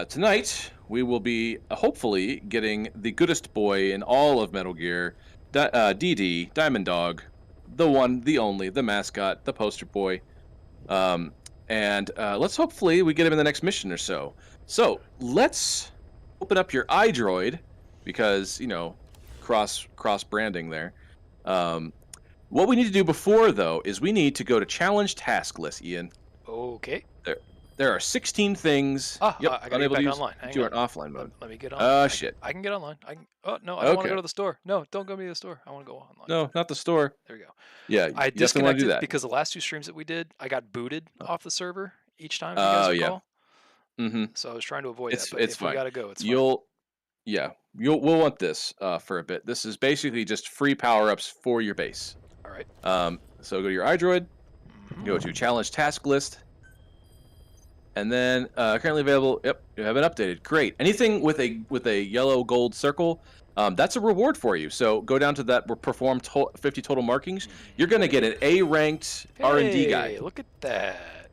Tonight we will be hopefully getting the goodest boy in all of Metal Gear, DD, Diamond Dog, the one, the only, the mascot, the poster boy. Um, and let's hopefully we get him in the next mission or so. So let's open up your iDroid because cross branding there. Um, what we need to do before though is we need to go to challenge task list, Ian. Okay. There are 16 things. I gotta get unable back to use online. Hang to on. an offline mode. Let me get on. Shit. I can get online. Oh no, I don't want to Okay. go to the store. No, don't go to the store. I want to go online. No, not the store. There we go. Yeah, I you definitely want to do disconnected that. because the last two streams that we did, I got booted Oh. off the server each time. If you guys Yeah. recall. Mm-hmm. So I was trying to avoid that. But It's if fine. we gotta go, it's fine. We'll want this for a bit. This is basically just free power-ups for your base. All right. So go to your iDroid, go to challenge task list, and then currently available. Yep, you have it updated. Great. Anything with a yellow gold circle, that's a reward for you. So go down to that. Perform 50 total markings. You're gonna get an A ranked R&D guy. Look at that.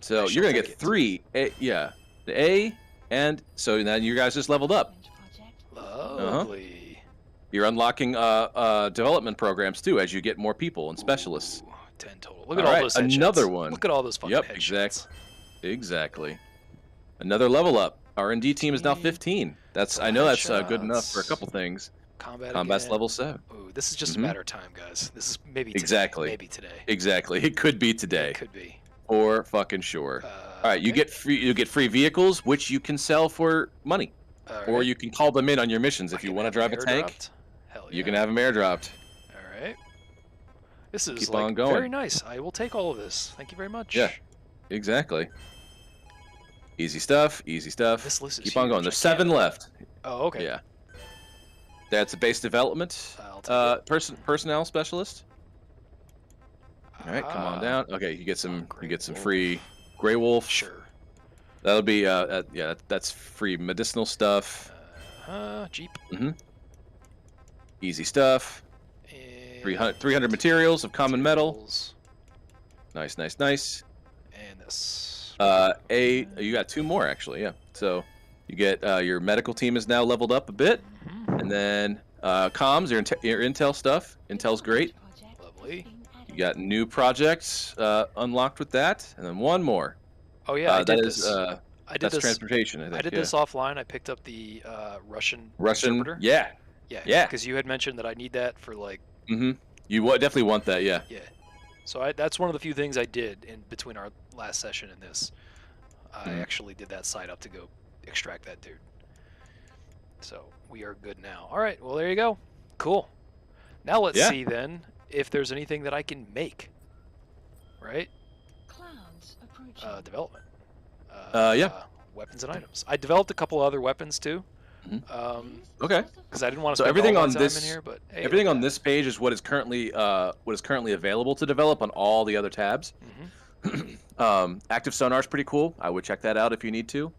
So you're gonna get 3. The A, and so then you guys just leveled up. Lovely. You're unlocking development programs too as you get more people and specialists. Ooh, 10 total. Look at all those headshots. Another one. Look at all those fucking headshots. Exactly. Another level up. R&D team is now 15. I know that's good enough for a couple things. Combat's level 7. Ooh, this is just a matter of time, guys. This is maybe today. Exactly. Maybe today. Exactly. It could be today. It could be. For fucking sure. All right, okay. you get free vehicles which you can sell for money. Or you can call them in on your missions if you want to drive a tank. Hell yeah. You can have them airdropped. All right. This is Keep on going. very nice. I will take all of this. Thank you very much. Yeah. Exactly. Easy stuff. Easy stuff. This list is Keep on going. huge. There's 7 left. Oh, okay. Yeah. That's a base development. Personnel specialist. All right, come on down. Okay, you get some free Grey Wolf. Sure. That'll be yeah, that's free medicinal stuff. Jeep. Easy stuff. 300 materials of common metal. Nice. And this. You got 2 more actually, yeah. So you get your medical team is now leveled up a bit, and then comms, your intel stuff. Intel's great. Lovely. You got new projects unlocked with that, and then one more. Oh yeah, I did this. That's transportation. I think. I did this offline. I picked up the Russian interpreter. Yeah. Because you had mentioned that I need that for like. You definitely want that, yeah. Yeah. So that's one of the few things I did in between our last session and this. I actually did that side up to go extract that dude. So we are good now. All right. Well, there you go. Cool. Now let's see then if there's anything that I can make. Right? Development. Weapons and items. I developed a couple other weapons too. Okay. Because I didn't want to. So everything on this in here, but hey, everything on this page is what is currently available to develop on all the other tabs. Active sonar is pretty cool. I would check that out if you need to.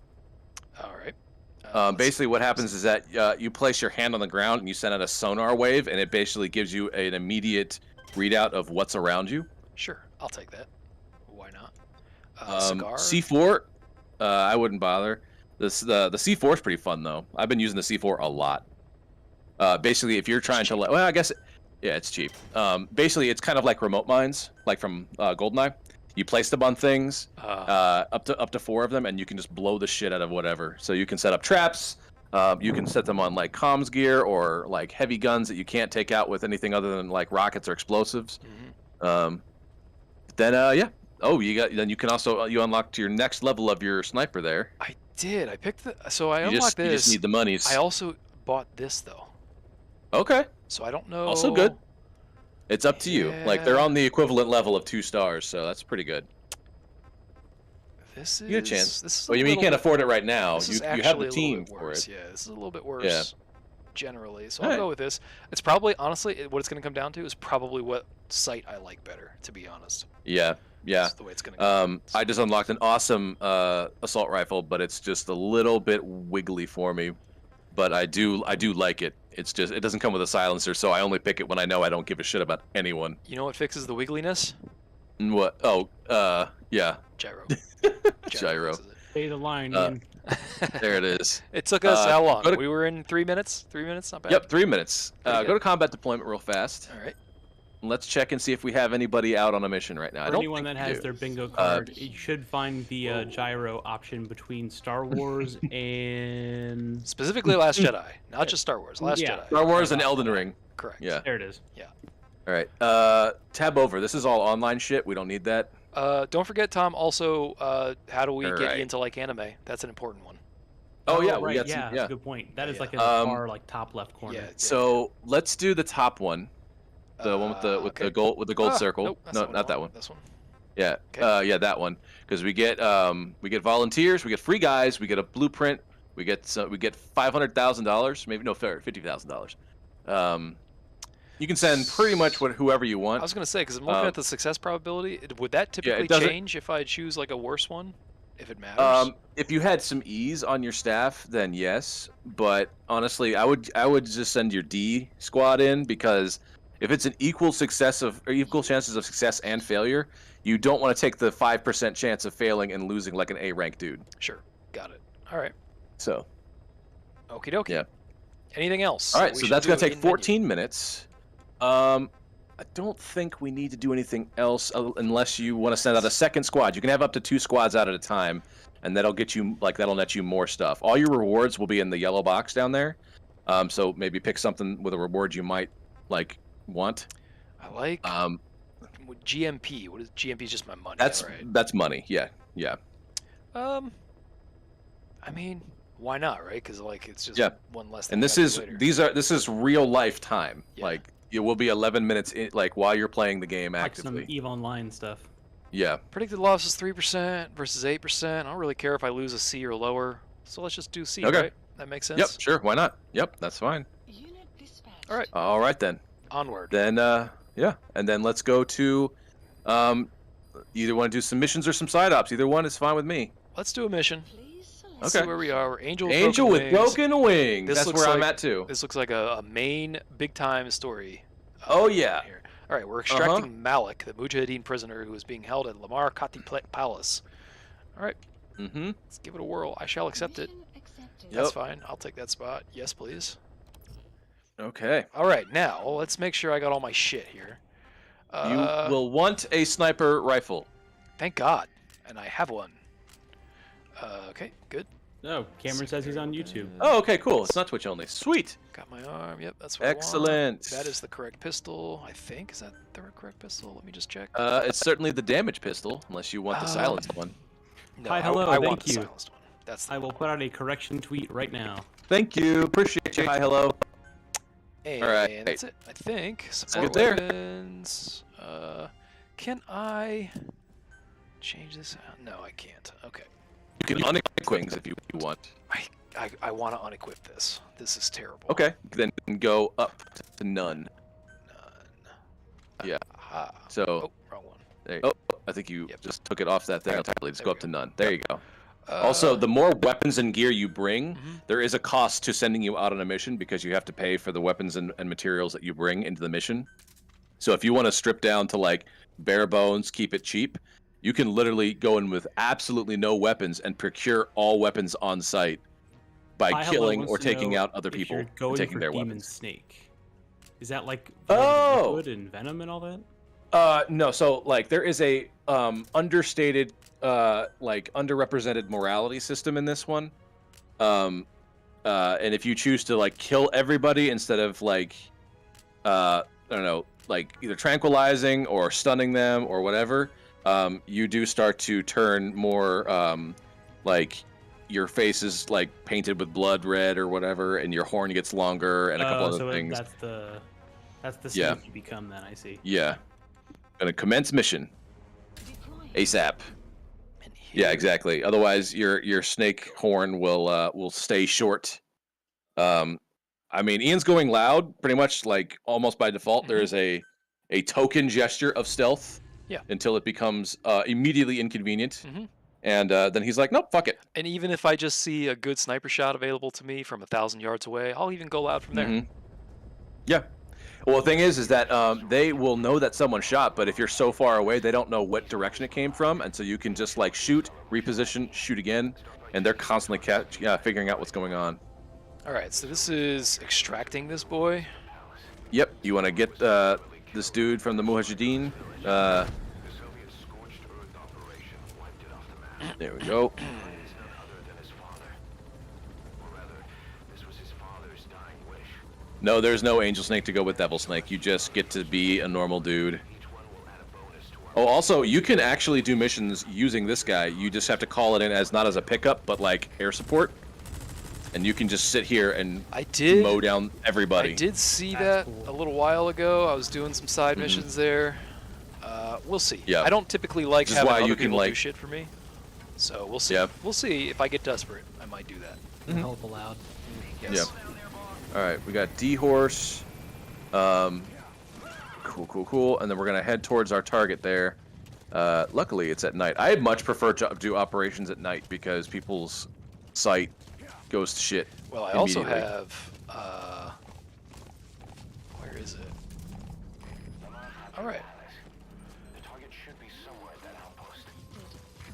All right. Basically, what happens is that you place your hand on the ground and you send out a sonar wave, and it basically gives you an immediate readout of what's around you. Sure, I'll take that. Why not? Cigar. C4, I wouldn't bother. The C4 is pretty fun though. I've been using the C4 a lot. Basically, if you're trying to, I guess, it's cheap. Basically, it's kind of like remote mines, like from GoldenEye. You place them on things, up to 4 of them, and you can just blow the shit out of whatever. So you can set up traps. You can set them on like comms gear or like heavy guns that you can't take out with anything other than like rockets or explosives. Oh, then you can also you unlocked your next level of your sniper there. I did. I picked I unlocked this. You just need the monies. I also bought this though. Okay. So I don't know. Also good. It's up to you. Like they're on the equivalent level of 2 stars, so that's pretty good. This is. You get a chance. This is well, you can't afford it right now. You have the team for it. Yeah, this is a little bit worse. Generally, so I'll go with this. It's probably honestly what it's going to come down to is probably what site I like better. To be honest. Yeah. That's the way it's going to go. I just unlocked an awesome assault rifle, but it's just a little bit wiggly for me. But I do like it. It's just it doesn't come with a silencer, so I only pick it when I know I don't give a shit about anyone. You know what fixes the wiggliness? What? Oh, yeah. Gyro. Gyro. Stay the line, Uh, Ian. There it is. It took us how long? go to- We were in 3 minutes. 3 minutes, not bad. Yep, 3 minutes. Pretty Go good. to combat deployment real fast. All right. Let's check and see if we have anybody out on a mission right now. I For don't anyone think that we has do. their bingo card, you should find the gyro option between Star Wars and... Specifically Last Jedi, not just Star Wars. Last Yeah. Jedi. Star Wars and Elden Ring. Correct. Yeah. There it is. All right. Tab over. This is all online shit. We don't need that. Don't forget, Tom. Also, how do we get Alright. you into like anime? That's an important one. Oh, yeah, right. we got yeah, some. that's Yeah. a good point. That is Yeah. like in the far top left corner. Yeah. So let's do the top one, the one with the okay. gold circle. Nope, that's No, the one I not that want. one. This one. Yeah. Okay. Yeah, that one. Because we get volunteers, we get free guys, we get a blueprint, we get $500,000, maybe no, fair, $50,000. You can send pretty much whoever you want. I was gonna say because I'm looking at the success probability. Would that typically doesn't- change if I choose like a worse one? If it matters. If you had some ease on your staff, then yes. But honestly, I would just send your D squad in, because if it's an equal chances of success and failure, you don't want to take the 5% chance of failing and losing like an A rank dude. Sure. Got it. All right. So, Okie dokie. Yeah. Anything else? all that right, we so should that's do gonna take in menu? 14 minutes. I don't think we need to do anything else unless you want to send out a second squad. You can have up to 2 squads out at a time, and that'll net you more stuff. All your rewards will be in the yellow box down there. So maybe pick something with a reward you might want. I like GMP. What is GMP? Is just my money. Right? That's money. Yeah. I mean, why not, right? Because it's just Yeah. one less. And this is real life time. Yeah. Like it will be 11 minutes while you're playing the game Like some actively. EVE Online stuff. Yeah. predicted loss is 3% versus 8%. I don't really care if I lose a C or lower. So let's just do C, Okay. right? That makes sense. Yep. Sure. Why not? Yep. That's fine. All right. All right then. Onward. Then yeah, and then let's go to either want to do some missions or some side ops. Either one is fine with me. Let's do a mission. Let's Okay. see where we are. We're Angel With Wings. broken wings. This That's looks where I'm like- at too. This looks like a main big time story. Oh, yeah. Here. All right, we're extracting Malik, the Mujahideen prisoner who is being held at Lamar Kati Palace. All right, Mm-hmm. let's give it a whirl. I shall accept it. Yep. That's fine. I'll take that spot. Yes, please. Okay. All right, now let's make sure I got all my shit here. You will want a sniper rifle. Thank God, and I have one. Okay, good. Oh, Cameron says he's on YouTube. Oh, okay, cool. It's not Twitch only. Sweet. Got my arm. Yep, that's what I want. Excellent. That is the correct pistol, I think. Is that the correct pistol? Let me just check. It's certainly the damage pistol, unless you want the silenced one. No, Hi, hello, I want thank the you. silenced one. That's the I will put out a correction tweet right now. Thank you. Appreciate you. Hi, hello. And Alright. that's it, I think. good Support there. weapons. Can I change this out? No, I can't. Okay. You can unequip wings if you want. I want to unequip this. This is terrible. Okay. Then go up to none. None. Yeah. Aha. So, Oh, wrong one. there you go. I think you Yep. just took it off that thing entirely. Just There go we up to go. none. There you go. Uh, Also, the more weapons and gear you bring, Mhm. there is a cost to sending you out on a mission because you have to pay for the weapons and materials that you bring into the mission. So if you want to strip down to bare bones, keep it cheap, you can literally go in with absolutely no weapons and procure all weapons on site by Hi, hello killing wants or to taking know out other if people you're and going taking for their Demon weapons. Snake. Is that like Oh! liquid and venom and all that? No. So there is a understated, underrepresented morality system in this one. And if you choose to kill everybody instead of I don't know, either tranquilizing or stunning them or whatever, you do start to turn more your face is painted with blood red or whatever, and your horn gets longer and a couple other so things. That's the Yeah. snake you become then, I see. Yeah. Gonna commence mission. ASAP. and Yeah, here- exactly. Otherwise, your snake horn will stay short. I mean, Ian's going loud, pretty much almost by default. There is a token gesture of stealth. Yeah. Until it becomes immediately inconvenient, Mhm. and then he's like, "Nope, fuck it." And even if I just see a good sniper shot available to me from 1,000 yards away, I'll even go loud from there. Mhm. Yeah. Well, the thing is that they will know that someone shot, but if you're so far away, they don't know what direction it came from, and so you can just like shoot, reposition, shoot again, and they're constantly figuring out what's going on. All right, so this is extracting this boy. Yep, you want to get this dude from the Mujahideen. There we go. No, there's no Angel Snake to go with Devil Snake. You just get to be a normal dude. Oh, also, you can actually do missions using this guy. You just have to call it in as not as a pickup, but like air support. And you can just sit here and mow down everybody. I did see that a little while ago. I was doing some side missions there. We'll see. Yeah. I don't typically like having other you people can, do shit for me. So we'll see. Yeah. We'll see. If I get desperate, I might do that. Help allowed. Yes. Yeah. All right, we got D-Horse. Cool. And then we're going to head towards our target there. Luckily, it's at night. I'd much prefer to do operations at night because people's sight goes to shit. Well, I also have... where is it? All right.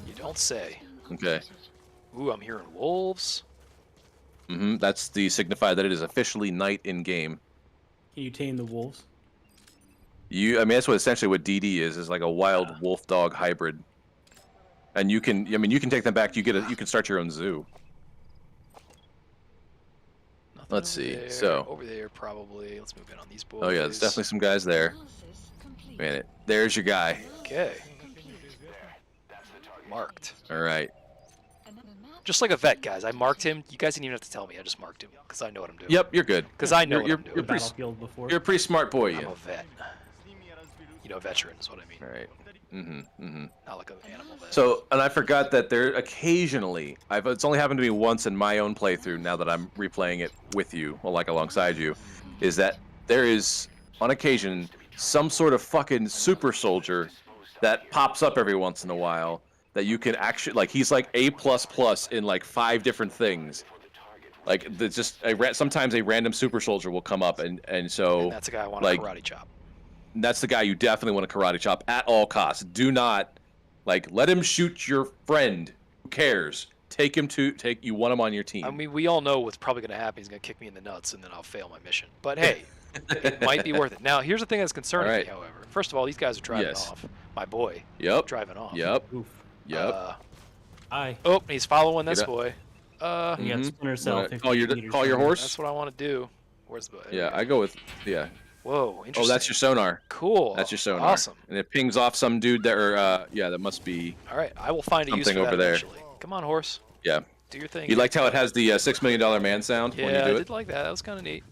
You don't say. Okay. Ooh, I'm hearing wolves. That's the signify that it is officially night in game. Can you tame the wolves? I mean, that's what essentially what DD is like a wild wolf dog hybrid. And you can, you can take them back. You can start your own zoo. Nothing Let's see. there. So over there, probably. Let's move in on these boys. Oh yeah, there's definitely some guys there. Man, there's your guy. Okay. Marked. All right. Just like a vet, guys. I marked him. You guys didn't even have to tell me. I just marked him because I know what I'm doing. Yep, you're good. Because I know what you're I'm doing. pretty, Battlefield before. you're a pretty smart boy, I'm Ian. a vet. You know, veteran is what I mean. All right. Not like an animal vet. So, and I forgot that there occasionally, it's only happened to me once in my own playthrough. Now that I'm replaying it with you, or like alongside you, is that there is on occasion some sort of fucking super soldier that pops up every once in a while that you can actually like. He's like A++ in like 5 different things. Like sometimes a random super soldier will come up and so. And that's a guy I want like, to karate chop. That's the guy you definitely want to karate chop at all costs. Do not let him shoot your friend. Who cares? You want him on your team. I mean, we all know what's probably going to happen. He's going to kick me in the nuts, and then I'll fail my mission. But hey, it might be worth it. Now, here's the thing that's concerning me, however. First of all, these guys are driving off. My boy. Yep. Driving off. Yep. Oof. Yep. Hi. Oh, he's following this boy. You got Splinter Cell. Call your horse. That's what I want to do. Where's the boy? Yeah, I go with Whoa, interesting. Oh, that's your sonar. Cool. That's your sonar. Awesome. And it pings off some dude that must be. All right, I will find a use for something that over there. eventually. Come on, horse. Yeah. Do your thing. You liked how it has the $6 million man sound when you Yeah, do I it? did like that. That was kind of neat.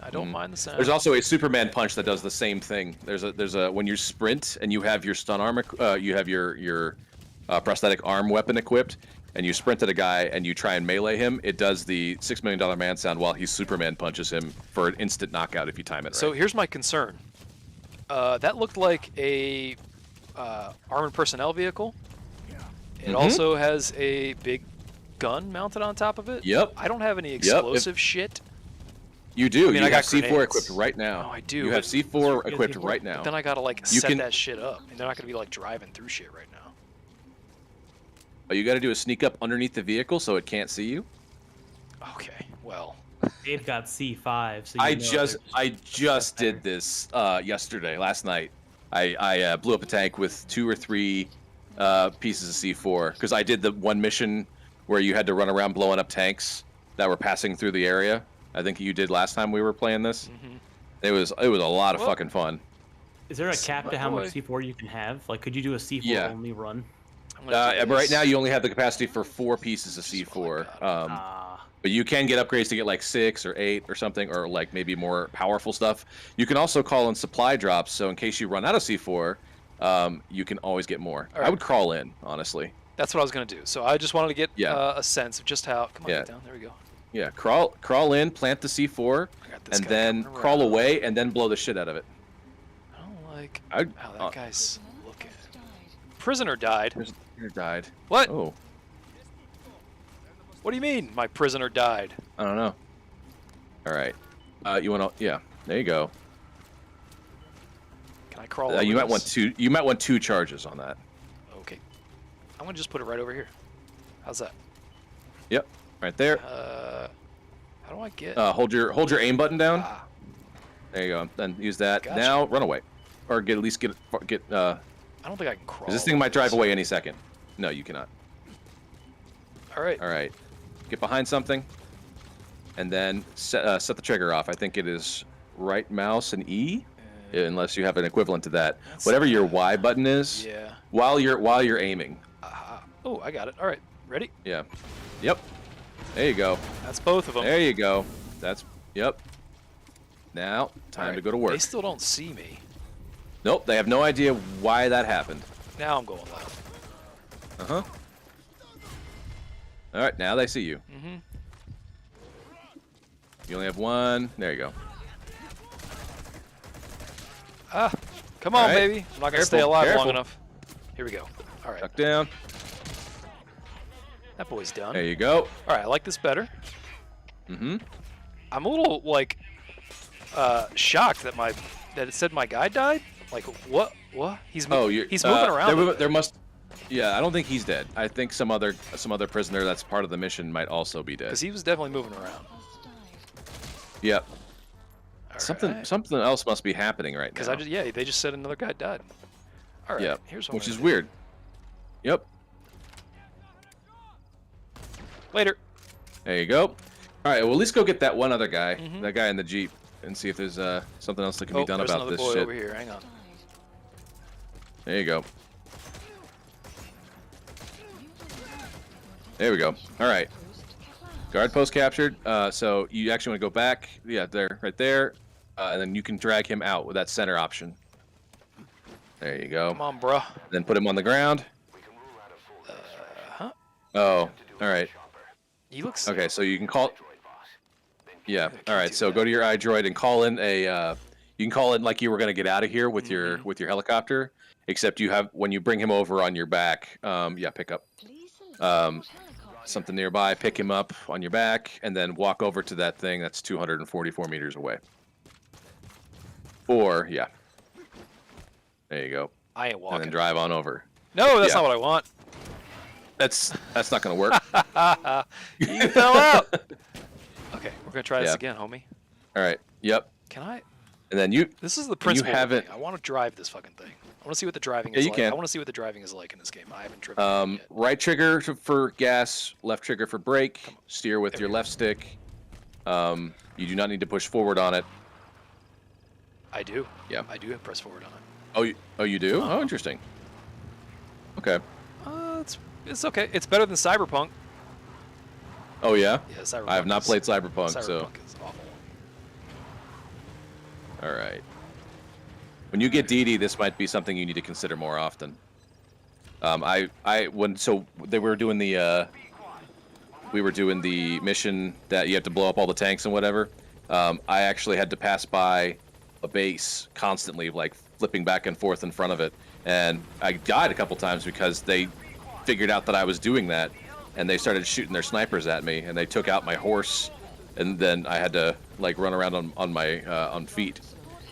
I don't mind the sound. There's also a Superman punch that does the same thing. There's a when you sprint and you have your stun armor, you have your prosthetic arm weapon equipped, and you sprint at a guy and you try and melee him. It does the $6 million man sound while he Superman punches him for an instant knockout if you time it right. So here's my concern. That looked like a armored personnel vehicle. It also has a big gun mounted on top of it. Yep. I don't have any explosive shit. You do. I mean, you I got have C4 grenades. equipped right now. Oh, I do, You have but- C4 equipped right now. But then I gotta set that shit up, and they're not gonna be like driving through shit right now. Oh, you got to do a sneak up underneath the vehicle so it can't see you. Okay, well. They've got C5. So I just did this last night. I blew up a tank with 2 or 3 pieces of C4 because I did the one mission where you had to run around blowing up tanks that were passing through the area. I think you did last time we were playing this. It was a lot of fucking fun. Is there a cap to how much C4 you can have? Like, could you do a C4 only run? Right now you only have the capacity for 4 pieces of C4. But you can get upgrades to get like 6 or 8 or something, or like maybe more powerful stuff. You can also call in supply drops, so in case you run out of C4, you can always get more. Right. I would crawl in, honestly. That's what I was gonna do. So I just wanted to get a sense of just how. Come on, get down. There we go. Yeah, crawl in, plant the C4, and then crawl away, and then blow the shit out of it. I don't like how that guy's looking. Prisoner died. Prisoner died. What? Oh. What do you mean, my prisoner died? I don't know. All right. You want to? Yeah. There you go. crawl over You might want this? two. You might want 2 charges on that. Okay. I'm gonna just put it right over here. How's that? Yep, right there. How do I get? Hold your aim button down. Ah, There you go. Then use that. Gotcha. Now run away, or at least get. I don't think I can crawl. 'Cause this thing might drive away any second. No, you cannot. All right. All right, get behind something, and then set the trigger off. I think it is right mouse and E, unless you have an equivalent to that. That's- Whatever your Y button is, Yeah. while you're aiming. Aha. Oh, I got it. All right. Ready? Yeah. Yep. There you go. That's both of them. There you go. That's yep. Now time to go to work. They still don't see me. Nope, they have no idea why that happened. Now I'm going left. Uh-huh. All right, now they see you. Mm-hmm. You only have one. There you go. Ah, come on, All right. baby. I'm not gonna stay Careful, alive long careful. enough. Here we go. All right. Duck down. That boy's done. There you go. All right, I like this better. Mm-hmm. I'm a little like shocked that it said my guy died. Like what? What? He's he's moving around. There must. Yeah, I don't think he's dead. I think some other prisoner that's part of the mission might also be dead. Because he was definitely moving around. Yep. All Something right. something else must be happening right now. Because they just said another guy died. All right. Yeah. Here's what Which I'm is gonna weird. Yep. do. Later. There you go. All right. Well, at least go get that one other guy, Mhm. that guy in the Jeep, and see if there's something else that can Oh, be done there's about another this boy shit. over here. Hang on. There you go. There we go. All right. Guard post captured. So you actually want to go back. Yeah, there, right there. And then you can drag him out with that center option. There you go. Come on, bruh. Then put him on the ground. Huh? Oh, all right. He looks. Okay, so you can call. Yeah. can't All right. do So that. go to your iDroid and call in a. You can call it like you were gonna get out of here with your helicopter, except you have when you bring him over on your back. Yeah, pick up. Something nearby, pick him up on your back, and then walk over to that thing that's 244 meters away. Or, yeah. There you go. I ain't And walking. then drive on over. No, that's Yeah. not what I want. That's not going to work. You fell out. Okay, we're gonna try this Yeah. again, homie. All right. Yep. Can I? And then you. This is the principle. haven't- thing. I want to drive this fucking thing. I want to see what the driving Yeah, is you like. can. I want to see what the driving is like in this game. I haven't driven it yet. Right trigger for gas, left trigger for brake. Steer with There your we go. left stick. You do not need to push forward on it. I do. Yeah. I do have press forward on it. Oh, you do? Oh, interesting. Okay. It's okay. It's better than Cyberpunk. Oh yeah. Yeah, Cyberpunk. I have not is- played Cyberpunk, so Cyberpunk is awful. all right. When you get DD, this might be something you need to consider more often. They were doing the we were doing the mission that you have to blow up all the tanks and whatever. I actually had to pass by a base constantly, like flipping back and forth in front of it, and I died a couple times because they figured out that I was doing that, and they started shooting their snipers at me, and they took out my horse, and then I had to like run around on my on feet,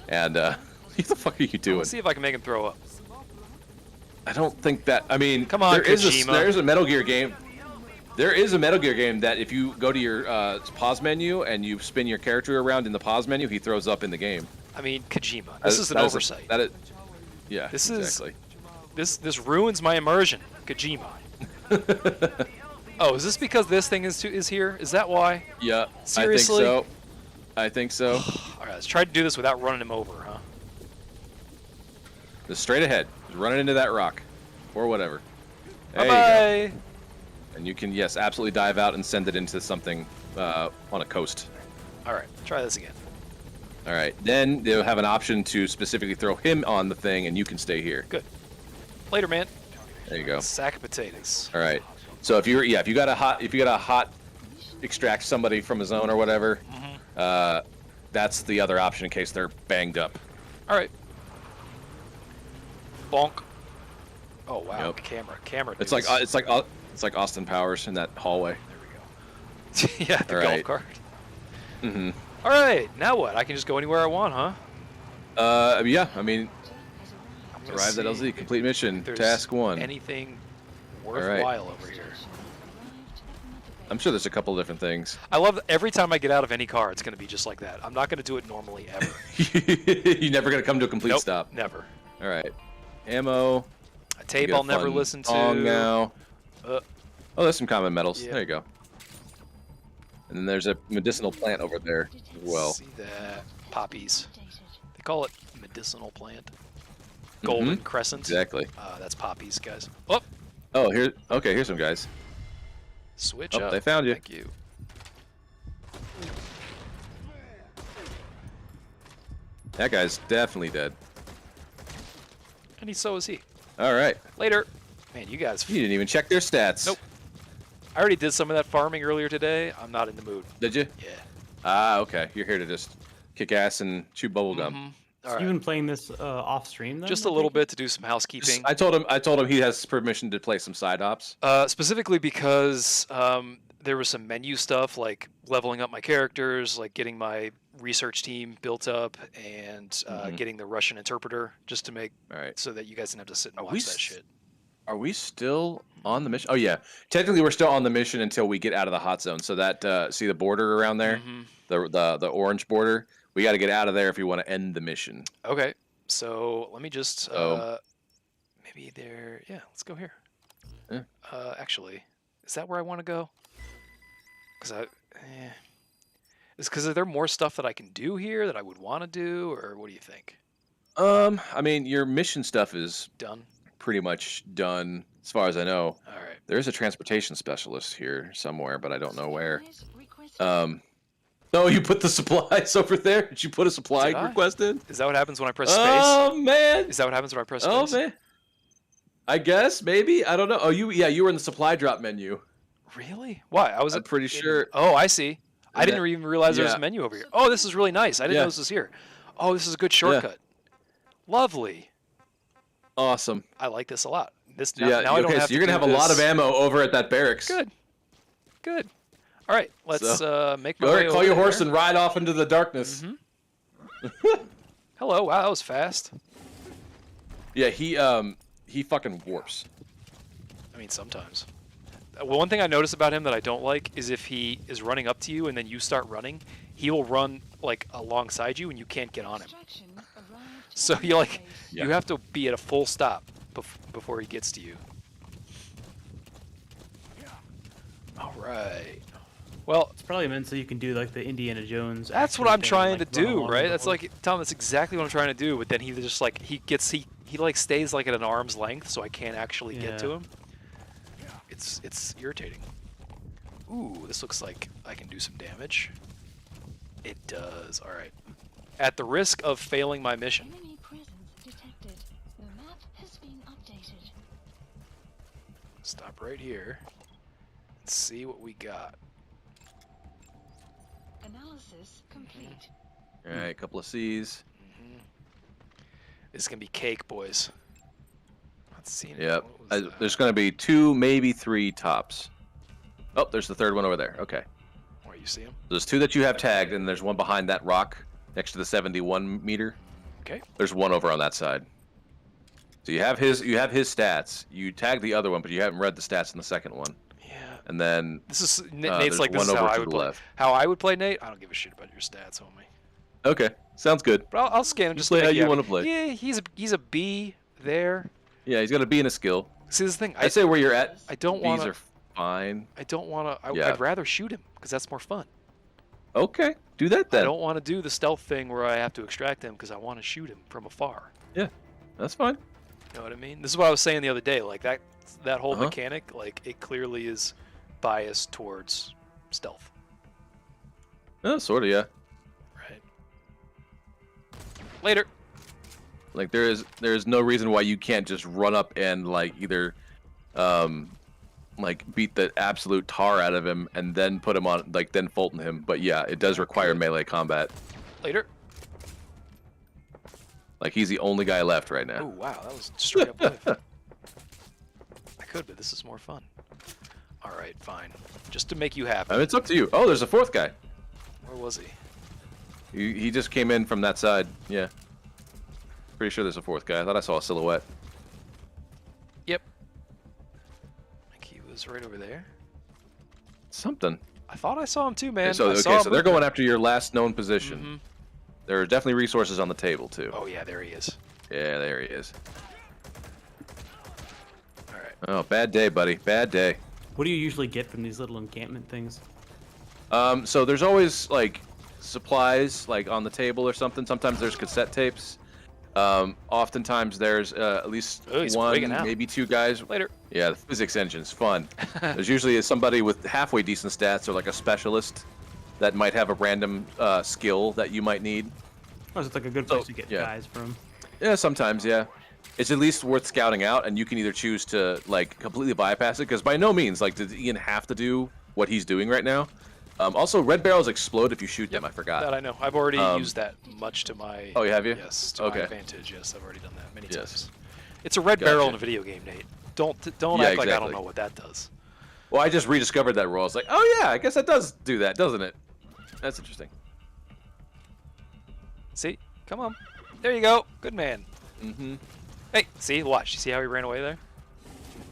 and what the fuck are you doing? Let's see if I can make him throw up. I don't think that. I mean, Come on, there is Kojima. a Metal Gear game. There is a Metal Gear game that if you go to your pause menu and you spin your character around in the pause menu, he throws up in the game. I mean, Kojima. This is an oversight. Yeah, This is- exactly. This ruins my immersion. Kojima. Oh, is this because this thing is here? Is that why? Yeah, Seriously? I think so. All right, let's try to do this without running him over, huh? Just straight ahead, just run it into that rock, or whatever. There you go. Bye-bye. And you can, yes, absolutely dive out and send it into something on a coast. All right, try this again. All right, then they'll have an option to specifically throw him on the thing, and you can stay here. Good. Later, man. There you go. Sack of potatoes. All right. So if you got a hot extract somebody from a zone or whatever, that's the other option in case they're banged up. All right. Bonk. Oh wow, Yep. camera. It's dudes. like Austin Powers in that hallway. There we go. Yeah, the All golf right. cart. Mm-hmm. All right, now what? I can just go anywhere I want, huh? Yeah. I mean, Arrived at LZ. Complete mission. There's Task 1. anything right. worthwhile over here. I'm sure there's a couple of different things. I love that every time I get out of any car, it's going to be just like that. I'm not going to do it normally ever. You're never going to come to a complete Nope, stop. never. All right. Ammo. A tape I'll never listen to. Now. Uh, Oh, there's some common metals. yeah. There you go. And then there's a medicinal plant over there as well. See that? Poppies. They call it medicinal plant. Golden crescent. Exactly. That's poppies, guys. Oh, Oh, here. Okay, here's some guys. switch Oh, up. they found you. Thank you. That guy's definitely dead. And so is he. All right. Later. Man, you guys. You didn't even check their stats. Nope. I already did some of that farming earlier today. I'm not in the mood. Did you? Yeah. Ah, okay. You're here to just kick ass and chew bubblegum. All So right. you've been playing this off stream then? Just a little bit to do some housekeeping. I told him he has permission to play some side ops. Specifically because there was some menu stuff like leveling up my characters, like getting my research team built up, and getting the Russian interpreter just to make All right. so that you guys didn't have to sit and Are watch we that shit. Are we still on the mission? Oh yeah. Technically, we're still on the mission until we get out of the hot zone. So that see the border around there, the orange border. We got to get out of there if we want to end the mission. Okay, so let me just maybe there. Yeah, let's go here. Yeah. Actually, is that where I want to go? Because is there more stuff that I can do here that I would want to do, or what do you think? I mean, your mission stuff is Done. pretty much done, as far as I know. All right. There's a transportation specialist here somewhere, but I don't know where. No, you put the supplies over there. Did you put a supply Did I? request in? Is that what happens when I press space? Oh man! Is that what happens when I press space? Oh man! I guess maybe I don't know. Oh, you were in the supply drop menu. Really? Why? I was. I'm pretty sure. Oh, I see. I Yeah. didn't even realize there was Yeah. a menu over here. Oh, this is really nice. I didn't Yeah. know this was here. Oh, this is a good shortcut. Lovely. Awesome. I like this a lot. This now, Yeah. now I don't Okay, have so you're to gonna do have a lot of this. ammo over at that barracks. Good. Good. All right, let's make my Go way ahead, call over your horse there. and ride off into the darkness. Hello. Wow, that was fast. Yeah, he fucking warps. I mean, sometimes. Well, one thing I notice about him that I don't like is if he is running up to you and then you start running, he will run like alongside you and you can't get on him. So you you have to be at a full stop before he gets to you. All right. Well, It's probably meant so you can do like the Indiana Jones. that's action what I'm thing, trying like, to run do, along right? the That's whole- like Tom. That's exactly what I'm trying to do. But then he just like he like stays like at an arm's length, so I can't actually get to Yeah. him. It's irritating. Ooh, this looks like I can do some damage. It does. All right. At the risk of failing my mission. Enemy presence detected. The map has been updated. Stop right here. Let's see what we got. Analysis complete. All right, a couple of C's. This is gonna be cake, boys. Not seeing it. Yep. What was that? There's going to be 2, maybe 3 tops. Oh, there's the third one over there. Okay. Where you see him? There's 2 that you have tagged, and there's one behind that rock next to the 71 meter. Okay. There's one over on that side. So you have his stats. You tag the other one, but you haven't read the stats in the second one. Yeah. And then This is there's Nate's like this one is how over I to would the play. left. How I would play, Nate. I don't give a shit about your stats, homie. okay, sounds good. But I'll scan him just play to how make you happy. wanna play. Yeah, he's a B there. Yeah, he's got to be in a skill. See, this is the thing. I'd say where you're at. I don't B's want are to. fine. I don't want to. Yeah. I'd rather shoot him because that's more fun. Okay, do that I then. don't want to do the stealth thing where I have to extract him because I want to shoot him from afar. Yeah, that's fine. You know what I mean? This is what I was saying the other day. Like that whole Uh-huh. mechanic, like it clearly is biased towards stealth. Oh, sort of, yeah. Right. Later. Like there is no reason why you can't just run up and like either like beat the absolute tar out of him and then put him on like then Fulton him. But yeah, it does require melee combat. Later. Like he's the only guy left right Oh now. wow, that was straight up whiff. I could, but this is more fun. All right, fine. Just to make you happy. It's up to you. Oh, there's a fourth guy. Where was he? He just came in from that side. Yeah. Pretty sure there's a fourth guy. I thought I saw a silhouette. Yep. I think he was right over there. Something. I thought I saw him too, man. So I saw okay, him so they're moving. going after your last known position. Mhm. There are definitely resources on the table too. Oh yeah, there he is. Yeah, there he is. All right. Oh, bad day, buddy. Bad day. What do you usually get from these little encampment things? So there's always like supplies like on the table or something. Sometimes there's cassette tapes. Oftentimes there's at least Oh, he's one, wigging out. maybe two guys. Later. Yeah, the physics engine's fun. There's usually somebody with halfway decent stats or like a specialist that might have a random skill that you might need. Oh, so it's like a good place to get guys from. Yeah, sometimes, yeah. It's at least worth scouting out, and you can either choose to like completely bypass it, because by no means like does Ian have to do what he's doing right now. Also, red barrels explode if you shoot them. I forgot. That I know. I've already used that much to my. Oh, have you? Yes, to my advantage. Yes, I've already done that many times. It's a red barrel in a video game, Nate. Don't Yeah, act like I exactly. don't know what that does. Well, I just rediscovered that rule. I was like, oh yeah, I guess that does do that, doesn't it? That's interesting. See? Come on. There you go. Good man. Mm-hmm. Hey, see? Watch. You see how he ran away there?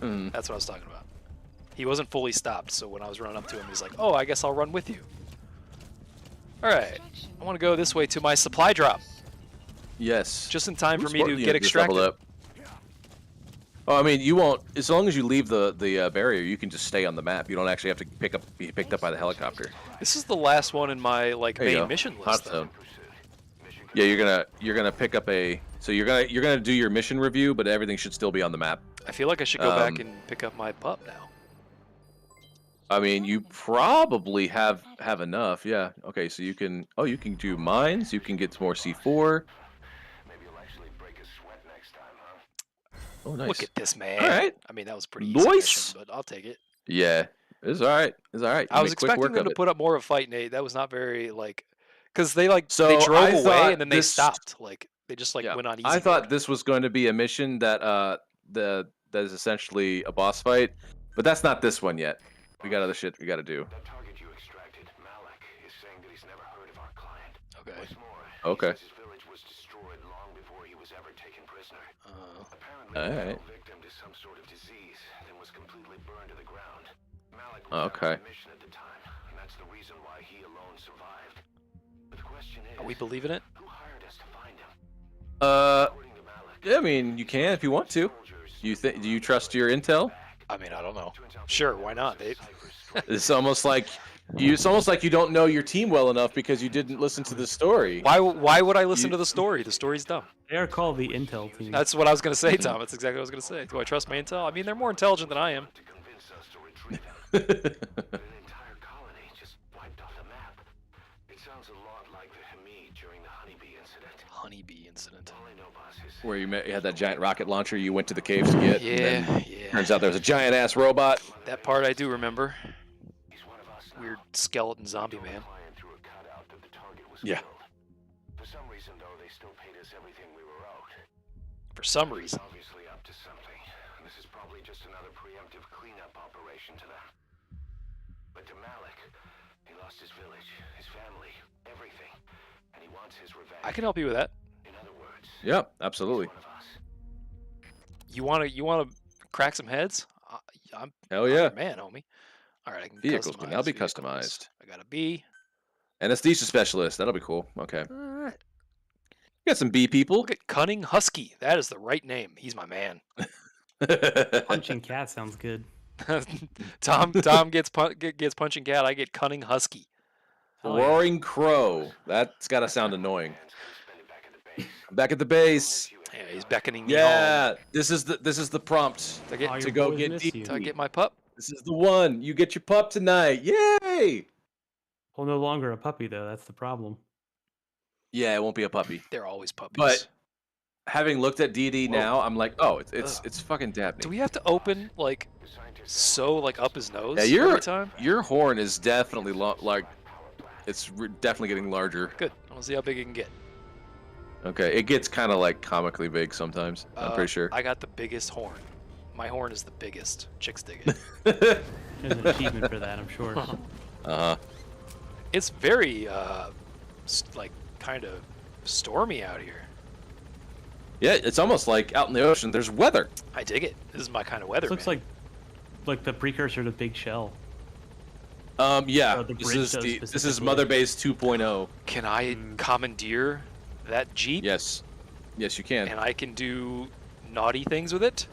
Mm. That's what I was talking about. He wasn't fully stopped, so when I was running up to him, he's like, oh, I guess I'll run with you. All right. I want to go this way to my supply drop. Yes. Just in time for me to Yeah, get just level extracted. up. Oh, I mean, you won't. As long as you leave the barrier, you can just stay on the map. You don't actually have to be picked up by the helicopter. This is the last one in my like There you main go. mission Hot list. Though. zone. Yeah, you're gonna pick up a. So you're gonna do your mission review, but everything should still be on the map. I feel like I should go back and pick up my pup now. I mean, you probably have enough. Yeah. Okay. So you can. Oh, you can do mines. You can get some more C4. Oh, nice. Look at this man. All right. I mean, that was a pretty easy mission, but I'll take it. Yeah, it's all right. It's all right. I was expecting them to put up more of a fight, Nate. That was not very like, because they So they drove I away thought and then they this- stopped. Like they just like Yeah, went on easy. I thought mode. this was going to be a mission that that is essentially a boss fight, but that's not this one yet. We got other shit we got to do. That target you extracted, Malik, is saying that he's never heard of our client. Okay. What's more, Okay. he says his village was destroyed long before he was ever taken prisoner. Apparently, All he right. fell victim to some sort of disease, then was completely burned to the ground. Malik was Okay. on a mission at the time, and that's the reason why he alone survived. But the question is, Are we believing it? who hired us to find him? Uh, According to Malik, yeah, I mean, you can if you want to. Do you trust your intel? I mean, I don't know. Sure, why not, Nate? It's almost like you don't know your team well enough because you didn't listen to the story. Why would I listen to the story? The story's dumb. They are called the Intel team. That's what I was gonna say, Tom. That's exactly what I was gonna say. Do I trust my intel? I mean, they're more intelligent than I am. to convince us to retreat him. But an entire colony just wiped off the map. It sounds a lot like the Hamid during the honeybee incident. Honeybee incident. All I know, boss, is Where you had that giant rocket launcher you went to the caves to get. and then Yeah. Turns out there was a giant ass robot. That part I do remember. he's one of us now. Weird skeleton zombie man. Client threw a cutout that the target was Yeah. killed. For some reason, though, they still paid us everything we were owed. For some reason. Obviously up to something. This is probably just another preemptive cleanup operation to them. But to Malik, he lost his village, his family, everything, and he wants his revenge. I can help you with that. In other words, Yeah, absolutely. one of us. You wanna crack some heads? I'm Hell I'm yeah. your man, homie. All right, I can Vehicles can now customize be vehicles. customized. I got a B. Anesthesia specialist. That'll be cool. Okay. All right. Got some B people. Look at Cunning Husky. That is the right name. He's my man. Punching cat sounds good. Tom gets gets punching cat. I get Cunning Husky. Oh, yeah. Roaring Crow. That's got to sound annoying. Back at the base. Yeah, he's beckoning me home. Yeah, this is the prompt To get, Oh, to your go boys get miss D. you. to get my pup. This is the one. You get your pup tonight. Yay! Well, no longer a puppy though. That's the problem. Yeah, it won't be a puppy. They're always puppies. But having looked at DD Whoa. now, I'm like, oh, it's Ugh. fucking Dabney. do we have to open like so like up his nose Yeah, every time? your horn is definitely like it's definitely getting larger. Good. I want to see how big it can get. Okay, it gets kind of like comically big sometimes. I'm pretty sure. I got the biggest horn. My horn is the biggest. Chicks dig it. There's an achievement for that, I'm sure. Uh-huh. It's very like kind of stormy out here. Yeah, it's almost like out in the ocean. There's weather. I dig it. This is my kind of weather. This looks man. like the precursor to Big Shell. Yeah. the This bridge is does this is specifically. Mother Base 2.0. Can I commandeer that Jeep? Yes. Yes, you can. And I can do naughty things with it?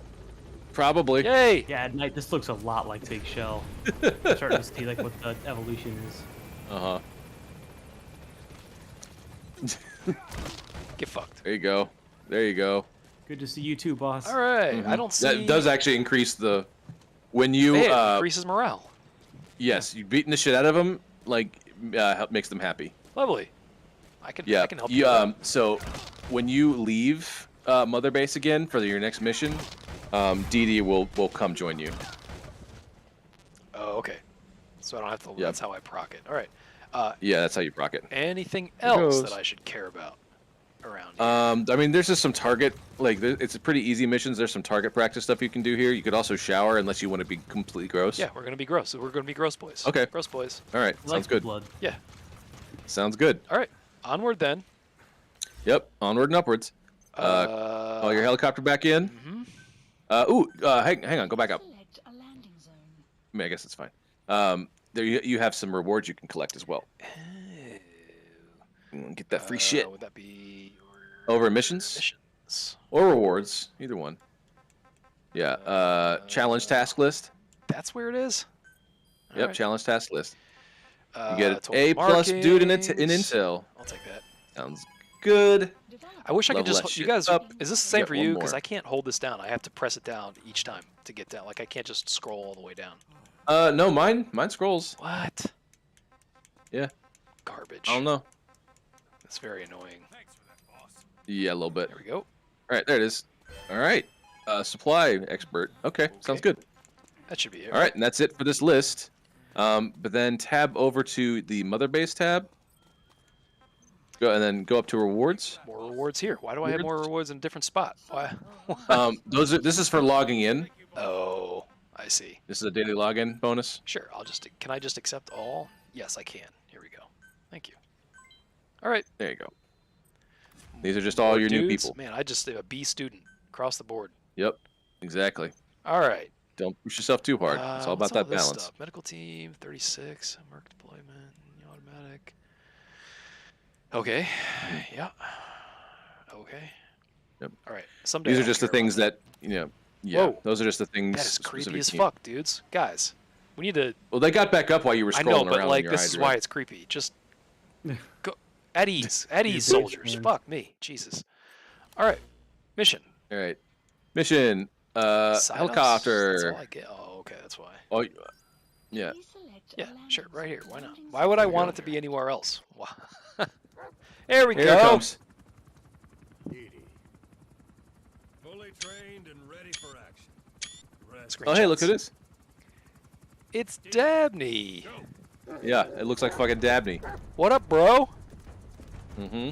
Probably. Yay! Yeah, at night this looks a lot like Big Shell. I'm starting to see like what the evolution is. Uh huh. Get fucked. There you go. There you go. Good to see you too, boss. All right. I don't see. That does actually increase the when you Hey, it increases morale. yes, you beating the shit out of them like makes them happy. Lovely. I can. Yeah. I can help you, you. With that. so when you leave Mother Base again for your next mission, Dee Dee will come join you. Oh, okay. So I don't have to. Yep. That's how I proc it. All right. Yeah, that's how you proc it. Anything else goes. that I should care about around here? I mean, there's just some target, it's a pretty easy missions. There's some target practice stuff you can do here. You could also shower unless you want to be completely gross. Yeah, we're gonna be gross. We're gonna be gross boys. Okay. Gross boys. All right. I like Sounds the good. blood. Yeah. Sounds good. All right. Onward then. Yep. Onward and upwards. Oh, your helicopter back in. Mhm. Hang on. Go back up. Select a landing zone. I mean, I guess it's fine. There you have some rewards you can collect as well. Get that free shit Would that be over missions missions? or rewards, either one. Yeah. Challenge task list. That's where it is. Yep. Alright. Challenge task list. You get total A plus dude in markings. intel. I'll take that. Sounds good. I wish I could Level just. that You shit guys, up. is this the same Get for one you? Because more. I can't hold this down. I have to press it down each time to get down. Like I can't just scroll all the way down. No, mine scrolls. What? Yeah. Garbage. I don't know. That's very annoying. Yeah, a little bit. There we go. All right, there it is. All right. Supply expert. Okay, sounds good. That should be it. All right, and that's it for this list. But then tab over to the Mother Base tab. Go and then go up to rewards. More rewards here. Why do I have more rewards in a different spot? Why? This is for logging in. Oh, I see. This is a daily login bonus. Sure. Can I just accept all? Yes, I can. Here we go. Thank you. All right. There you go. These are just all More your new dudes. people. Man, I just am a B student across the board. Yep, exactly. All right. Don't push yourself too hard. It's all What's about that this balance. stuff? Medical team, 36. Merc deployment, automatic. Okay. Yeah. Okay. Yep. All right. Someday These are I'll just the care about things that Yeah. Whoa. Those are just the things. That is creepy specific as to you. fuck, dudes. Guys, we need to. Well, they got back up while you were I scrolling know, around. but on like your this is iDrive. why it's creepy. Just go at ease, at ease, You're soldiers. man. Fuck me, Jesus. All right, mission. All right. Mission. Sign-ups? Helicopter. That's all I get. Oh, okay, that's why. Oh, yeah. Please select a Yeah, landing sure, right here. zone. Why not? Landing Why would I zone. want it to be anywhere else? Why- there we Here go. it comes. Fully trained and ready for action. Oh, hey, look at Screenshots. this. It's Dabney. Yeah, it looks like fucking Dabney. What up, bro? Mm-hmm.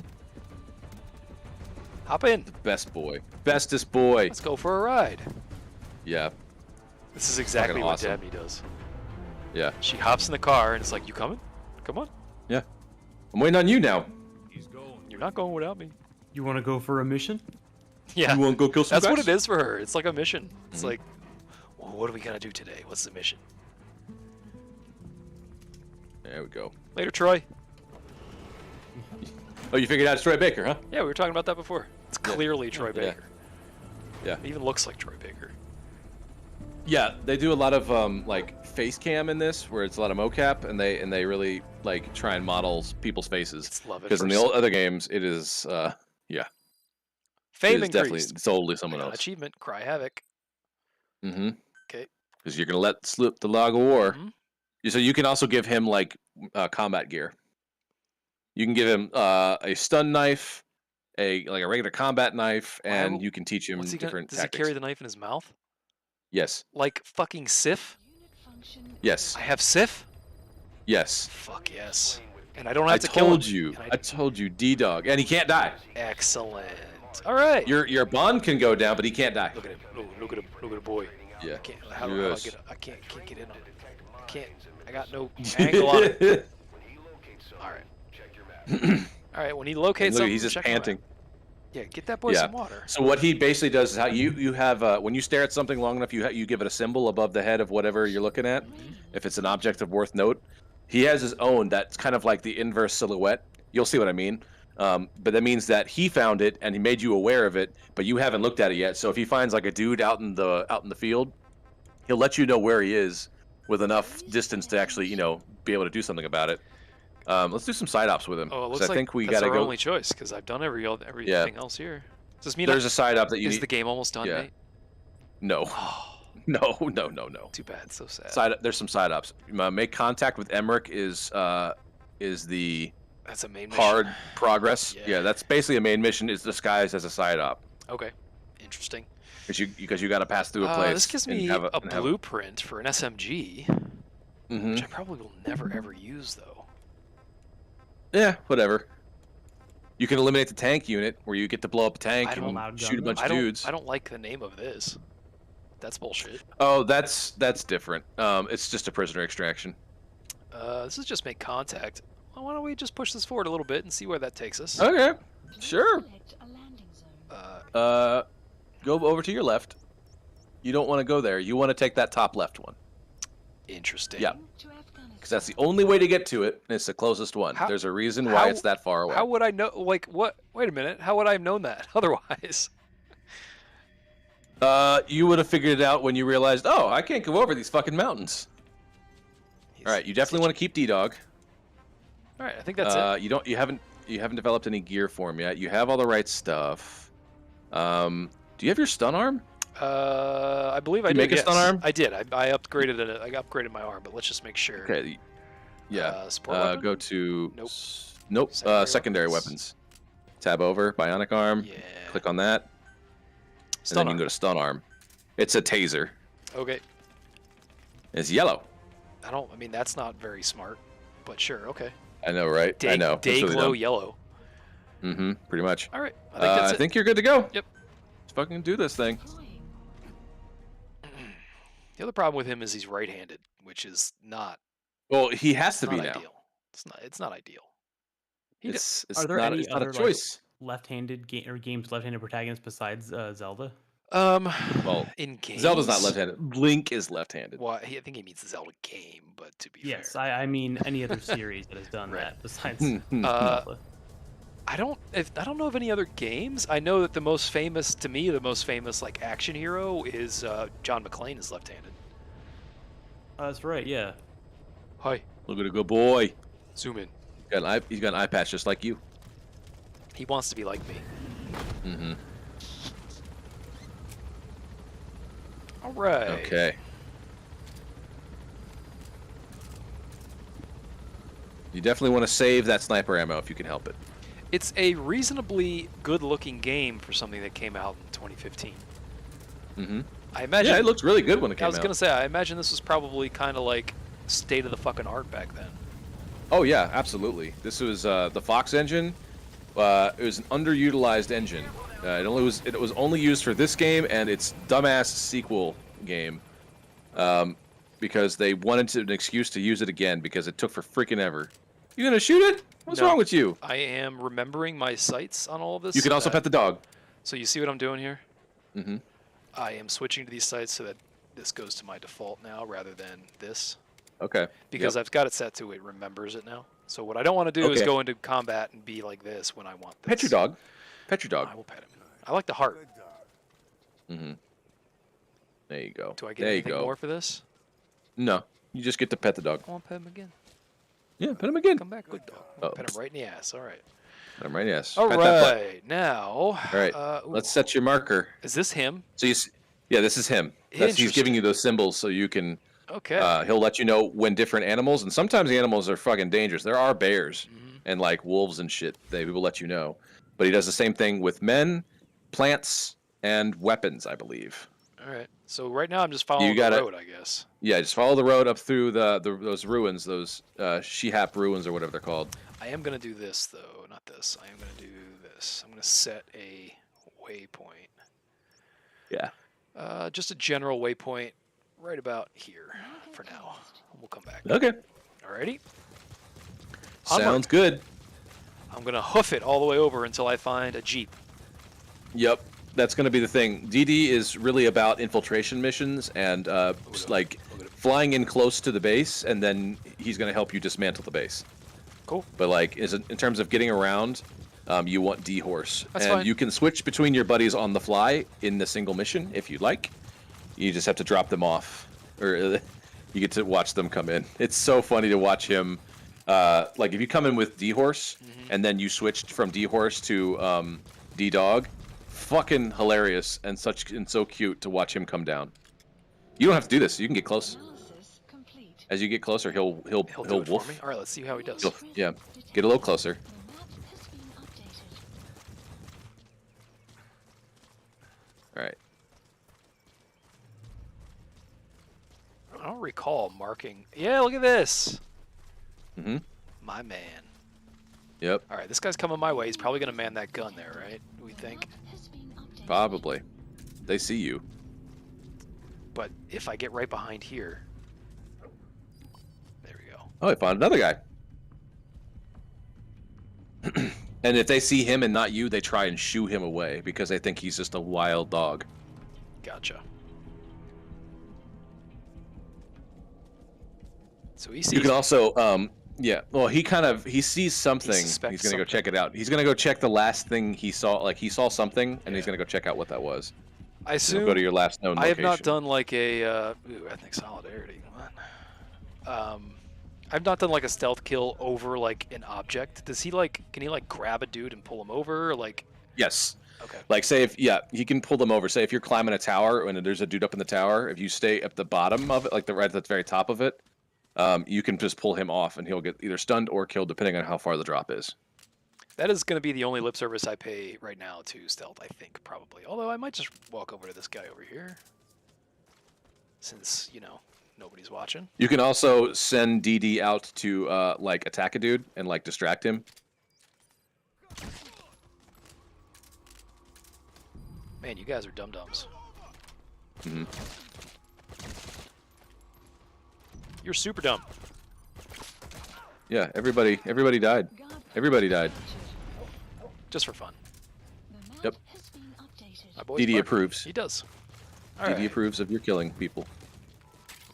Hop in. Best boy. Bestest boy. Let's go for a ride. Yeah. This is exactly Fucking what awesome. Dabney does. Yeah. She hops in the car and it's like, "You coming? Come on. Yeah. I'm waiting on you now. He's going. You're not going without me." You want to go for a mission? Yeah. You want to go kill some That's what guys? it is for her. It's like a mission. It's Mhm. like, well, what are we gonna do today? What's the mission? There we go. Later, Troy. Oh, you figured out it's Troy Baker, huh? Yeah, we were talking about that before. It's Yeah. clearly Troy Yeah. Baker. Yeah. It even looks like Troy Baker. Yeah, they do a lot of like face cam in this, where it's a lot of mocap, and they really like try and model people's faces. It's love it. Because in the other games, it is yeah, Fame it is definitely increased. solely someone I got else. Achievement. Cry havoc. Mm-hmm. Okay. Because you're gonna let slip the log of war. Mhm. So you can also give him like combat gear. You can give him a stun knife, a regular combat knife, Why and will- you can teach him What's he gonna? different Does tactics. he carry the knife in his mouth? Yes. Like fucking Sif? Unit function Yes. I have Sif? Yes. Fuck yes. And I don't I have to kill him. told you. And I told you, D-Dog, and he can't die. Excellent. All right. Your bond can go down, but he can't die. Look at him. Look at him. Look at the boy. Yeah. I can't. How do I Yes. get? I can't get in on it. I can't. I got no angle on it. All right. All right. When he locates Look, something, he's just check him out. panting. Yeah, get that boy Yeah. some water. So what he basically does is how you have when you stare at something long enough, you give it a symbol above the head of whatever you're looking at. If it's an object of worth note, he has his own that's kind of like the inverse silhouette. You'll see what I mean. But that means that he found it and he made you aware of it, but you haven't looked at it yet. So if he finds like a dude out in the field, he'll let you know where he is with enough distance to actually be able to do something about it. Let's do some side ops with him. Oh, it 'cause looks I think we that's gotta our go. only choice because I've done everything else here. Does this mean There's a side op that you is need. the game almost done, yeah. mate? No, Oh, no. too bad. So sad. There's some side ops. Make contact with Emmerich is the That's a main mission. hard progress. Yeah. Yeah, that's basically a main mission. Is disguised as a side op Okay, interesting. because you got to pass through a place. This gives and me have a blueprint for an SMG, Mhm. which I probably will never ever use though. Yeah, whatever. You can eliminate the tank unit where you get to blow up a tank I don't- and Loud shoot a gun, bunch I of don't. dudes. I don't like the name of this. That's bullshit. Oh, that's different. It's just a prisoner extraction. This is just make contact. Well, why don't we just push this forward a little bit and see where that takes us? Okay, sure. Select a landing zone. Go over to your left. You don't want to go there. You want to take that top left one. Interesting. Yeah. To Afghanistan. Because that's the only way to get to it, and it's the closest one. How- There's a reason how- why it's that far away. How would I know? Like, what? Wait a minute. How would I have known that otherwise? You would have figured it out when you realized, oh, I can't go over these fucking mountains. All right, you definitely want to keep D-Dog. All right, I think that's it. You haven't developed any gear for him yet. You have all the right stuff. Do you have your stun arm? I believe I you did. make a Yes. stun arm? I did. I upgraded it. I upgraded my arm, but let's just make sure. Okay. Yeah. Support weapon? Go to. Nope. Nope. Secondary Secondary weapons. weapons. Tab over. Bionic arm. Yeah. Click on that. And Stun then you arm. can go to stun arm. It's a taser. Okay. It's yellow. I mean, that's not very smart, but sure. Okay. I know, right? I know. Day glow yellow. Mm-hmm. Pretty much. All right. I think that's I it. think you're good to go. Yep. Let's fucking do this thing. Deploying. The other problem with him is he's right-handed, which is not Well, he has to be not now. ideal. It's not ideal. He It's Are there not, any it's not a other, like, choice. left-handed games left-handed protagonists besides Zelda? Well, in games. Zelda's not left-handed. Link is left-handed. Well, I think he means the Zelda game, but to be Yes, fair, I mean any other series that has done Right. that besides Uh, Zelda. I don't know of any other games. I know that the most famous like action hero is John McClane is left-handed. That's right, yeah. Hi, Look at a good boy. zoom in. He's got an eye patch just like you. He wants to be like me. Mm-hmm. All right. Okay. You definitely want to save that sniper ammo if you can help it. It's a reasonably good-looking game for something that came out in 2015. Mm-hmm. I imagine. Yeah, it looked really good when it came I was out. gonna say, I imagine this was probably kind of like state of the fucking art back then. Oh yeah, absolutely. This was the Fox engine. It was an underutilized engine. It was only used for this game and its dumbass sequel game, because they wanted an excuse to use it again because it took for freaking ever. You gonna shoot it? What's No. wrong with you? I am remembering my sights on all of this. You can so also that- pet the dog. So you see what I'm doing here? Mm-hmm. I am switching to these sites so that this goes to my default now rather than this. Okay. Because Yep. I've got it set to it remembers it now. So what I don't want to do is Okay. go into combat and be like this when I want this. Pet your dog. Pet your dog. I will pet him. I like the heart. Mm-hmm. There you go. Do I get there you anything go. more for this? No, you just get to pet the dog. I want to pet him again. Yeah, pet him again. Come back, good dog. Oh. Pet him right in the ass. All right. Pet him right, yes. All Pet that butt. right. Now. All right, Let's set your marker. Is this him? So yeah, this is him. He's giving you those symbols so you can. Okay. He'll let you know when different animals, and sometimes the animals are fucking dangerous. There are bears and like wolves and shit. They will let you know. But he does the same thing with men, plants, and weapons, I believe. All right. So right now I'm just following gotta- the road, I guess. Yeah, just follow the road up through those ruins, those Shihap ruins or whatever they're called. I am gonna do this though, not this. I am gonna do this. I'm gonna set a waypoint. Yeah. Just a general waypoint, right about here for now. We'll come back. Okay. Alrighty. Sounds good. I'm gonna hoof it all the way over until I find a jeep. Yep, that's going to be the thing. DD is really about infiltration missions and like flying in close to the base, and then he's going to help you dismantle the base. Cool. But like, in terms of getting around, you want D horse, That's and fine. you can switch between your buddies on the fly in the single mission if you'd like. You just have to drop them off, or you get to watch them come in. It's so funny to watch him. Like if you come in with D horse, and then you switched from D horse to D dog, fucking hilarious and so cute to watch him come down. You don't have to do this. You can get close. Analysis complete. As you get closer, he'll He'll do it for wolf. me. All right, let's see how he does. Yeah, get a little closer. The map has been updated. All right. I don't recall marking. Yeah, look at this. Mm-hmm. My man. Yep. All right, this guy's coming my way. He's probably gonna man that gun there, right? We think. Map has been updated. Probably. They see you. But if I get right behind here, there we go. Oh, I found another guy. And if they see him and not you, they try and shoo him away because they think he's just a wild dog. Gotcha. So he sees. You can also, yeah. Well, he sees something. He's suspects gonna go something. check it out. He's gonna go check the last thing he saw. Like he saw something, and he's Yeah. gonna go check out what that was. I He'll assume. go to your last known I location. have not done like a ethnic solidarity. What? I've not done like a stealth kill over like an object. Does he like? Can he like grab a dude and pull him over? Or, like, Yes. okay. Like say if he can pull them over. Say if you're climbing a tower and there's a dude up in the tower, if you stay at the bottom of it, like right at the very top of it, you can just pull him off and he'll get either stunned or killed depending on how far the drop is. That is going to be the only lip service I pay right now to stealth. I think probably. Although I might just walk over to this guy over here, since nobody's watching. You can also send DD out to like attack a dude and like distract him. Man, you guys are dum dums. Hmm. You're super dumb. Yeah, everybody died. Guard Everybody died. captured. Just for fun. The map Yep. has been updated. My boy's DD barking. approves. He does. All DD right. approves of your killing people.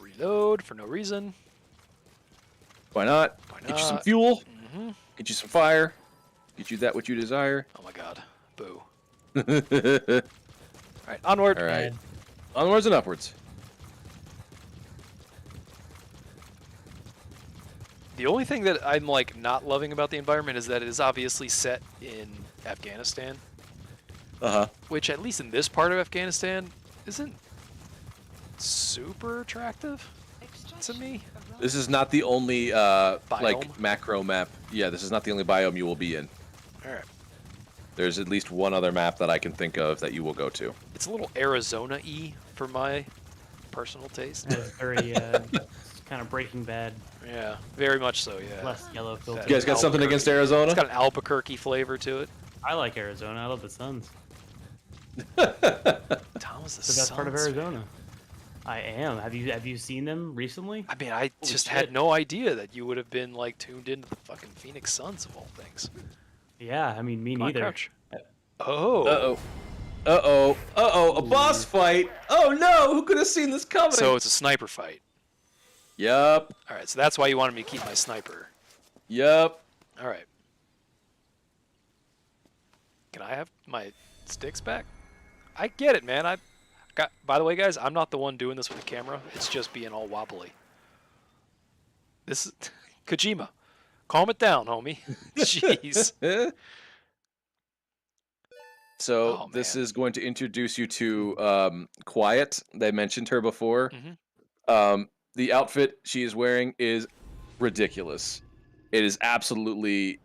Reload for no reason. Why not? Why Get you some not? fuel. hmm Get you some fire. Get you that what you desire. Oh my god. Boo. All All right, onward. right. Onwards and upwards. The only thing that I'm like not loving about the environment is that it is obviously set in Afghanistan, Uh-huh. which at least in this part of Afghanistan isn't super attractive to me. This is not the only like Biome? macro map. Yeah, this is not the only biome you will be in. All right. There's at least one other map that I can think of that you will go to. It's a little Arizona-y for my personal taste. It's very kind of Breaking Bad, Yeah, very much so, yeah. less yellow filter. You guys got something against Arizona? It's got an Albuquerque flavor to it. I like Arizona. I love the Suns. Tom was It's the best part of Suns. Arizona. I am. Have you seen them recently? I mean, I just shit. had no idea that you would have been like tuned into the fucking Phoenix Suns of all things. Yeah, I mean me Come on, neither. Crouch. Oh. Uh-oh. Uh-oh. Uh-oh. A boss fight. Oh no, who could have seen this coming? So it's a sniper fight. Yup. All right, so that's why you wanted me to keep my sniper. Yup. All right. Can I have my sticks back? I get it, man. I got. By the way, guys, I'm not the one doing this with the camera. It's just being all wobbly. This is Kojima. Calm it down, homie. Jeez. So Oh, this man. is going to introduce you to Quiet. They mentioned her before. Mhm. The outfit she is wearing is ridiculous. It is absolutely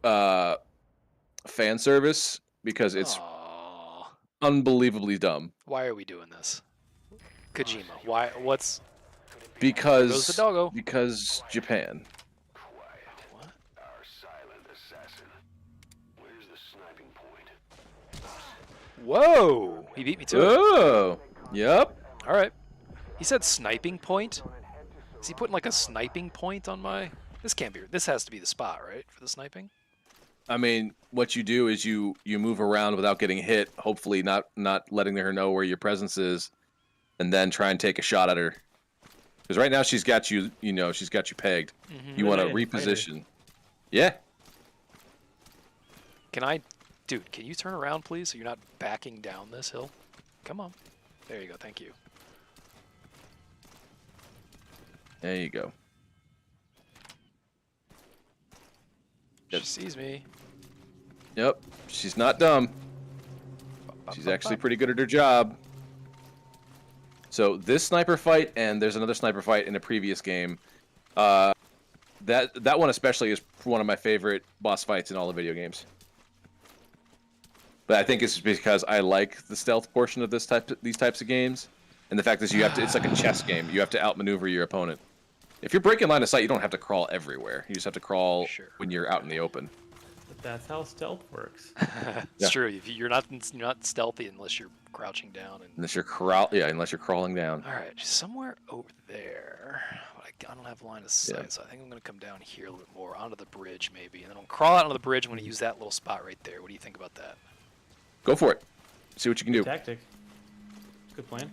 fan service because it's Aw. unbelievably dumb. Why are we doing this? Kojima. Why? What's? Because Goes the doggo. because Japan. What? Our silent assassin. Where's the sniping point? Whoa! He beat me to it. Oh, yep. All right. He said sniping point. Is he putting like a sniping point on my? This can't be. This has to be the spot, right, for the sniping? I mean, what you do is you move around without getting hit. Hopefully, not letting her know where your presence is, and then try and take a shot at her. Because right now she's got you. You know, she's got you pegged. You want to reposition. Yeah. Dude, can you turn around, please, so you're not backing down this hill? Come on. There you go. Thank you. There you go. She sees me. Yep. She's not dumb. She's actually pretty good at her job. So this sniper fight, and there's another sniper fight in a previous game. That one especially is one of my favorite boss fights in all the video games. But I think it's because I like the stealth portion of these types of games, and the fact is it's like a chess game. You have to outmaneuver your opponent. If you're breaking line of sight, you don't have to crawl everywhere. You just have to crawl when you're out in the open. But that's how stealth works. It's true. You're not stealthy unless you're crouching down. Unless you're crawling down. All right, somewhere over there. But I don't have line of sight, so I think I'm going to come down here a little bit more, onto the bridge maybe. And then I'll crawl out onto the bridge. I'm going to use that little spot right there. What do you think about that? Go for it. See what you can do. Tactic. Good plan.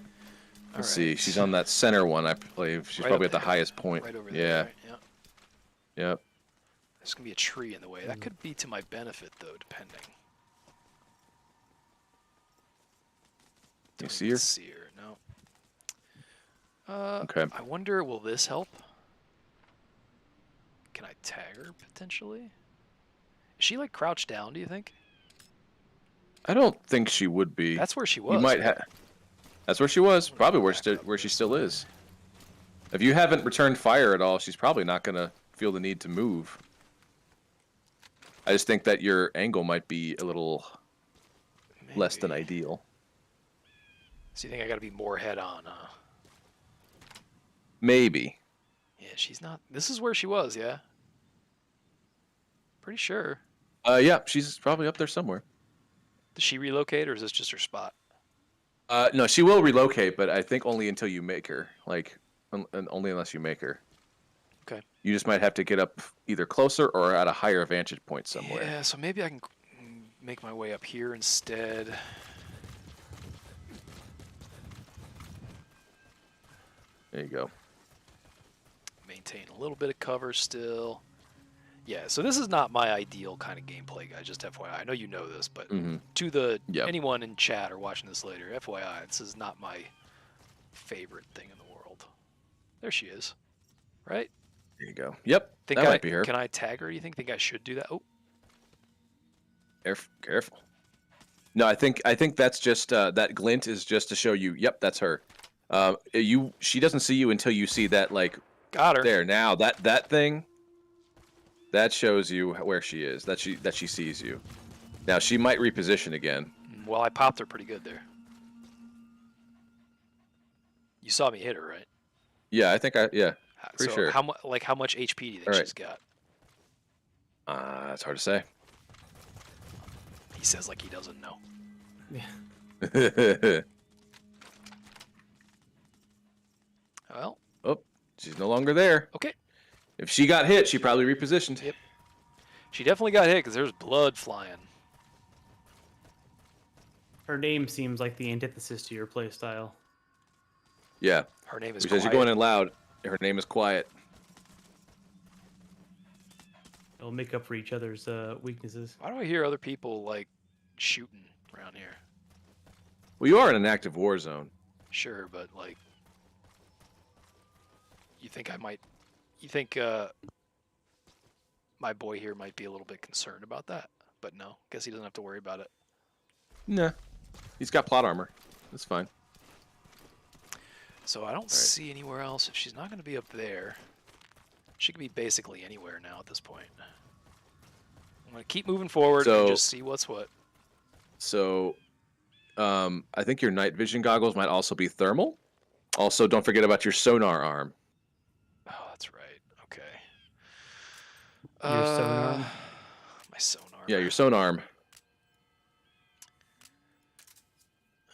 Let's see. She's on that center one, I believe. She's probably at the highest point. Right over there. Right? Yeah. Yep. There's going to be a tree in the way. That could be to my benefit, though, depending. You see her? See her, no. Okay. I wonder, will this help? Can I tag her, potentially? Is she, like, crouched down, do you think? I don't think she would be. That's where she was. You might have. That's where she was. Probably where she still is. If you haven't returned fire at all, she's probably not going to feel the need to move. I just think that your angle might be a little less than ideal. So you think I got to be more head on, huh? Maybe. Yeah, she's not. This is where she was, yeah? Pretty sure. Yeah, she's probably up there somewhere. Does she relocate, or is this just her spot? No, she will relocate, but I think only until you make her. Like, only unless you make her. Okay. You just might have to get up either closer or at a higher vantage point somewhere. Yeah, so maybe I can make my way up here instead. There you go. Maintain a little bit of cover still. Yeah, so this is not my ideal kind of gameplay, guys, just FYI. I know you know this, but to anyone in chat or watching this later, FYI, this is not my favorite thing in the world. There she is. Right? There you go. Yep, that might be her. Can I tag her, do you think? Think I should do that? Oh. Careful. No, I think that's just, that glint is just to show you, yep, that's her. She doesn't see you until you see that, like, got her. There, now, that thing... That shows you where she is. That she sees you. Now she might reposition again. Well, I popped her pretty good there. You saw me hit her, right? Yeah, I think pretty sure. How much HP do you think she's got? It's hard to say. He says like he doesn't know. Yeah. Well. Oh, she's no longer there. Okay. If she got hit, she probably repositioned. Yep. She definitely got hit because there's blood flying. Her name seems like the antithesis to your playstyle. Yeah. Her name is because Quiet. you're going in loud. Her name is Quiet. It'll make up for each other's weaknesses. Why do I hear other people like shooting around here? Well, you are in an active war zone. Sure, but like, you think my boy here might be a little bit concerned about that, but no, guess he doesn't have to worry about it. Nah, he's got plot armor. That's fine. So I don't see anywhere else. If she's not going to be up there, she could be basically anywhere now at this point. I'm going to keep moving forward and just see what's what. So, I think your night vision goggles might also be thermal. Also, don't forget about your sonar arm. Oh, that's right. Okay. Your sonar? My sonar. Yeah, your sonar arm.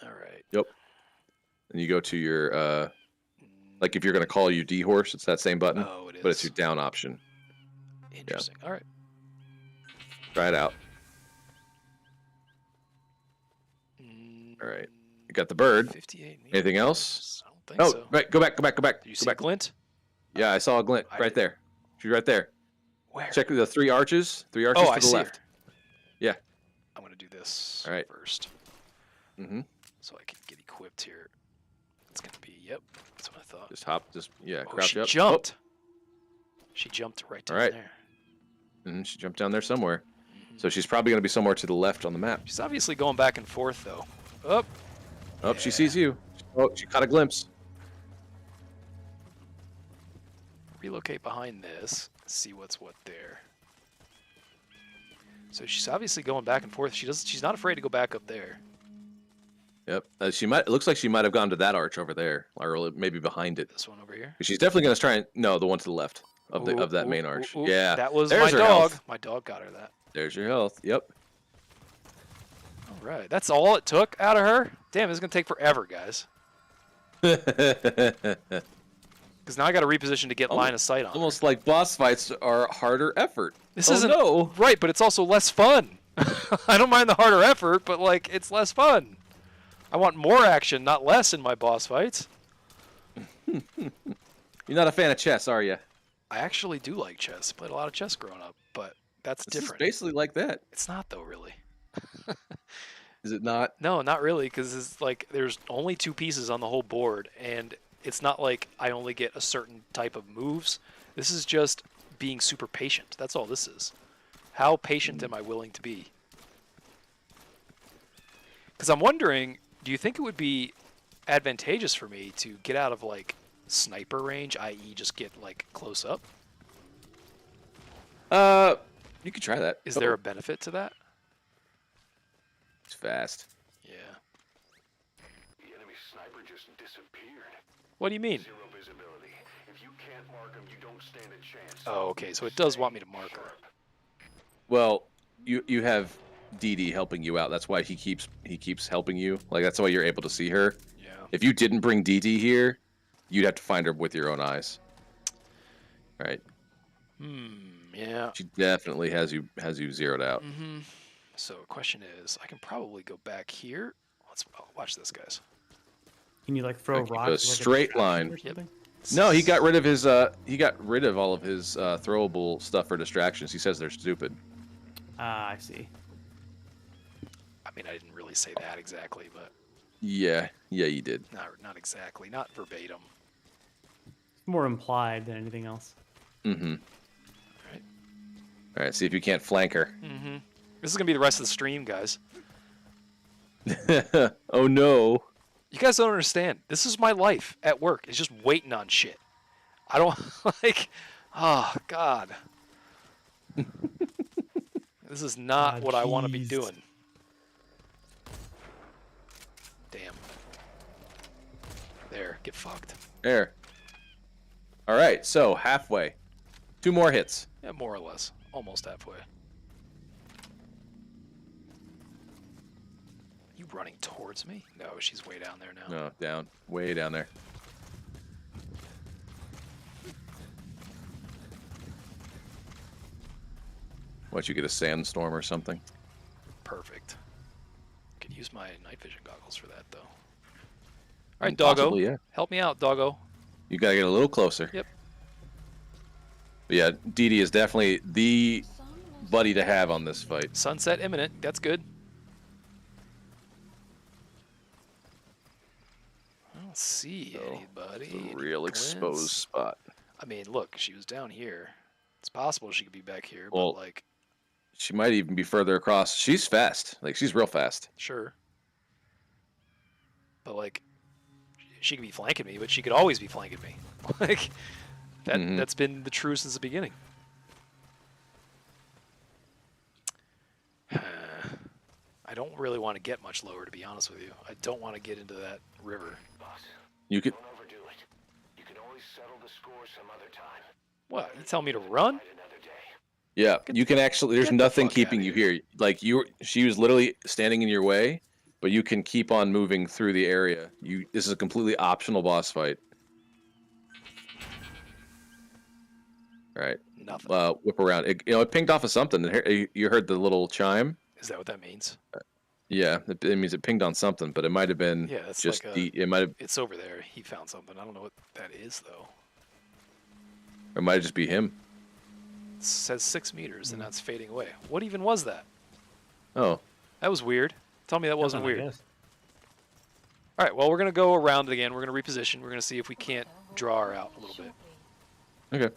All right. Yep. And you go to your, like if you're going to call you D-Horse, it's that same button. Oh, it is. But it's your down option. Interesting. Yeah. All right. Try it out. Mm, All right. You got the bird. 58 meters. Anything else? I don't think Oh, so. right. Go back. Go back. Go back. Do you Go see back. glint? Yeah, I saw a glint I right did- there. She's right there. Where? Check the 3 arches. 3 arches Oh, to I the see left. her. Yeah. I'm gonna do this All right. first, Mm-hmm. so I can get equipped here. It's gonna be. Yep, that's what I thought. Just hop. Just yeah. Oh, Crouch she up. jumped. She jumped right down right. there. And she jumped down there somewhere. Mhm. So she's probably going to be somewhere to the left on the map. She's obviously going back and forth though. Up. Oh, she Yeah. sees you. Oh, she caught a glimpse. Relocate behind this. See what's what there. So she's obviously going back and forth. She's not afraid to go back up there. Yep. She might. It looks like she might have gone to that arch over there, or maybe behind it. This one over here. She's definitely going to try and no, the one to the left of the Ooh, of that ooh, main ooh, arch. ooh. Yeah. That was There's my her dog. health. My dog got her that. There's your health. Yep. All right. That's all it took out of her. Damn, this is gonna take forever, guys. Because now I got to reposition to get line of sight on. her. Almost like boss fights are harder effort. This Oh, isn't no. right, but it's also less fun. I don't mind the harder effort, but like it's less fun. I want more action, not less, in my boss fights. You're not a fan of chess, are you? I actually do like chess. Played a lot of chess growing up, but that's This different. is basically like that. It's not though, really. Is it not? No, not really, because it's like there's only 2 pieces on the whole board, and it's not like I only get a certain type of moves. This is just being super patient. That's all this is. How patient am I willing to be? Because I'm wondering, do you think it would be advantageous for me to get out of like sniper range, i.e., just get like close up? You could try that. Is there a benefit to that? It's fast. Yeah. The enemy sniper just disappeared. What do you mean? 0 visibility. If you can't mark him, you don't stand a chance. Oh, okay. So it does want me to mark her. Well, you have DD helping you out. That's why he keeps helping you. Like that's why you're able to see her. Yeah. If you didn't bring DD here, you'd have to find her with your own eyes. Right. Yeah. She definitely has you zeroed out. Mm-hmm. So question is, I can probably go back here. Watch this, guys. Can you like throw Like, rocks? a like straight distraction line. or something? No, he got rid of his all of his throwable stuff for distractions. He says they're stupid. Ah, I see. I mean, I didn't really say that exactly, but Yeah, you did. not exactly, not verbatim. More implied than anything else. Mm-hmm. Right. All right, see if you can't flank her. Mm-hmm. This is gonna be the rest of the stream, guys. Oh no. You guys don't understand. This is my life at work. It's just waiting on shit. I don't like. Oh God. This is not Ah, what I want to be jeez. doing. Damn. There, get fucked. There. All right, so halfway. 2 more hits. Yeah, more or less. Almost halfway. You running towards me? No, she's way down there now. No, down. Way down there. What, you get a sandstorm or something? Perfect. Could use my night vision goggles for that, though. All right, doggo. Possibly, yeah. Help me out, doggo. You gotta get a little closer. Yep. But yeah, DD is definitely the buddy to have on this fight. Sunset imminent. That's good. I don't see So, anybody. It's a Any real exposed glints? spot. I mean, look, she was down here. It's possible she could be back here, Well- but like, She might even be further across. She's fast. Like, she's real fast. sure. But like, she could be flanking me, but she could always be flanking me. Like, that's been the truth since the beginning. I don't really want to get much lower, to be honest with you. I don't want to get into that river. Boss, You could. don't overdo it. You can always settle the score some other time. What? You tell me to run? Fight another day. Yeah, you can actually. There's get the nothing fuck keeping outta you here. Like she was literally standing in your way, but you can keep on moving through the area. This is a completely optional boss fight. All right. Nothing. whip around. It pinged off of something. You heard the little chime. Is that what that means? Yeah, it means it pinged on something, but it might have been Yeah, that's just like a- it might have, It's over there. He found something. I don't know what that is though. or it might just be him. It says 6 meters, and that's fading away. What even was that? Oh, That was weird. Tell me that wasn't Nothing, I weird. guess. All right, well, we're going to go around it again. We're going to reposition. We're going to see if we can't draw her out a little bit. okay.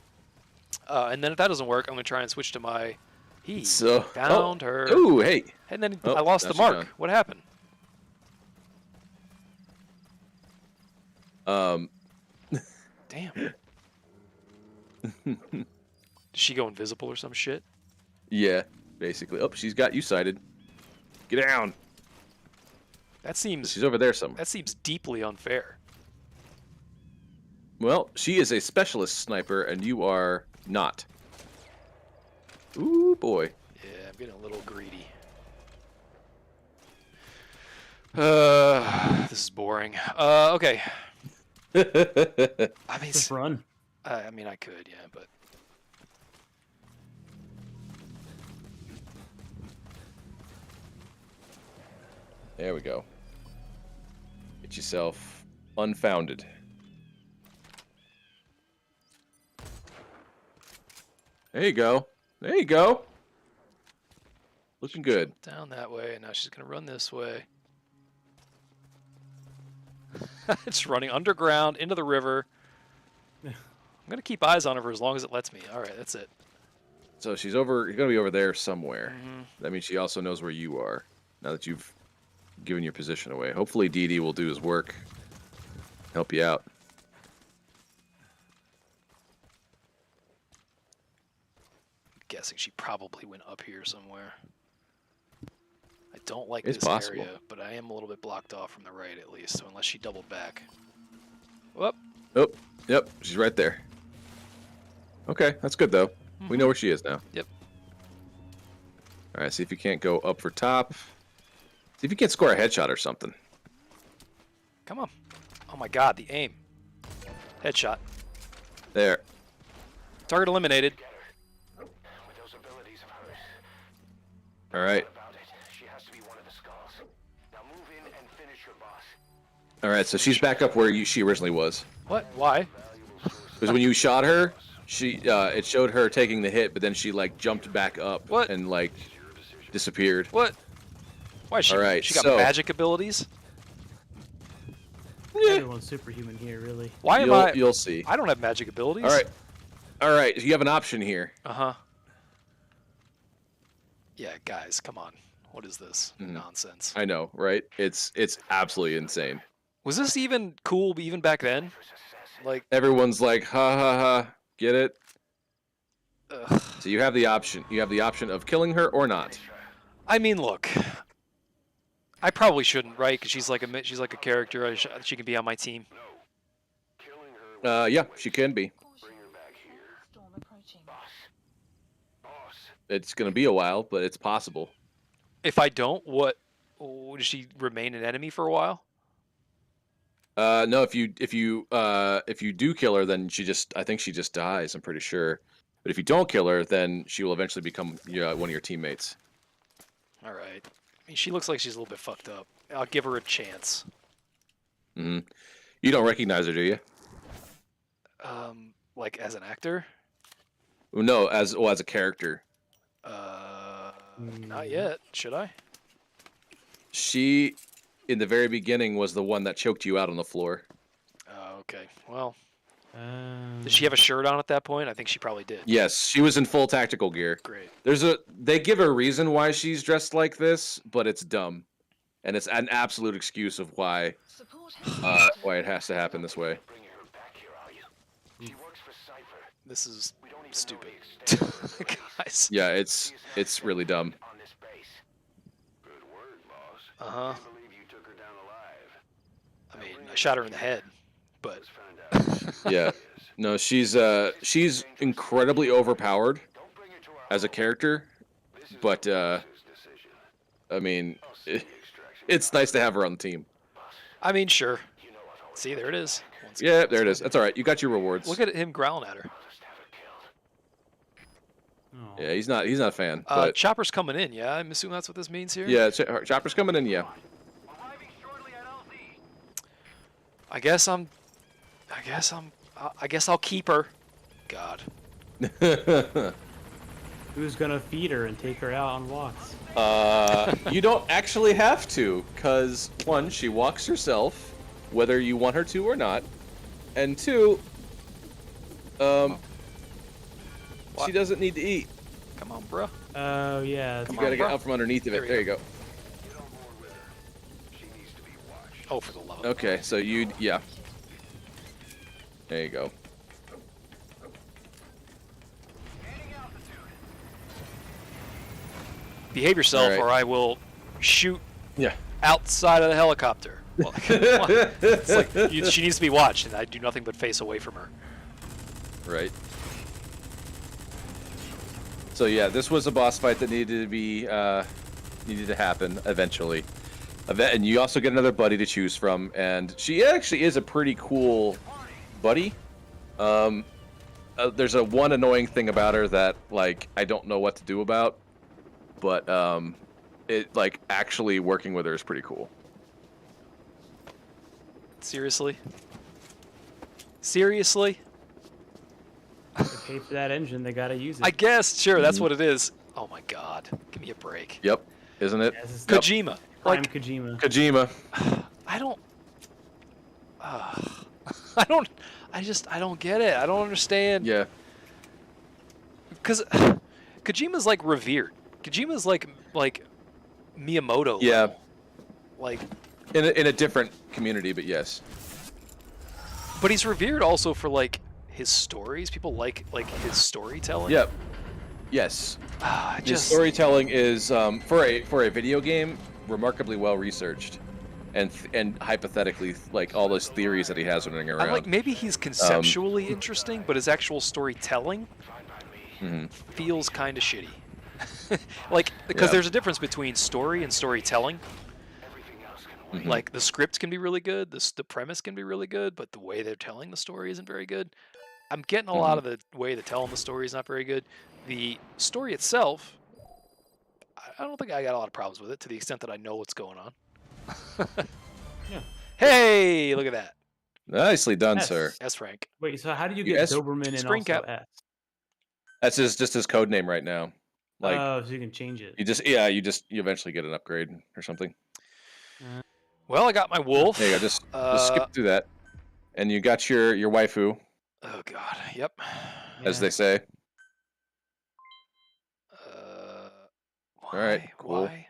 And then if that doesn't work, I'm going to try and switch to my... He So found her. Ooh, hey. And then Oh, I lost now the she's mark. gone. What happened? Damn. Did she go invisible or some shit? Yeah, basically. Oh, she's got you sighted. Get down. That seems She's over there somewhere. that seems deeply unfair. Well, she is a specialist sniper, and you are not. Ooh, boy. Yeah, I'm getting a little greedy. This is boring. Okay. I mean, Just run. I mean, I could, yeah, but There we go. Get yourself unfounded. There you go. There you go. Looking good. down that way, and now she's gonna run this way. It's running underground into the river. I'm gonna keep eyes on her for as long as it lets me. All right, that's it. So she's over. You're gonna be over there somewhere. Mhm. That means she also knows where you are. Now that you've given your position away, hopefully DD will do his work, help you out. I'm guessing she probably went up here somewhere. I don't like It's this possible. area, but I am a little bit blocked off from the right at least. So unless she doubled back. Whoop. Oh, yep, she's right there. Okay, that's good though. We know where she is now. Yep. All right, see if you can't go up for top. See if you can't score a headshot or something. Come on. Oh my God, the aim. Headshot. There. Target eliminated. With those abilities of hers. All right. About it, she has to be one of the skulls. Now move in and finish your boss. All right, so she's back up where she originally was. What? Why? Because when you shot her, it showed her taking the hit, but then she like jumped back up What? and like disappeared. What? Why? She, All right, she got so- magic abilities? Everyone's superhuman here, really. Why am I? You'll see. I don't have magic abilities. All right. You have an option here. Uh-huh. Yeah, guys, come on. What is this Mhm. nonsense? I know, right? It's absolutely insane. Was this even cool even back then? Like, Everyone's like, ha ha ha, get it? ugh. So you have the option. You have the option of killing her or not. I mean, look. I probably shouldn't, right? Because she's like a character. She can be on my team. Killing her Yeah, she can be. bring her back here. Storm approaching. Boss. It's gonna be a while, but it's possible. If I don't, what? Does she remain an enemy for a while? No, if you do kill her, then I think she just dies. I'm pretty sure. But if you don't kill her, then she will eventually become one of your teammates. All right. I mean, she looks like she's a little bit fucked up. I'll give her a chance. Hmm. You don't recognize her, do you? Like as an actor? No, as a character. Not yet. Should I? She, in the very beginning, was the one that choked you out on the floor. Okay. Well, did she have a shirt on at that point? I think she probably did. Yes, she was in full tactical gear. Great. They give a reason why she's dressed like this, but it's dumb, and it's an absolute excuse of why Support has why it has to happen this way. Bringing her back here, are you? She works for Cypher. This is We don't even stupid. know the extent Guys. Yeah, it's really dumb. on this base. Good word, boss. Uh-huh. I believe you took her down alive. I mean, I shot her in the head, but Let's find out. Yeah, no, she's incredibly overpowered Don't bring her to our as a character, This is but the decision. I mean, I'll see the extraction. it's nice to have her on the team. I mean, sure. You know I've always See, there it is. Once Yeah, again. there it is. That's all right. You got your rewards. Look at him growling at her. I'll just have her killed. Oh. Yeah, he's not a fan. But Chopper's coming in, yeah? I'm assuming that's what this means here? yeah, Chopper's coming in. Yeah. I guess I'll keep her. God. Who's gonna feed her and take her out on walks? You don't actually have to, because one, she walks herself, whether you want her to or not, and two, she doesn't need to eat. Come on, bruh. Oh yeah. Come You gotta on, get bro. out from underneath of it. There There we you go. Get on board with her. She needs to be watched. Oh, for the love of Okay, so yeah. There you go. Behave yourself, Alright. or I will shoot Yeah. outside of the helicopter. Well, it's like she needs to be watched, and I do nothing but face away from her. Right. So yeah, this was a boss fight that needed to happen eventually. And you also get another buddy to choose from, and she actually is a pretty cool buddy. There's one annoying thing about her that like I don't know what to do about, but it like actually working with her is pretty cool. Seriously? Seriously? They pay for that engine, they gotta use it. I guess, sure, that's what it is. Oh my god. Give me a break. Yep, isn't it? Yeah, this is Kojima. prime Like, Kojima. Kojima. I don't... I don't get it. I don't understand. Yeah. Because Kojima's like revered. Kojima's like Miyamoto. Yeah. level. Like, In a different community, but yes. but he's revered also for like his stories. People like his storytelling. Yep. Yes. His Just storytelling is for a video game remarkably well researched, and hypothetically like all those theories that he has running around. I'm like, maybe he's conceptually interesting, but his actual storytelling feels kind of shitty. Like, because Yeah. there's a difference between story and storytelling. Like, the script can be really good, the premise can be really good, but the way they're telling the story isn't very good. I'm getting a lot of the way they're telling the story is not very good. The story itself, I don't think I got a lot of problems with it, to the extent that I know what's going on. Yeah. Hey, look at that. Nicely done, Yes. sir. Yes, Frank. Wait, so how do you You get S- Doberman and Spring also cap. S? That's just his code name right now. Like Oh, so you can change it. you eventually get an upgrade or something. Well, I got my wolf. There you go. Just skip through that, and you got your waifu, Oh god. Yep. as Yeah. they say. Why? right, cool. Why?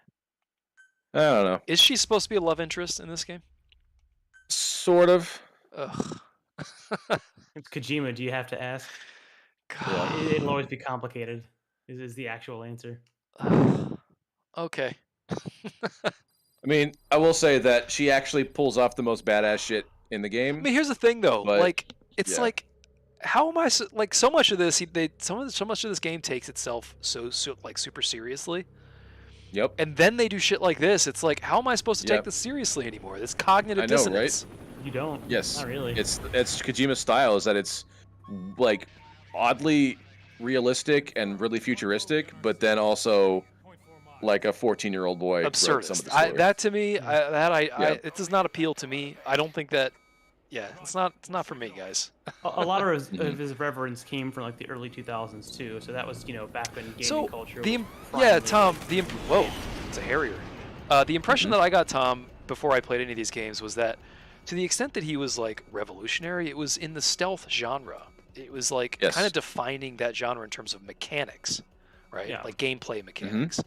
I don't know. Is she supposed to be a love interest in this game? Sort of. Ugh. It's Kojima. Do you have to ask? God. It'll always be complicated. Is the actual answer? Okay. I mean, I will say that she actually pulls off the most badass shit in the game. I mean, here's the thing, though. But, like, it's yeah. like, how am I like so much of this? So much of this game takes itself so like super seriously, Yep. and then they do shit like this. It's like, how am I supposed to take Yep. this seriously anymore? This cognitive I know, right? dissonance. You don't. Yes. Not really. It's Kojima's style is that it's like oddly realistic and really futuristic, but then also like a 14-year-old boy wrote some of Absurdist. the story. That to me, Yeah. it does not appeal to me. I don't think that. Yeah, it's not for me, guys. A lot of his reverence came from like the early 2000s too. So that was back when gaming So culture. the was yeah, primarily- Tom. Whoa, it's a Harrier. The impression that I got, Tom, before I played any of these games was that, to the extent that he was like revolutionary, it was in the stealth genre. It was like Yes. kind of defining that genre in terms of mechanics, right? Yeah. Like gameplay mechanics.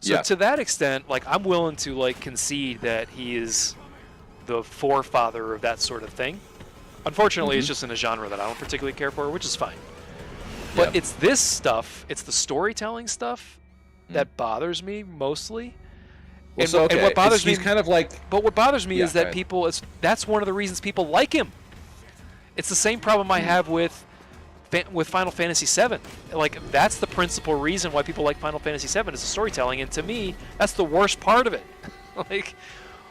So Yeah. to that extent, like I'm willing to like concede that he is the forefather of that sort of thing. Unfortunately, it's just in a genre that I don't particularly care for, which is fine. But Yeah. it's this stuff, it's the storytelling stuff that bothers me mostly. Well, and, so, and okay, what bothers me, he's kind of like but what bothers me Yeah, is go that ahead. people, that's one of the reasons people like him. It's the same problem I have with Final Fantasy VII. Like, that's the principal reason why people like Final Fantasy VII is the storytelling, and to me, that's the worst part of it. Like,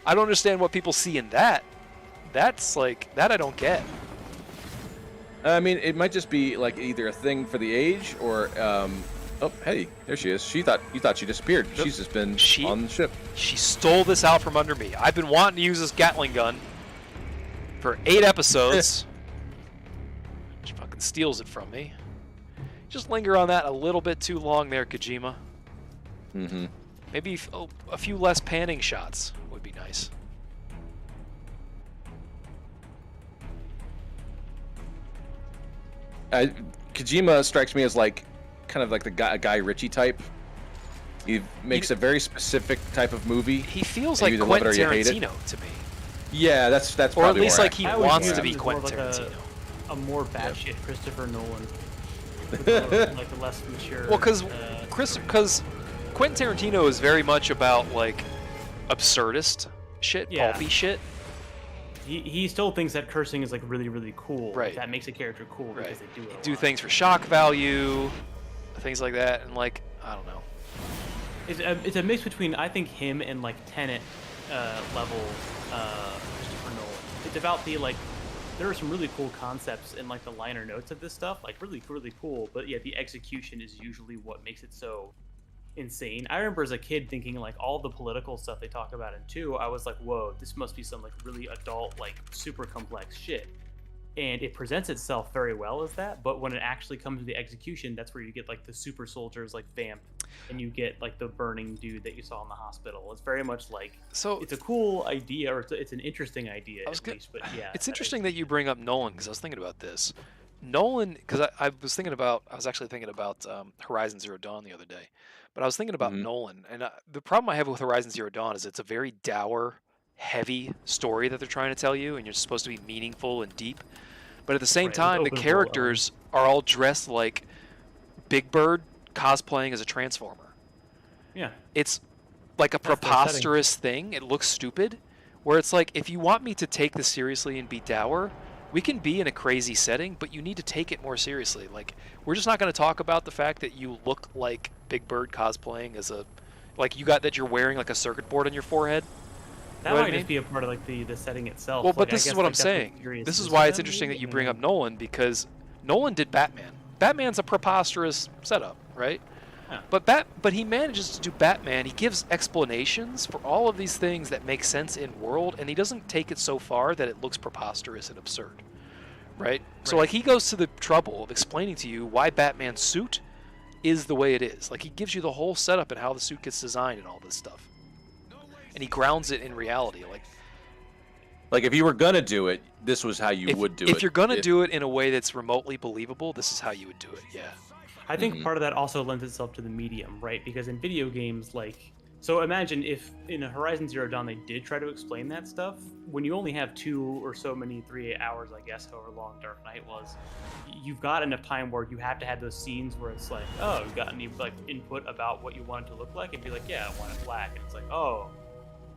I don't understand what people see in that. That's like, that I don't get. I mean, it might just be like either a thing for the age, or Oh, hey, there she is. You thought she disappeared. Nope. She's just been She- on the ship. She stole this out from under me. I've been wanting to use this Gatling gun for 8 episodes. She fucking steals it from me. Just linger on that a little bit too long there, Kojima. Mm-hmm. Maybe a few less panning shots would be nice. Kojima strikes me as like kind of like the Guy Ritchie type. He makes a very specific type of movie. He feels and like you either love it Quentin or you hate it. Tarantino to me. Yeah, that's Or at probably least more like he I always wants view to him be as more Quentin like Tarantino. a more batshit Christopher Nolan. Like a less mature. Well, because Quentin Tarantino is very much about like absurdist shit, Yeah. pulpy shit. he still thinks that cursing is like really, really cool. Right. That makes a character cool Right. because they do it. A Do lot. things for shock value, things like that, and like I don't know. It's a mix between I think him and like Tenet level Christopher Nolan. It's about the like there are some really cool concepts in like the liner notes of this stuff, like really cool. But yeah, the execution is usually what makes it so insane. I remember as a kid thinking like all the political stuff they talk about in 2, I was like, whoa, this must be some like really adult, like super complex shit. And it presents itself very well as that, but when it actually comes to the execution, that's where you get like the super soldiers like Vamp, and you get like the burning dude that you saw in the hospital. It's very much like So it's a cool idea, or it's an interesting idea at least. But yeah, it's interesting that you bring up Nolan because I was thinking about this. Nolan, because I was actually thinking about Horizon Zero Dawn the other day, but I was thinking about Mhm. Nolan, and the problem I have with Horizon Zero Dawn is it's a very dour, heavy story that they're trying to tell you, and you're supposed to be meaningful and deep. But at the same Right, with time, the open world characters are all dressed like Big Bird cosplaying as a Transformer. Yeah, It's like a That's their preposterous thing. It looks stupid. Where it's like, if you want me to take this seriously and be dour, we can be in a crazy setting, but you need to take it more seriously. Like, we're just not going to talk about the fact that you look like Big Bird cosplaying as a, like you're wearing like a circuit board on your forehead. that know what I might mean? just be a part of like the setting itself. Well, Like, but I this is guess, what like, I'm that's saying. curious This is to why them, it's interesting that maybe, you and bring then- up Nolan, because Nolan did Batman. Batman's a preposterous setup, right? Yeah. But he manages to do Batman. He gives explanations for all of these things that make sense in world, and he doesn't take it so far that it looks preposterous and absurd, right? So Right. like he goes to the trouble of explaining to you why Batman's suit is the way it is. Like he gives you the whole setup and how the suit gets designed and all this stuff, and he grounds it in reality. Like if you were gonna do it, this was how you would do it. If you're gonna do it in a way that's remotely believable, this is how you would do it. Yeah. I think Mhm. part of that also lends itself to the medium, right? Because in video games, like, so imagine if in a Horizon Zero Dawn they did try to explain that stuff. When you only have 3 hours, I guess, however long Dark Knight was, you've got enough time where you have to have those scenes where it's like, oh, you got any like input about what you want it to look like, and be like, yeah, I want it black, and it's like, oh,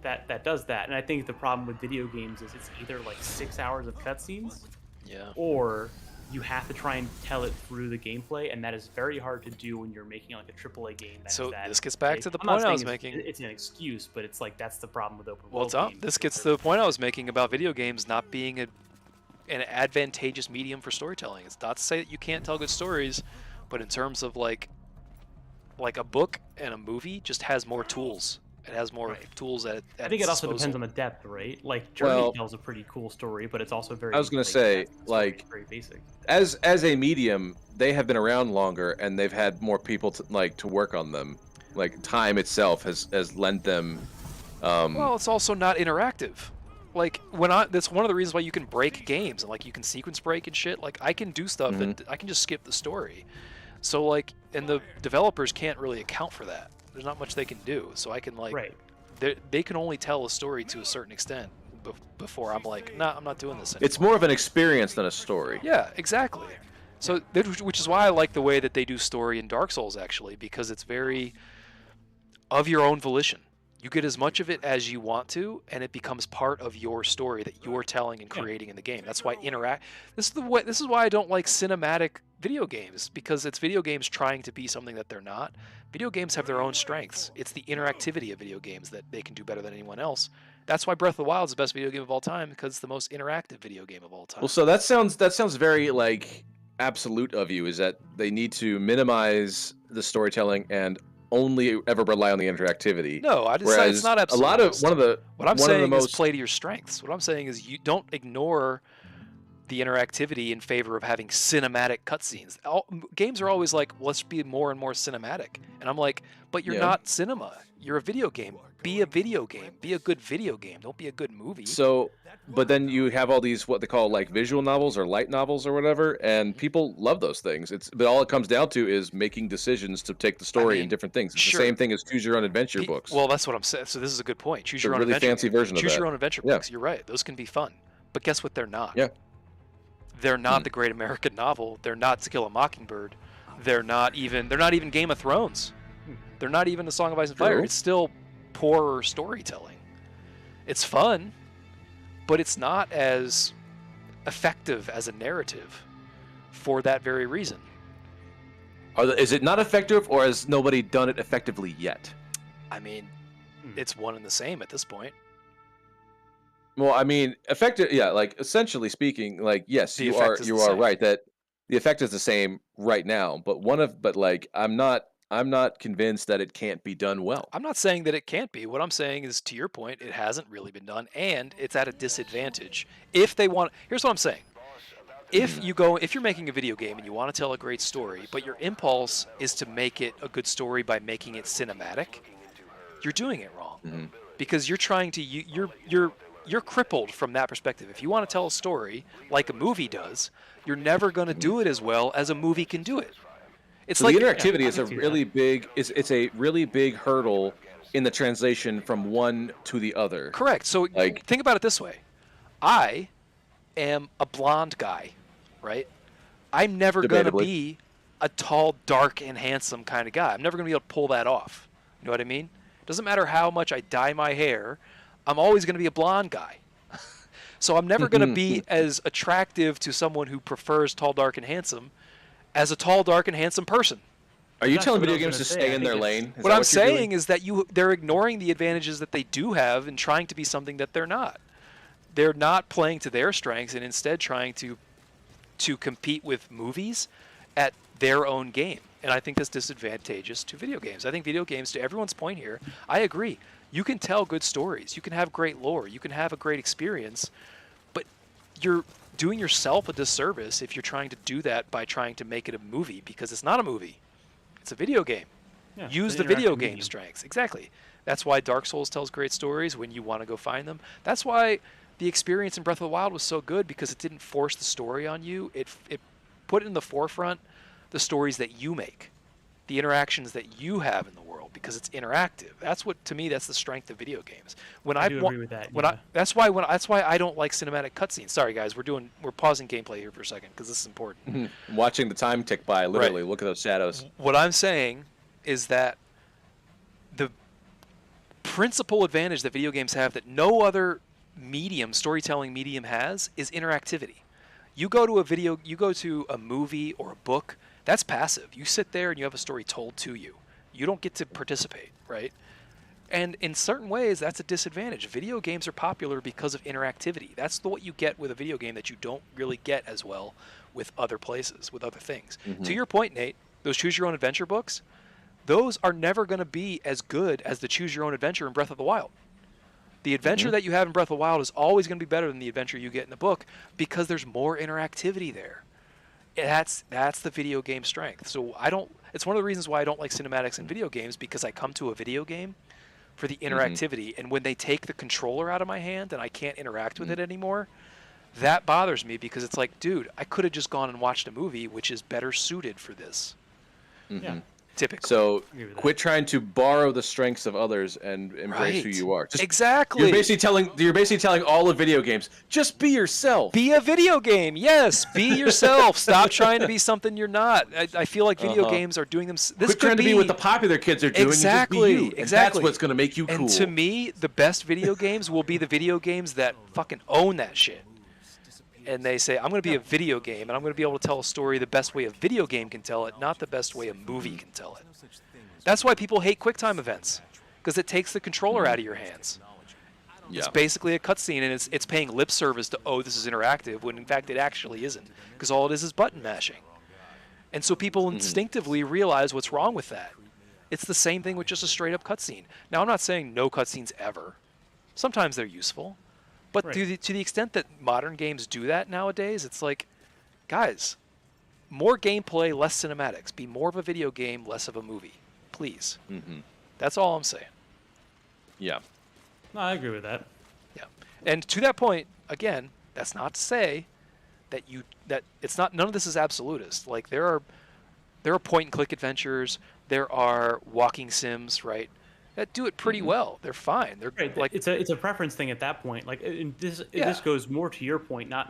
that does that. And I think the problem with video games is it's either like 6 hours of cutscenes, Yeah. or you have to try and tell it through the gameplay, and that is very hard to do when you're making like a AAA game. That So is that this gets back big. to the I'm not point I was saying making. It's an excuse, but it's like that's the problem with open Well, world Tom, games. this is gets to they're- the point I was making about video games not being an advantageous medium for storytelling. It's not to say that you can't tell good stories, but in terms of like a book and a movie just has more tools. It has more Right. tools at I think its it also depends disposal. on the depth, right? Like Journey Well, tells a pretty cool story, but it's also very. I was gonna like, say, the story is like, very basic. as a medium, they have been around longer and they've had more people to work on them. Like time itself has lent them. Well, it's also not interactive. Like that's one of the reasons why you can break games and like you can sequence break and shit. Like I can do stuff that I can just skip the story. So like, and the developers can't really account for that. There's not much they can do. So I can like, Right. they can only tell a story to a certain extent before I'm like, nah, I'm not doing this anymore. It's more of an experience than a story. Yeah, exactly. So, which is why I like the way that they do story in Dark Souls, actually, because it's very of your own volition. You get as much of it as you want to, and it becomes part of your story that you're telling and creating in the game. That's why This is why I don't like cinematic video games, because it's video games trying to be something that they're not. Video games have their own strengths. It's the interactivity of video games that they can do better than anyone else. That's why Breath of the Wild is the best video game of all time, because it's the most interactive video game of all time. Well, so that sounds very like absolute of you is that they need to minimize the storytelling and only ever rely on the interactivity. No, I just say Whereas it's not a lot of absolutist. What I'm one of the saying is most play to your strengths. What I'm saying is you don't ignore the interactivity in favor of having cinematic cutscenes. Games are always like, let's be more and more cinematic. And I'm like, but you're Yeah. not cinema. You're a video game. Be a video game. Be a good video game. Don't be a good movie. so. But then you have all these what they call like visual novels or light novels or whatever, and people love those things. But all it comes down to is making decisions to take the story mean, and different things. It's sure. the same thing as choose your own adventure books. Well, that's what I'm saying. So this is a good point. Choose It's a your own really adventure. fancy version of Choose that. your own adventure Yeah. books. You're right. Those can be fun. But guess what? They're not. Yeah. They're not the Great American Novel. They're not To Kill a Mockingbird. They're not even Game of Thrones. They're not even A Song of Ice and Fire. True. It's still poorer storytelling. It's fun, but it's not as effective as a narrative for that very reason. Is it not effective, or has nobody done it effectively yet? I mean, it's one and the same at this point. Well, I mean, effective. Yeah, like essentially speaking, like yes, The you effect are is you the are same. right that the effect is the same right now. But like I'm not convinced that it can't be done well. I'm not saying that it can't be. What I'm saying is, to your point, it hasn't really been done, and it's at a disadvantage. If they want, here's what I'm saying. If you're making a video game and you want to tell a great story, but your impulse is to make it a good story by making it cinematic, you're doing it wrong. Because you're trying to you're crippled from that perspective. If you want to tell a story like a movie does, you're never going to do it as well as a movie can do it. It's So like the interactivity I is a can see really big it's a really big hurdle in the translation from one to the other. correct. So Like- think about it this way. I am a blonde guy, right? I'm never going to Debatably. be a tall, dark, and handsome kind of guy. I'm never going to be able to pull that off. You know what I mean? Doesn't matter how much I dye my hair, I'm always going to be a blonde guy. So I'm never going to be as attractive to someone who prefers tall, dark, and handsome as a tall, dark, and handsome person. Are you That's telling what I video was games to gonna say. stay I in think their it's- lane? Is What that I'm you're doing? saying is that they're ignoring the advantages that they do have and trying to be something that they're not. They're not playing to their strengths and instead trying to compete with movies at their own game. And I think that's disadvantageous to video games. I think video games, to everyone's point here, I agree. You can tell good stories. You can have great lore. You can have a great experience. But you're doing yourself a disservice if you're trying to do that by trying to make it a movie, because it's not a movie. It's a video game. Yeah, Use it's the an video interactive game medium. strengths. Exactly. That's why Dark Souls tells great stories when you want to go find them. That's why the experience in Breath of the Wild was so good, because it didn't force the story on you. It put in the forefront the stories that you make, the interactions that you have in the world, because it's interactive. That's what, to me, that's the strength of video games. When I do agree with that, yeah. that's why I don't like cinematic cutscenes. Sorry guys, we're pausing gameplay here for a second because this is important. Watching the time tick by, literally. Look at those shadows. What I'm saying is that the principal advantage that video games have that no other storytelling medium has, is interactivity. You go to a movie or a book, that's passive. You sit there and you have a story told to you. You don't get to participate, right? And in certain ways, that's a disadvantage. Video games are popular because of interactivity. That's what you get with a video game that you don't really get as well with other places, with other things. To your point, Nate, those Choose Your Own Adventure books, those are never going to be as good as the Choose Your Own Adventure in Breath of the Wild. The adventure that you have in Breath of the Wild is always going to be better than the adventure you get in the book, because there's more interactivity there. That's the video game strength. So it's one of the reasons why I don't like cinematics in video games, because I come to a video game for the interactivity, and when they take the controller out of my hand and I can't interact with it anymore, that bothers me, because it's like, dude, I could have just gone and watched a movie which is better suited for this. Yeah. Typically. So agree with that. quit trying to borrow the strengths of others and embrace who Right. you are. Just, Exactly. You're basically telling all of video games, just be yourself. Be a video game. Yes, be yourself. Stop trying to be something you're not. I feel like video games are doing them. This Quit could trying to be what the popular kids are doing. Exactly, And just be you. And exactly. that's what's going to make you cool. And to me, the best video games will be the video games that fucking own that shit. And they say, I'm going to be a video game, and I'm going to be able to tell a story the best way a video game can tell it, not the best way a movie can tell it. That's why people hate QuickTime events, because it takes the controller out of your hands. It's Yeah. basically a cutscene, and it's paying lip service to, oh, this is interactive, when in fact it actually isn't, because all it is button mashing. And so people instinctively realize what's wrong with that. It's the same thing with just a straight up cutscene. Now, I'm not saying no cutscenes ever. Sometimes they're useful. But Right. to the extent that modern games do that nowadays, it's like, guys, more gameplay, less cinematics. Be more of a video game, less of a movie. Please. Mm-hmm. That's all I'm saying. Yeah. No, I agree with that. Yeah. And to that point, again, that's not to say that it's not, none of this is absolutist. Like there are point and click adventures, there are walking sims, right? That do it pretty well. They're fine. They're Right. like It's a preference thing at that point. Like this goes more to your point, not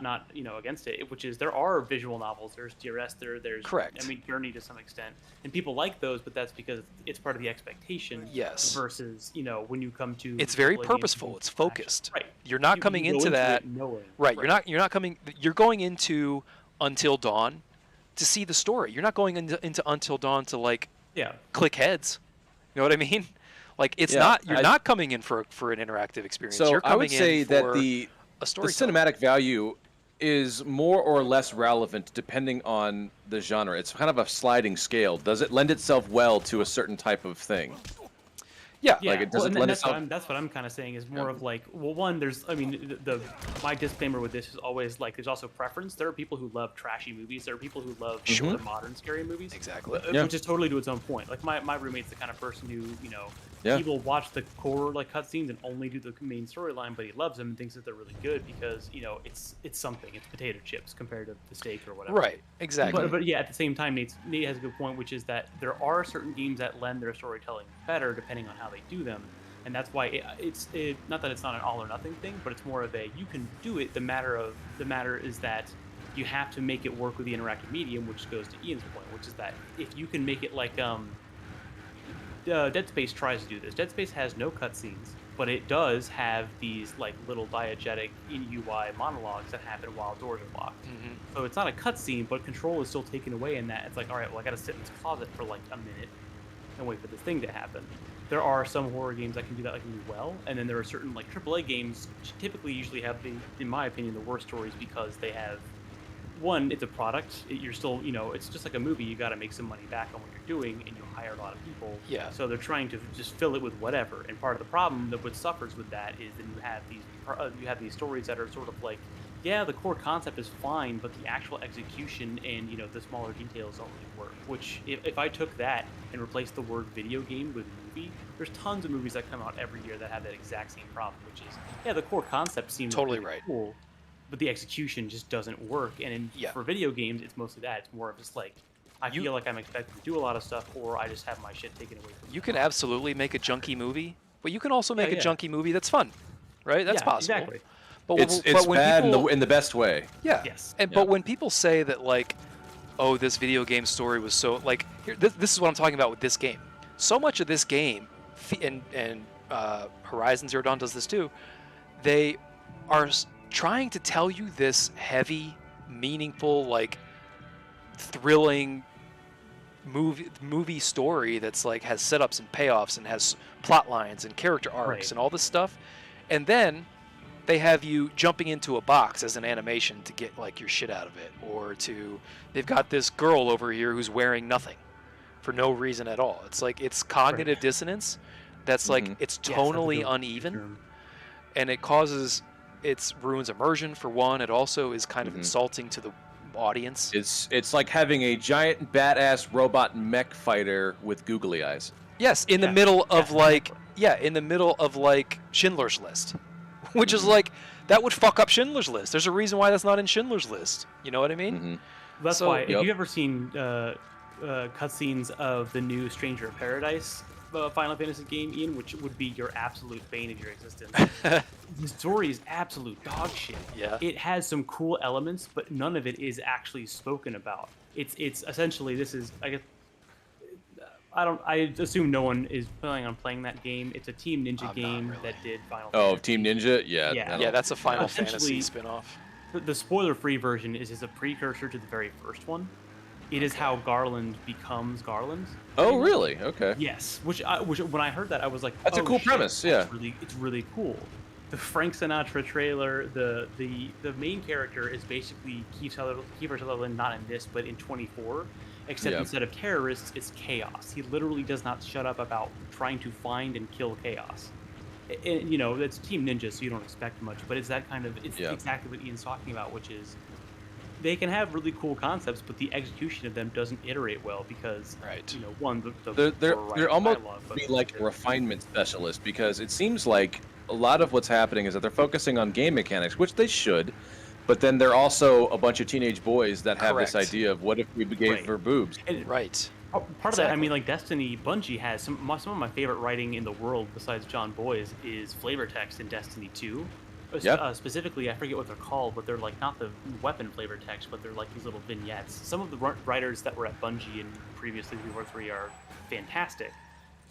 against it, which is there are visual novels. There's DRS. There's Correct. I mean, Journey to some extent, and people like those, but that's because it's part of the expectation. Yes. Versus when you come to it's very AAA games, purposeful. you It's can focused. Right. You're not You coming go into that. it knowing. Right. You're going into Until Dawn to see the story. You're not going into Until Dawn to like Yeah. click heads. You know what I mean? Like it's Yeah, not. You're not coming in for an interactive experience. So You're coming I would say in that for the a story. cinematic value is more or less relevant depending on the genre. It's kind of a sliding scale. Does it lend itself well to a certain type of thing? Yeah. Yeah, Like, it doesn't and lend that's itself- that's what I'm kind of saying is more of like, well, one, there's, I mean, my disclaimer with this is always like, there's also preference. There are people who love trashy movies. There are people who love the modern scary movies. Exactly. Yeah. Which is totally to its own point. Like my roommate's the kind of person who, Yeah. he will watch the core like cutscenes and only do the main storyline, but he loves them and thinks that they're really good because it's something. It's potato chips compared to the steak or whatever. Right. Exactly. But yeah, at the same time, Nate has a good point, which is that there are certain games that lend their storytelling better depending on how they do them, and that's why it's not that it's not an all or nothing thing, but it's more of a you can do it. The matter is that you have to make it work with the interactive medium, which goes to Ian's point, which is that if you can make it like Dead Space tries to do this. Dead Space has no cutscenes, but it does have these like little diegetic in UI monologues that happen while doors are locked. So it's not a cutscene, but control is still taken away in that. It's like, all right, well, I got to sit in this closet for like a minute and wait for this thing to happen. There are some horror games that can do that like really well, and then there are certain like AAA games which typically usually have in my opinion, the worst stories because they have one, it's a product. You're still, it's just like a movie. You got to make some money back on what you're doing, and you hire a lot of people. Yeah. So they're trying to just fill it with whatever. And part of the problem that what suffers with that is that you have these stories that are sort of like, yeah, the core concept is fine, but the actual execution and the smaller details don't really work. Which if I took that and replaced the word video game with movie, there's tons of movies that come out every year that have that exact same problem, which is the core concept seems Totally really right. cool, but the execution just doesn't work. And for video games, it's mostly that. It's more of just like, I feel like I'm expected to do a lot of stuff, or I just have my shit taken away from me. You can absolutely make a junky movie, but you can also make a yeah. junky movie that's fun, right? That's possible. Exactly. But It's when bad people, in the best way. yeah. Yes. But when people say that like, oh, this video game story was so like, this is what I'm talking about with this game. So much of this game, and Horizon Zero Dawn does this too. They are trying to tell you this heavy, meaningful, like thrilling movie story that's like has setups and payoffs and has plot lines and character arcs and all this stuff, and then they have you jumping into a box as an animation to get like your shit out of it, or they've got this girl over here who's wearing nothing for no reason at all. It's like it's cognitive dissonance that's like it's tonally uneven, and it ruins immersion for one. It also is kind of insulting to the audience. It's like having a giant badass robot mech fighter with googly eyes. Yes, in the middle of like Schindler's List, which is like that would fuck up Schindler's List. There's a reason why that's not in Schindler's List. You know what I mean? That's So- why. If Yep. you've ever seen cutscenes of the new Stranger of Paradise Final Fantasy game, Ian, which would be your absolute bane of your existence, the story is absolute dog shit. Yeah. It has some cool elements, but none of it is actually spoken about. It's essentially, this is, I guess, I assume no one is planning on playing that game. It's a Team Ninja game really. that did Final Oh, Fantasy. Team Ninja? Yeah. Yeah. I don't- Yeah, that's a Final Essentially- Fantasy spin-off. The spoiler-free version is a precursor to the very first one. It is how Garland becomes Garland. Oh, really? Okay. Yes, which when I heard that, I was like, That's a oh, cool shit, premise, that's yeah. it's really cool. the Frank Sinatra trailer, the main character is basically Kiefer Sutherland, not in this, but in 24. Except Yeah. instead of terrorists, it's chaos. He literally does not shut up about trying to find and kill chaos. And you know, it's Team Ninja, so you don't expect much. But it's that kind of Yeah. exactly what Ian's talking about, which is they can have really cool concepts, but the execution of them doesn't iterate well because Right. you know, one the They're poor they're writing almost dialogue, but be like a refinement specialist because it seems like a lot of what's happening is that they're focusing on game mechanics, which they should, but then they're also a bunch of teenage boys that have this Correct. idea of what if we gave Right. her boobs? And Right. part of that, I mean, like Destiny, Bungie has some of my favorite writing in the world besides John Boy's is flavor text in Destiny 2. Yep. Specifically, I forget what they're called, but they're like not the weapon flavor text, but they're like these little vignettes. Some of the writers that were at Bungie and previously 343 are fantastic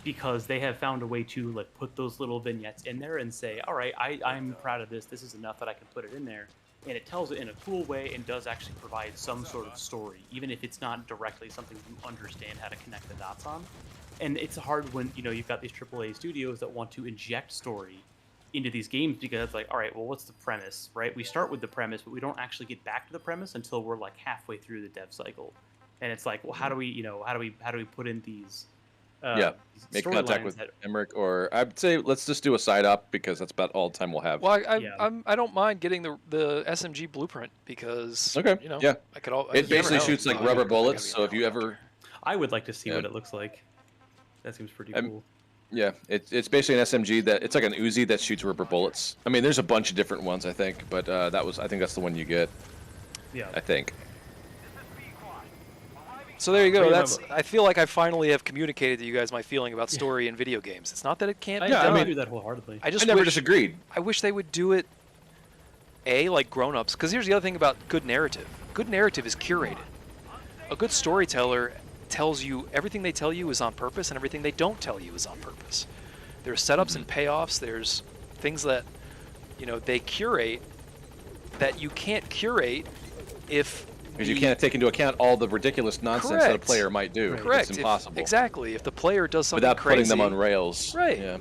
because they have found a way to like put those little vignettes in there and say, all right, I'm proud of this. This is enough that I can put it in there. And it tells it in a cool way and does actually provide some sort of story, even if it's not directly something you understand how to connect the dots on. And it's hard when, you know, you've got these AAA studios that want to inject story into these games because it's like, all right, well, what's the premise, right? We start with the premise, but we don't actually get back to the premise until we're like halfway through the dev cycle. And it's like, well, how do we, you know, how do we put in these these Make contact storylines with that Emmerich, or I'd say let's just do a side up because that's about all the time we'll have. Well, Yeah. I don't mind getting the SMG blueprint because Okay, you know yeah. I could all. It you never basically know. shoots like Oh, I rubber gotta be bullets, an so if you helicopter. ever, I would like to see Yeah. what it looks like. That seems pretty I'm- cool. yeah, it's basically an SMG that it's like an Uzi that shoots rubber bullets. I mean, there's a bunch of different ones, I think, but I think that's the one you get. Yeah. I think. So there you go. Bring 'em That's. up. I feel like I finally have communicated to you guys my feeling about story in video games. It's not that it can't be Yeah, I done. mean- do that wholeheartedly. I just I never wish, disagreed. I wish they would do it. Like grown-ups, because here's the other thing about good narrative. Good narrative is curated. A good storyteller tells you everything they tell you is on purpose, and everything they don't tell you is on purpose. There's setups and payoffs. There's things that they curate that you can't curate if Because you can't take into account all the ridiculous nonsense that a Correct. player might do. Right. Correct. It's impossible. Exactly. If the player does something Without crazy, putting them on rails. Right. Yeah.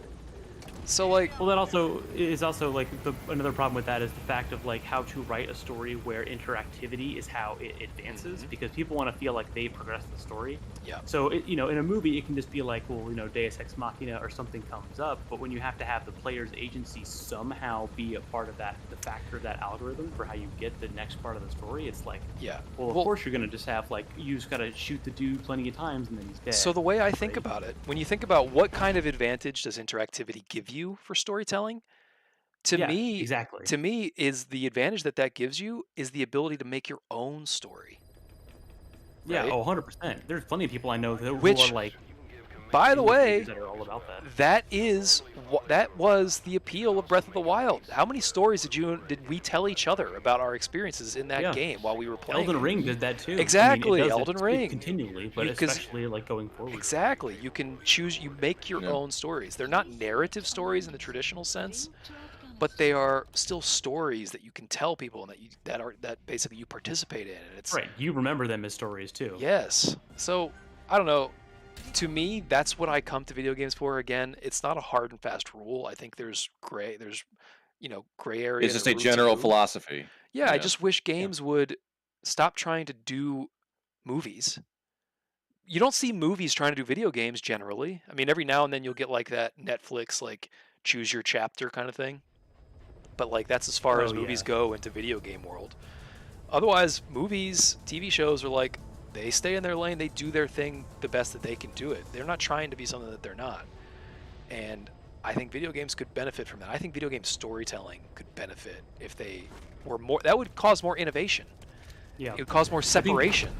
So like, Well, that also is also like another problem with that is the fact of like how to write a story where interactivity is how it advances because people want to feel like they progress the story. yeah. So in a movie it can just be like, well, Deus Ex Machina or something comes up, but when you have to have the player's agency somehow be a part of that, the factor of that algorithm for how you get the next part of the story, it's like, Yeah. well, of course you're gonna just have like you just gotta shoot the dude plenty of times and then he's dead. So the way I think Right. about it, when you think about what kind of advantage does interactivity give you for storytelling, to Yeah, me, exactly. to me is the advantage that gives you is the ability to make your own story. Yeah, right? 100%. There's plenty of people I know who Which, are like By the way, that are all about that. that was the appeal of Breath of the Wild. How many stories did we tell each other about our experiences in that Yeah. game while we were playing? Elden Ring did that too. I mean, Exactly, it does Elden Ring. continually, but Because- especially like going forward. Exactly. You can choose. You make your Yeah. own stories. They're not narrative stories in the traditional sense, but they are still stories that you can tell people and that basically you participate in. And it's Right, you remember them as stories too. yes. So I don't know. To me, that's what I come to video games for. Again, it's not a hard and fast rule. I think there's gray area. It's just to a root general to. philosophy. Yeah, I Yeah. just wish games would stop trying to do movies. You don't see movies trying to do video games generally. I mean, every now and then you'll get like that Netflix like choose your chapter kind of thing. But like that's as far as Oh, movies yeah. go into video game world. Otherwise, movies, TV shows are like they stay in their lane, they do their thing the best that they can do it. They're not trying to be something that they're not. And I think video games could benefit from that. I think video game storytelling could benefit if they were more. That would cause more innovation. Yeah. It would cause more separation.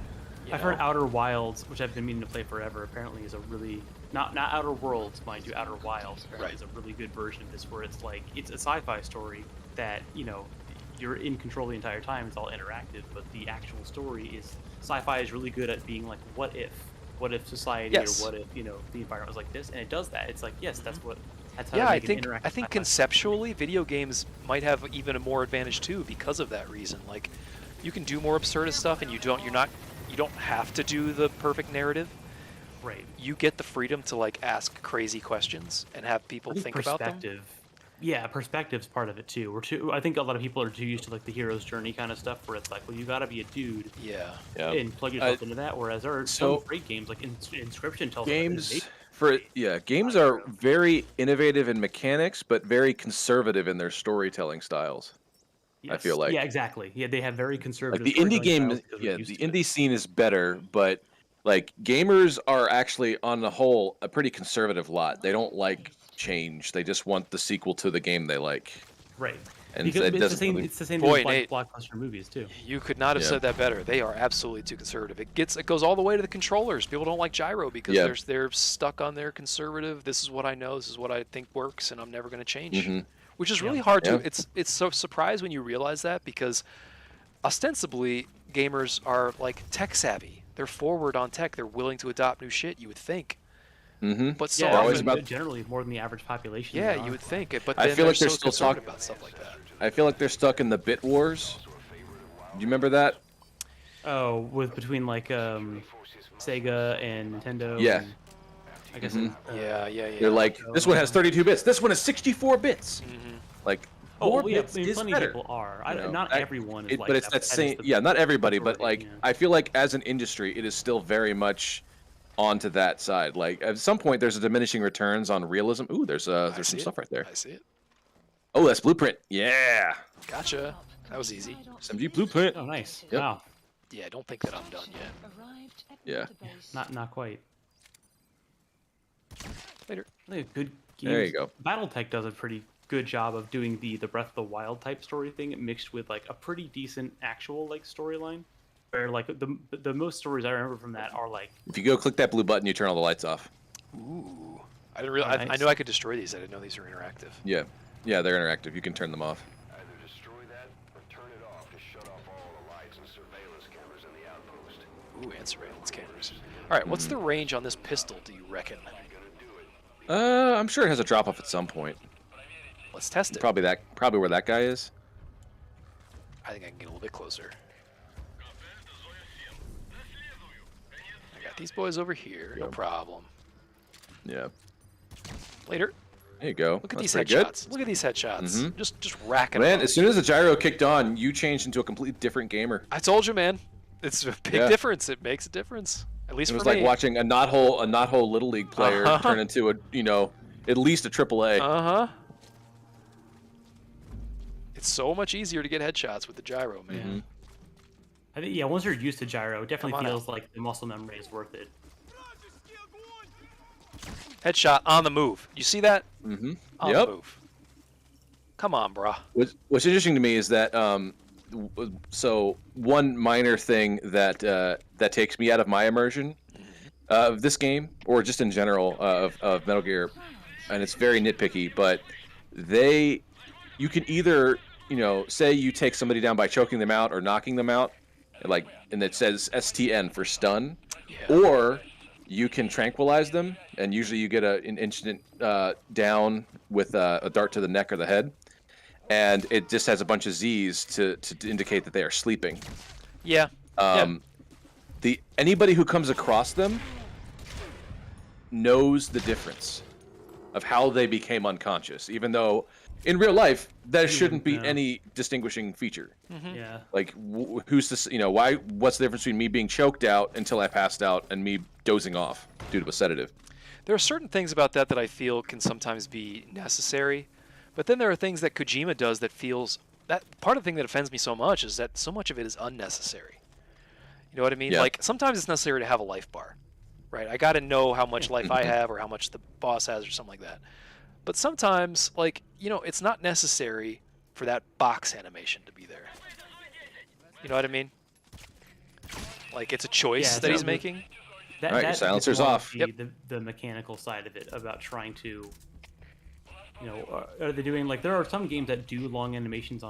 I've heard Outer Wilds, which I've been meaning to play forever, apparently is a really not Outer Worlds, mind you, Outer Wilds apparently Right. is a really good version of this where it's like it's a sci-fi story that, you're in control the entire time, it's all interactive, but the actual story is sci-fi is really good at being like what if society Yes. or what if, the environment was like this, and it does that. It's like, yes, that's how Yeah, to I make an think interactive I think sci-fi. conceptually, video games might have even a more advantage too because of that reason. Like, you can do more absurdist stuff, and you don't have to do the perfect narrative. Right. You get the freedom to like ask crazy questions and have people I think think about them. perspective Yeah, perspective's part of it too. I think a lot of people are too used to like the hero's journey kind of stuff, where it's like, well, you gotta be a dude Yeah. Yeah. and plug yourself into that. Whereas there are So- some great games like Inscription tells Games us games are very innovative in mechanics, but very conservative in their storytelling styles. I feel like. yeah, exactly. Yeah, they have very Like conservative. the indie storytelling styles game, because we're yeah, used the to it. indie scene is better, but like gamers are actually on the whole a pretty conservative lot. They don't like change. They just want the sequel to the game they like. Right. And Because it it's the doesn't same. really- It's the same Boy, thing with Nate. blockbuster movies too. You could not have Yeah. said that better. They are absolutely too conservative. It goes all the way to the controllers. People don't like gyro because Yeah. they're stuck on their conservative. This is what I know. This is what I think works, and I'm never going to change. Mhm. Which is Yeah. really hard Yeah. to. It's so surprised when you realize that, because ostensibly gamers are like tech savvy. They're forward on tech. They're willing to adopt new shit. You would think, Mhm. but so Yeah, They're always often, about- generally more than the average population. yeah, there you are. would think it. But I then feel like they're they're so still conservative talk- about stuff like that. I feel like they're stuck in the bit wars. Do you remember that? Oh, with between like Sega and Nintendo. Yeah. and I guess. Mhm. Yeah. They're like, this one has 32 bits. This one is 64 bits. Like, Oh, more well, yeah, bits I mean, is plenty better. of people are. You know, Not I- everyone is like but it's that. that is same. the Yeah, not everybody, but like, majority, yeah. I feel like as an industry, it is still very much onto that side. Like, at some point, there's a diminishing returns on realism. Ooh, there's I some see it. stuff right there. I see it. Oh, that's Blueprint. Yeah, Gotcha. That was easy. SMG Blueprint. Oh, nice. Yep. Wow. Yeah, I don't think that I'm done yet. Arrived at Yeah. database. Not quite. Later. Good games. There you go. BattleTech does a pretty good job of doing the Breath of the Wild type story thing mixed with like a pretty decent actual like storyline. Where like the most stories I remember from that are like If you go click that blue button, you turn all the lights off. Ooh. I didn't realize. I nice. knew I could destroy these. I didn't know these were interactive. Yeah, they're interactive. You can turn them off. Either destroy that or turn it off to shut off all the lights and surveillance cameras in the outpost. Ooh, and surveillance cameras. All right, what's the range on this pistol, do you reckon? I'm sure it has a drop off at some point. Let's test it. Probably where that guy is. I think I can get a little bit closer. I got these boys over here. No Yep. problem. Yeah. Later. There you go. Look at That's these pretty good. headshots. Look at these headshots. Mhm. Just racking Man, them up. as soon as the gyro kicked on, you changed into a completely different gamer. I told you, man. It's a big Yeah. difference. It makes a difference. At least It was for like me. watching a knothole little league player Uh-huh. turn into at least a AAA. Uh-huh. It's so much easier to get headshots with the gyro, man. Mhm. I think once you're used to gyro, it definitely Come on feels like the muscle memory is worth it. Headshot on the move. You see that? Mm-hmm. On Yep. the move. Come on, brah. What's interesting to me is that so one minor thing that that takes me out of my immersion of this game, or just in general of Metal Gear, and it's very nitpicky, but you can either say you take somebody down by choking them out or knocking them out, and it says STN for stun, Yeah. or you can tranquilize them, and usually you get an instant down with a dart to the neck or the head, and it just has a bunch of Z's to indicate that they are sleeping. Yeah. Anybody who comes across them knows the difference of how they became unconscious, even though in real life there shouldn't be Yeah. any distinguishing feature. Yeah. Like, who's this? Why? What's the difference between me being choked out until I passed out and me dozing off due to a sedative? There are certain things about that I feel can sometimes be necessary, but then there are things that Kojima does that feels that part of the thing that offends me so much is that so much of it is unnecessary. You know what I mean? Yeah. Like sometimes it's necessary to have a life bar, right? I got to know how much life I have or how much the boss has or something like that. But sometimes, it's not necessary for that box animation to be there. You know what I mean? Like it's a choice Yeah, that he's so- making. That, All right, your that silencer's gets a lot off. of Yep. The mechanical side of it about trying to, are they doing there are some games that do longer animations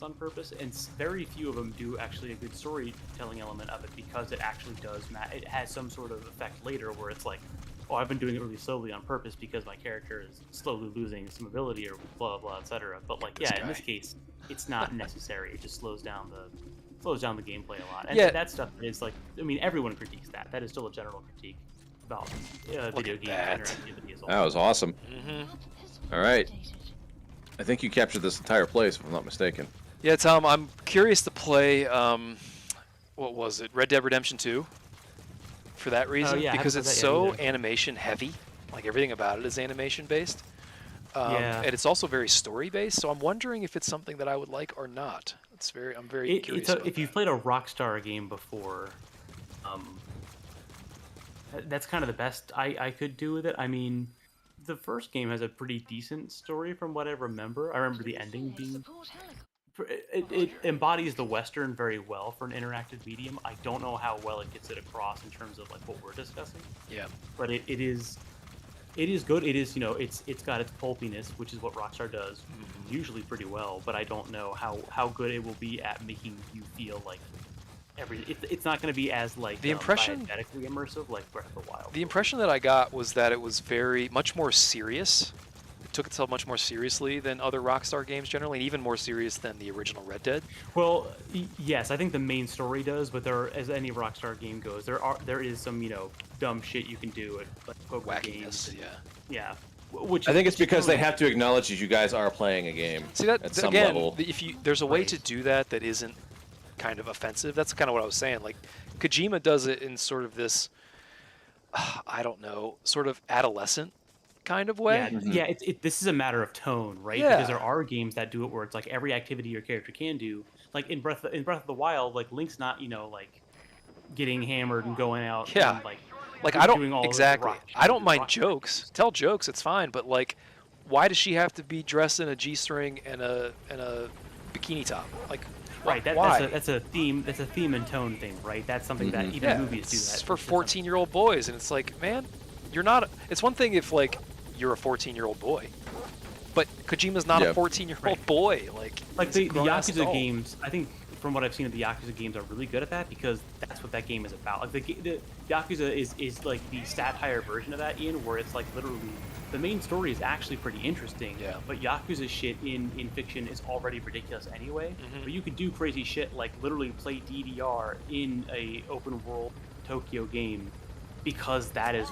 on purpose, and very few of them do actually a good storytelling element of it because it actually does it has some sort of effect later where it's like, oh, I've been doing it really slowly on purpose because my character is slowly losing some ability or blah blah, etc. But in this case, it's not necessary. It just slows down the gameplay a lot. And Yeah. that stuff is everyone critiques that. That is still a general critique about video at game that. interactivity as a That whole. was awesome. Mm-hmm. All right. Updated. I think you captured this entire place, if I'm not mistaken. Yeah, Tom, I'm curious to play, what was it, Red Dead Redemption 2? For that reason, yeah, I because haven't it's played that yet so either. animation heavy. Like everything about it is animation based. Yeah. And it's also very story based. So I'm wondering if it's something that I would like or not. I'm very curious about If you've that. played a Rockstar game before, that's kind of the best I could do with it. I mean, the first game has a pretty decent story from what I remember. I remember the ending being Support helicopter. it embodies the Western very well for an interactive medium. I don't know how well it gets it across in terms of like what we're discussing, Yeah. but it is good. It is, it's got its pulpiness, which is what Rockstar does usually pretty well. But I don't know how good it will be at making you feel like it's not going to be as like The impression- diegetically immersive like Breath of the Wild. The impression that I got was that it was much more serious. It took itself much more seriously than other Rockstar games generally, and even more serious than the original Red Dead. Well, yes, I think the main story does, but as any Rockstar game goes, there is some dumb shit you can do at like poker games. Wackiness, yeah. Yeah, which I think it's which is because they totally- have to acknowledge that you guys are playing a game. See that at some again? level. There's a way Right. to do that that isn't kind of offensive. That's kind of what I was saying. Like Kojima does it in sort of this, I don't know, sort of adolescent kind of way. Yeah, this is a matter of tone, right? Yeah. Because there are games that do it where it's like every activity your character can do. Like in Breath of the Wild, like Link's not like getting hammered and going out. Yeah. And, Like I doing don't all the exactly. rock I don't shit, mind rock jokes. Tell jokes, it's fine. But like, why does she have to be dressed in a G-string and a bikini top? Like, Right, why? that's a theme. That's a theme and tone thing, right? That's something that even Yeah, movies do. it's That for 14-year-old boys, and it's like, man, you're not. It's one thing if like you're a 14-year-old boy, but Kojima's not Yeah. a 14-year-old Right. boy. Like he's a the grown-ass Yakuza adult. games, I think from what I've seen of the Yakuza games are really good at that because that's what that game is about. Like the Yakuza is like the satire version of that, Ian, where it's like literally the main story is actually pretty interesting. Yeah. But Yakuza shit in fiction is already ridiculous anyway. Mhm. But you could do crazy shit like literally play DDR in a open world Tokyo game because that is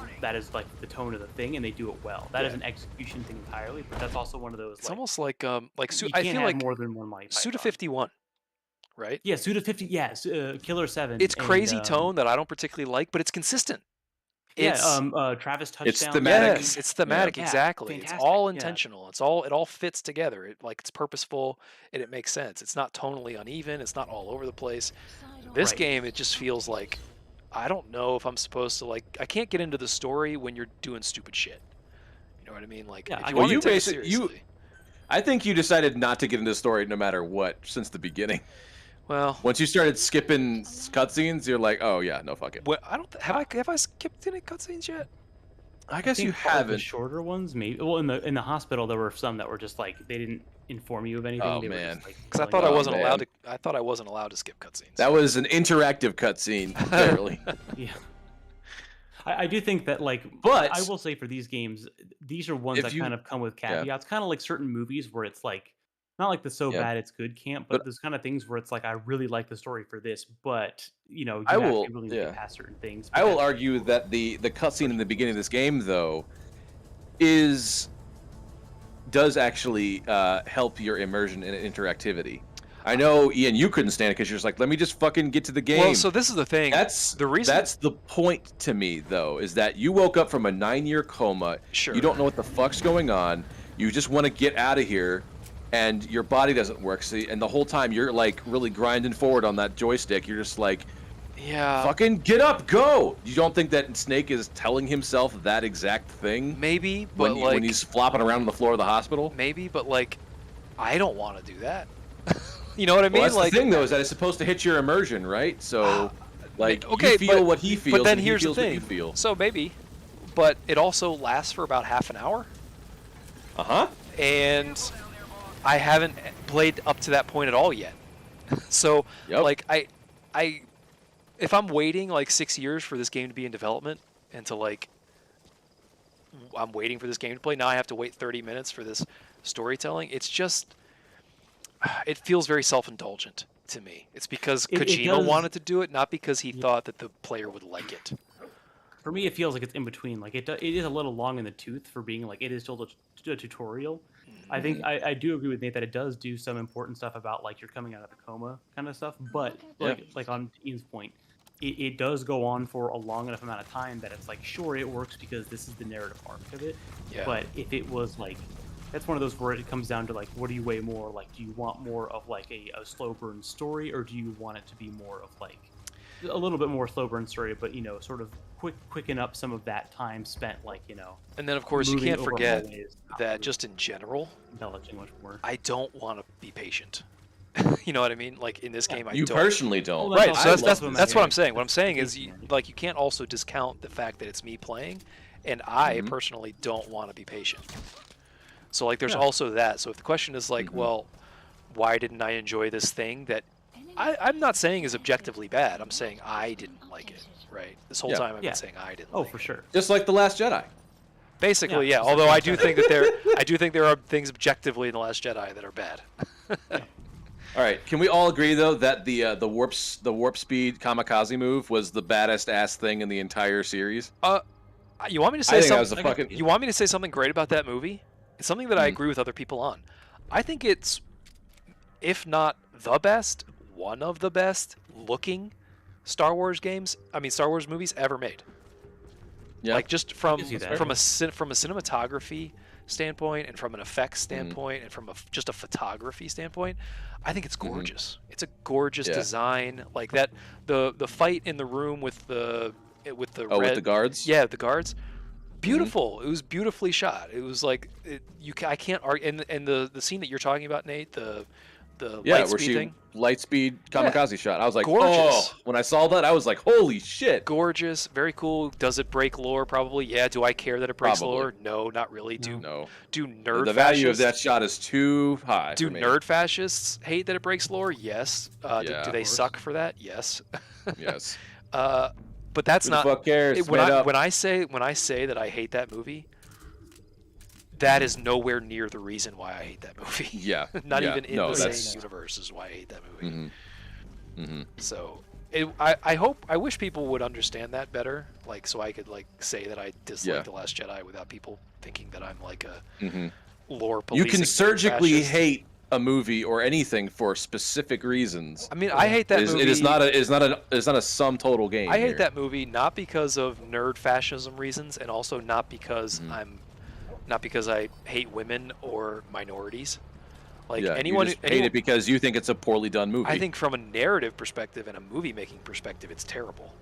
like the tone of the thing, and they do it well. That is Yeah. an execution thing entirely, but that's also one of those. It's like, almost like you I can't feel have like more than one Monty Suda Python. 51, right? Yeah, Suda 50. Yeah, Killer 7. It's and, crazy tone that I don't particularly like, but it's consistent. It's Travis Touchdown. It's thematic. yes, it's thematic Yeah, exactly. It's fantastic, all yeah. intentional. It all fits together. It's purposeful and it makes sense. It's not tonally uneven. It's not all over the place. Side This Right. game, it just feels like I don't know if I'm supposed to I can't get into the story when you're doing stupid shit. You know what I mean? Like Yeah, if I you get want you to take it basic- you- seriously. I think you decided not to get into the story no matter what since the beginning. Well, Once you started skipping cutscenes, you're like, oh yeah, no, fuck it. I don't have I skipped any cutscenes yet? I guess you think all of the haven't. shorter ones, maybe. Well, in the hospital, there were some that were just like they didn't inform you of anything. Oh, they were man. just, like, Because I telling thought you I about wasn't man. allowed to. I thought I wasn't allowed to skip cutscenes. That was an interactive cutscene, apparently. it. Yeah. I do think that But- I will say for these games, these are ones If that you- kind of come with yeah. caveats, kind of like certain movies where it's like not like the so Yeah. bad it's good camp, but But- there's kind of things where it's like I really like the story for this, but you I have will- to be willing to yeah. get past certain things. I but will that's- argue that the cutscene in the beginning of this game, though, does actually help your immersion and interactivity. I know, Ian, you couldn't stand it because you're just like, let me just fucking get to the game. Well, so this is the thing. That's the reason. That's the point to me, though, is that you woke up from a 9-year coma. Sure. You don't know what the fuck's going on. You just want to get out of here, and your body doesn't work. See, and the whole time you're like really grinding forward on that joystick. You're just like, yeah. fucking get up, go! You don't think that Snake is telling himself that exact thing Maybe, but when he's flopping around on the floor of the hospital? maybe, but I don't want to do that. You know what I mean? Well, that's the thing, though, is that it's supposed to hit your immersion, right? So, okay, you feel but- what he feels, but then and he here's the feels what thing. you feel. So maybe, but it also lasts for about half an hour, Uh-huh. and I haven't played up to that point at all yet. So, Yep. I, if I'm waiting 6 years for this game to be in development, and to I'm waiting for this game to play, now I have to wait 30 minutes for this storytelling. It's just, it feels very self-indulgent to me. It's because It Kojima does- wanted to do it, not because he thought that the player would like it. For me, it feels like it's in between. Like it is a little long in the tooth for being like it is still a tutorial. I think I do agree with Nate that it does do some important stuff about like you're coming out of the coma kind of stuff. But like on Ian's point, it does go on for a long enough amount of time that it's like sure it works because this is the narrative arc of it. Yeah. But if it was like that's one of those where it comes down to like what do you weigh more? Like do you want more of like a slow burn story or do you want it to be more of like a little bit more slow burn story, but sort of quicken up some of that time spent, like And then of course you moving can't over forget hallways, that just in general, embellishing much more. I don't want to be patient. You know what I mean? Like in this game, I You don't. personally don't. Well, Right. I So that's love what I'm Imaginary. saying. What I'm saying is you Imaginary. can't also discount the fact that it's me playing, and I personally don't want to be patient. So like there's Yeah. also that. So if the question is like, well, why didn't I enjoy this thing that I'm not saying is objectively bad. I'm saying I didn't like it. Right. This whole Yeah. time I've Yeah. been saying I didn't. Oh, like for it. sure. Just like The Last Jedi. Basically, Yeah, yeah. just Although like I do think that there are things objectively in the Last Jedi that are bad. All right, can we all agree though that the warp speed kamikaze move was the baddest ass thing in the entire series? You want me to I say think that was something? a fucking. You want me to say something great about that movie? It's something that I agree with other people on. I think it's, if not the best, one of the best looking Star Wars movies ever made. Yeah. Like just from see that. from a cinematography standpoint and from an effects standpoint and from just a photography standpoint, I think it's gorgeous. It's a gorgeous design. Like that, the fight in the room with the red, with the guards. yeah, the guards. Beautiful. It was beautifully shot. It was like I can't argue. And the scene that you're talking about, Nate, the Yeah, light where speed she thing, light speed kamikaze shot. I was like, Gorgeous. oh, when I saw that, I was like, holy shit. gorgeous, very cool. Does it break lore? Probably. Yeah. Do I care that it breaks Probably. lore? No, not really. No, Do nerd the value of fascists- that shot is too high. Do for me. nerd fascists hate that it breaks lore? Yes. Yeah, do of they course. suck for that? Yes. Yes. But that's Who the not. fuck cares? When Made up. I say that I hate that movie, that is nowhere near the reason why I hate that movie. Yeah. Not yeah. even in no, the that's... same universe is why I hate that movie. Mm-hmm. So I wish people would understand that better, like so I could like say that I dislike Yeah. The Last Jedi without people thinking that I'm like a Mm-hmm. lore You policing can surgically fascist. hate a movie or anything for specific reasons. I mean, I hate that movie. It is not a sum total game. I hate here. that movie not because of nerd fascism reasons, and also not because I hate women or minorities. Like Yeah, anyone, you just hate it because you think it's a poorly done movie. I think from a narrative perspective and a movie making perspective, it's terrible.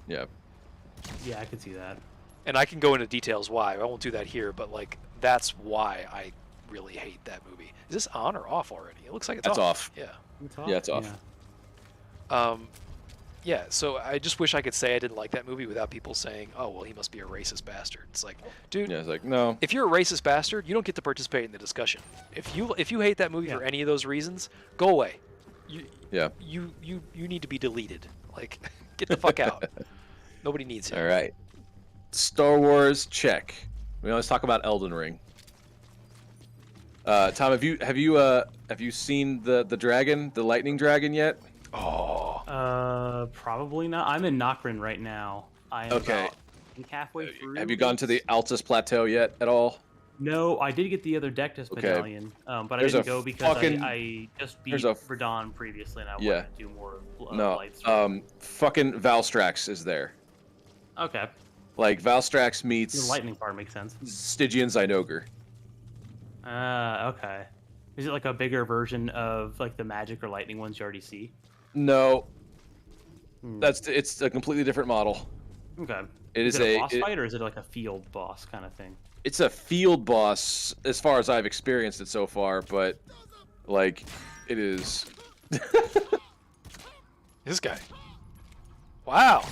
Yeah. Yeah, I could see that. And I can go into details why. I won't do that here, but like that's why I really hate that movie. Is this on or off already? It looks like it's That's off. Yeah. Yeah, it's off. Yeah, so I just wish I could say I didn't like that movie without people saying, "Oh, well, he must be a racist bastard." It's like, dude, Yeah, it's like no. if you're a racist bastard, you don't get to participate in the discussion. If you hate that movie for any of those reasons, go away. Yeah. You need to be deleted. Like, get the fuck out. Nobody needs you. All right. Star Wars check. We always talk about Elden Ring. Tom, have you seen the dragon, the lightning dragon yet? Probably not. I'm in Nokrin right now. I am Okay. about, I think halfway through. Have you gone to the Altus Plateau yet at all? No, I did get the other Dectus Okay. medallion, but I There's didn't a go because fucking- I just beat there's a- Verdun previously, and I Yeah. wanted to do more No. lights. Fucking Valstrax is there. Okay. Like Valstrax The meets lightning part makes sense. Stygian Zynogar. Okay. Is it like a bigger version of like the magic or lightning ones you already see? No, Hmm. it's a completely different model. Okay. It Is is it a a boss fight or is it like a field boss kind of thing? it's a field boss as far as I've experienced it so far, but like it is This guy. Wow.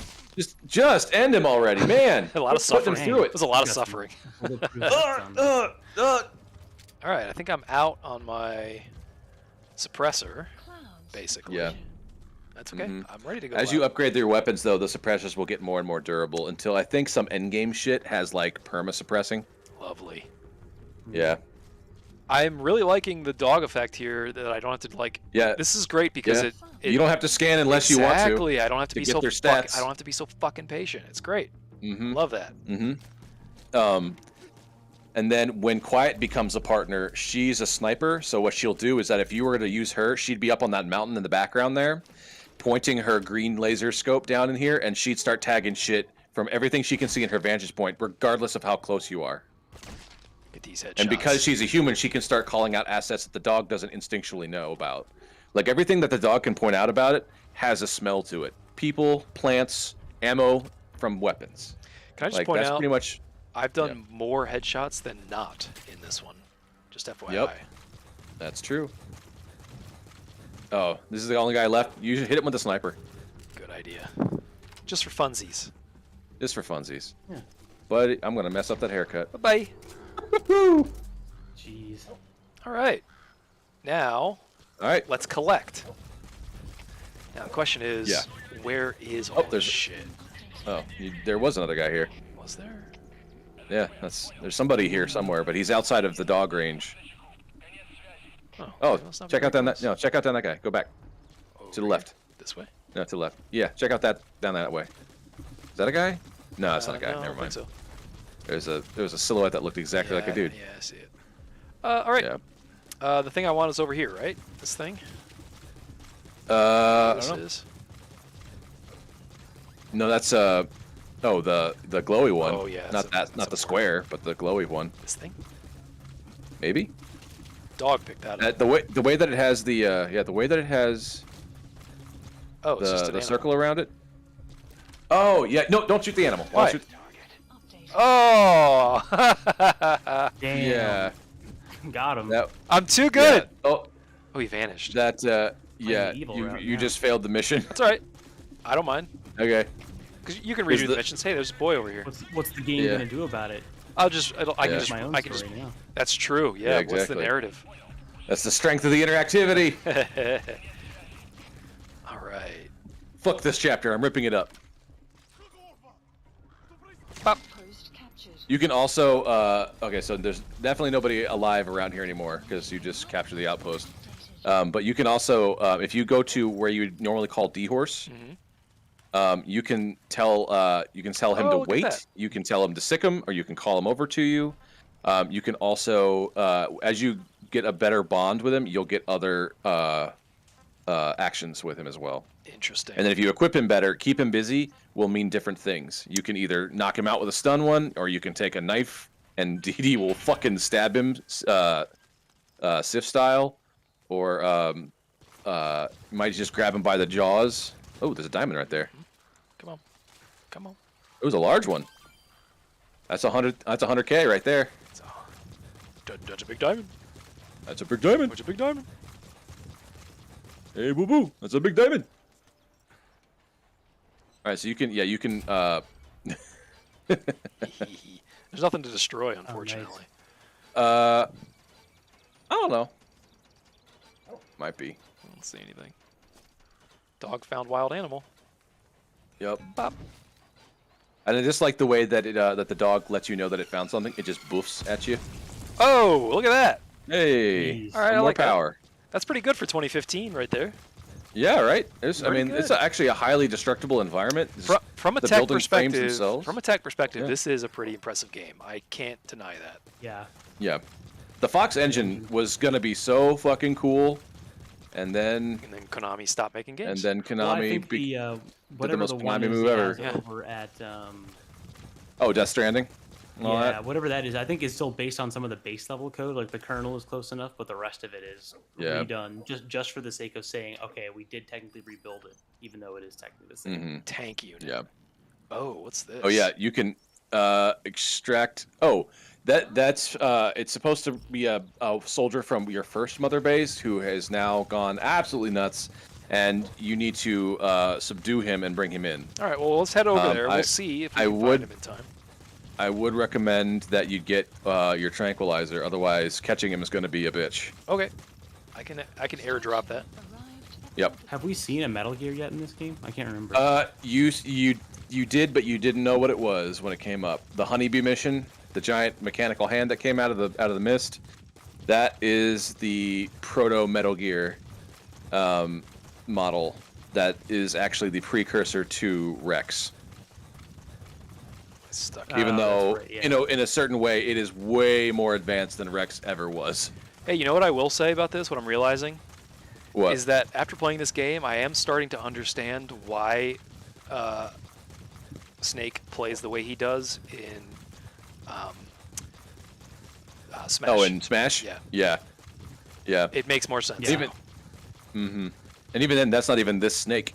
just end him already, man. A lot of Put them suffering. through it. There's a lot of Disgusting. suffering. Bulletproof All right, I think I'm out on my suppressor, Clowns. basically. Yeah. That's okay. Mhm. I'm ready to go. As you out. upgrade your weapons, though, the suppressors will get more and more durable until I think some endgame shit has like perma suppressing. Lovely. Yeah. I'm really liking the dog effect here that I don't have to like. Yeah. This is great because Yeah. You don't have to scan unless exactly. you want to. I don't have to be get so their I stats. don't have to be so fucking patient. It's great. Mm-hmm. Love that. Mm-hmm. And then when Quiet becomes a partner, she's a sniper. So what she'll do is that if you were to use her, she'd be up on that mountain in the background there, pointing her green laser scope down in here, and she'd start tagging shit from everything she can see in her vantage point, regardless of how close you are. Get these headshots. And because she's a human, she can start calling out assets that the dog doesn't instinctually know about. Like everything that the dog can point out about it has a smell to it. People, plants, ammo from weapons. Can I just Like point that's out, pretty much. I've done more headshots than not in this one. Just FYI. Yep. That's true. Oh, this is the only guy left. You should hit him with the sniper. Good idea. Just for funsies. Just for funsies. Yeah. But I'm gonna mess up that haircut. Bye-bye. Jeez. All right. Now, All right. let's collect. Now, the question is, Yeah. where is all this there's- shit? Oh, there was another guy here. Was there? Yeah, there's somebody here somewhere, but he's outside of the dog range. Oh, okay, let's not be check out very down that. close. No, check out down that guy. Go back Over to the here. left. This way? No, to the left. Yeah, check out that down that way. Is that a guy? No, that's not a guy. No, I Never don't mind. think There was a silhouette that looked exactly like a dude. Yeah, I see it. All right. Yeah. The thing I want is over here, right? This thing? I This don't know. is? No, that's oh the glowy one. Oh, yeah, Not that's not the important. square, but the glowy one. This thing? Maybe. Dog picked that up. The way that it has the way that it has Oh, it's just an the animal. circle around it. Oh yeah, no, don't shoot the animal. Don't Why? shoot- Oh! Damn. Yeah, Got him. that. I'm too good. Yeah. Oh, Oh, he vanished. that. Yeah, evil you route you now. just failed the mission. That's all right. I don't mind. Okay. Because you can Is redo the the- missions. Hey, there's a boy over here. What's the game Yeah. gonna do about it? I can Yeah. just, My own I can just. story now. That's true. Yeah. What's the exactly. narrative? That's the strength of the interactivity. All right. Fuck this chapter. I'm ripping it up. Post captured. You can also okay, so there's definitely nobody alive around here anymore because you just captured the outpost. But you can also, if you go to where you would normally call D-horse, you can tell him Oh, to look at wait. that. You can tell him to sick him, or you can call him over to you. You can also, as you get a better bond with him, you'll get other actions with him as well. Interesting. And then if you equip him better, keep him busy will mean different things. You can either knock him out with a stun one, or you can take a knife and DD will fucking stab him, Sif style, or you might just grab him by the jaws. Oh, there's a diamond right there. Come on. Come on. It was a large one. That's 100. That's 100K right there. That's a big diamond. That's a big diamond. What's a big diamond? Hey, boo boo. That's a big diamond. All right, so you can, you can. There's nothing to destroy, unfortunately. I don't know. Might be. I don't see anything. Dog found wild animal. Yep. Bop. And I just like the way that it that the dog lets you know that it found something. It just boofs at you. Oh, look at that. Hey, Jeez. All right, some I more like that. power. That's pretty good for 2015 right there. Yeah, right. I Pretty mean, it's good. actually a highly destructible environment. From a the tech building frames perspective, themselves. yeah. This is a pretty impressive game. I can't deny that. Yeah. Yeah, the Fox engine was gonna be so fucking cool, and then And then Konami stopped making games. Konami. Well, I think whatever most the one Konami is move he ever. has Yeah. over at Oh, Death Stranding. And all yeah, that? whatever that is, I think is still based on some of the base level code. Like the kernel is close enough, but the rest of it is Yeah. redone just for the sake of saying, okay, we did technically rebuild it, even though it is technically the same. Mm-hmm. Tank unit. Yeah. Oh, what's this? Oh yeah, you can extract. Oh, that's it's supposed to be a soldier from your first mother base who has now gone absolutely nuts, and you need to subdue him and bring him in. All right, well, let's head over there. I- We'll see if we I can would- find him in time. I would recommend that you get your tranquilizer, otherwise catching him is going to be a bitch. Okay. I can airdrop that. Yep. Have we seen a Metal Gear yet in this game? I can't remember. You did, but you didn't know what it was when it came up. The honeybee mission, the giant mechanical hand that came out of the mist, that is the proto Metal Gear model. That is actually the precursor to Rex. Stuck. Even though, that's right, yeah. you know, in a certain way, it is way more advanced than Rex ever was. Hey, you know what I will say about this? What I'm realizing What? is that after playing this game, I am starting to understand why Snake plays the way he does in Smash. Oh, in Smash? Yeah. Yeah. Yeah. It makes more sense. Yeah. Even. Mm-hmm. And even then, that's not even this Snake.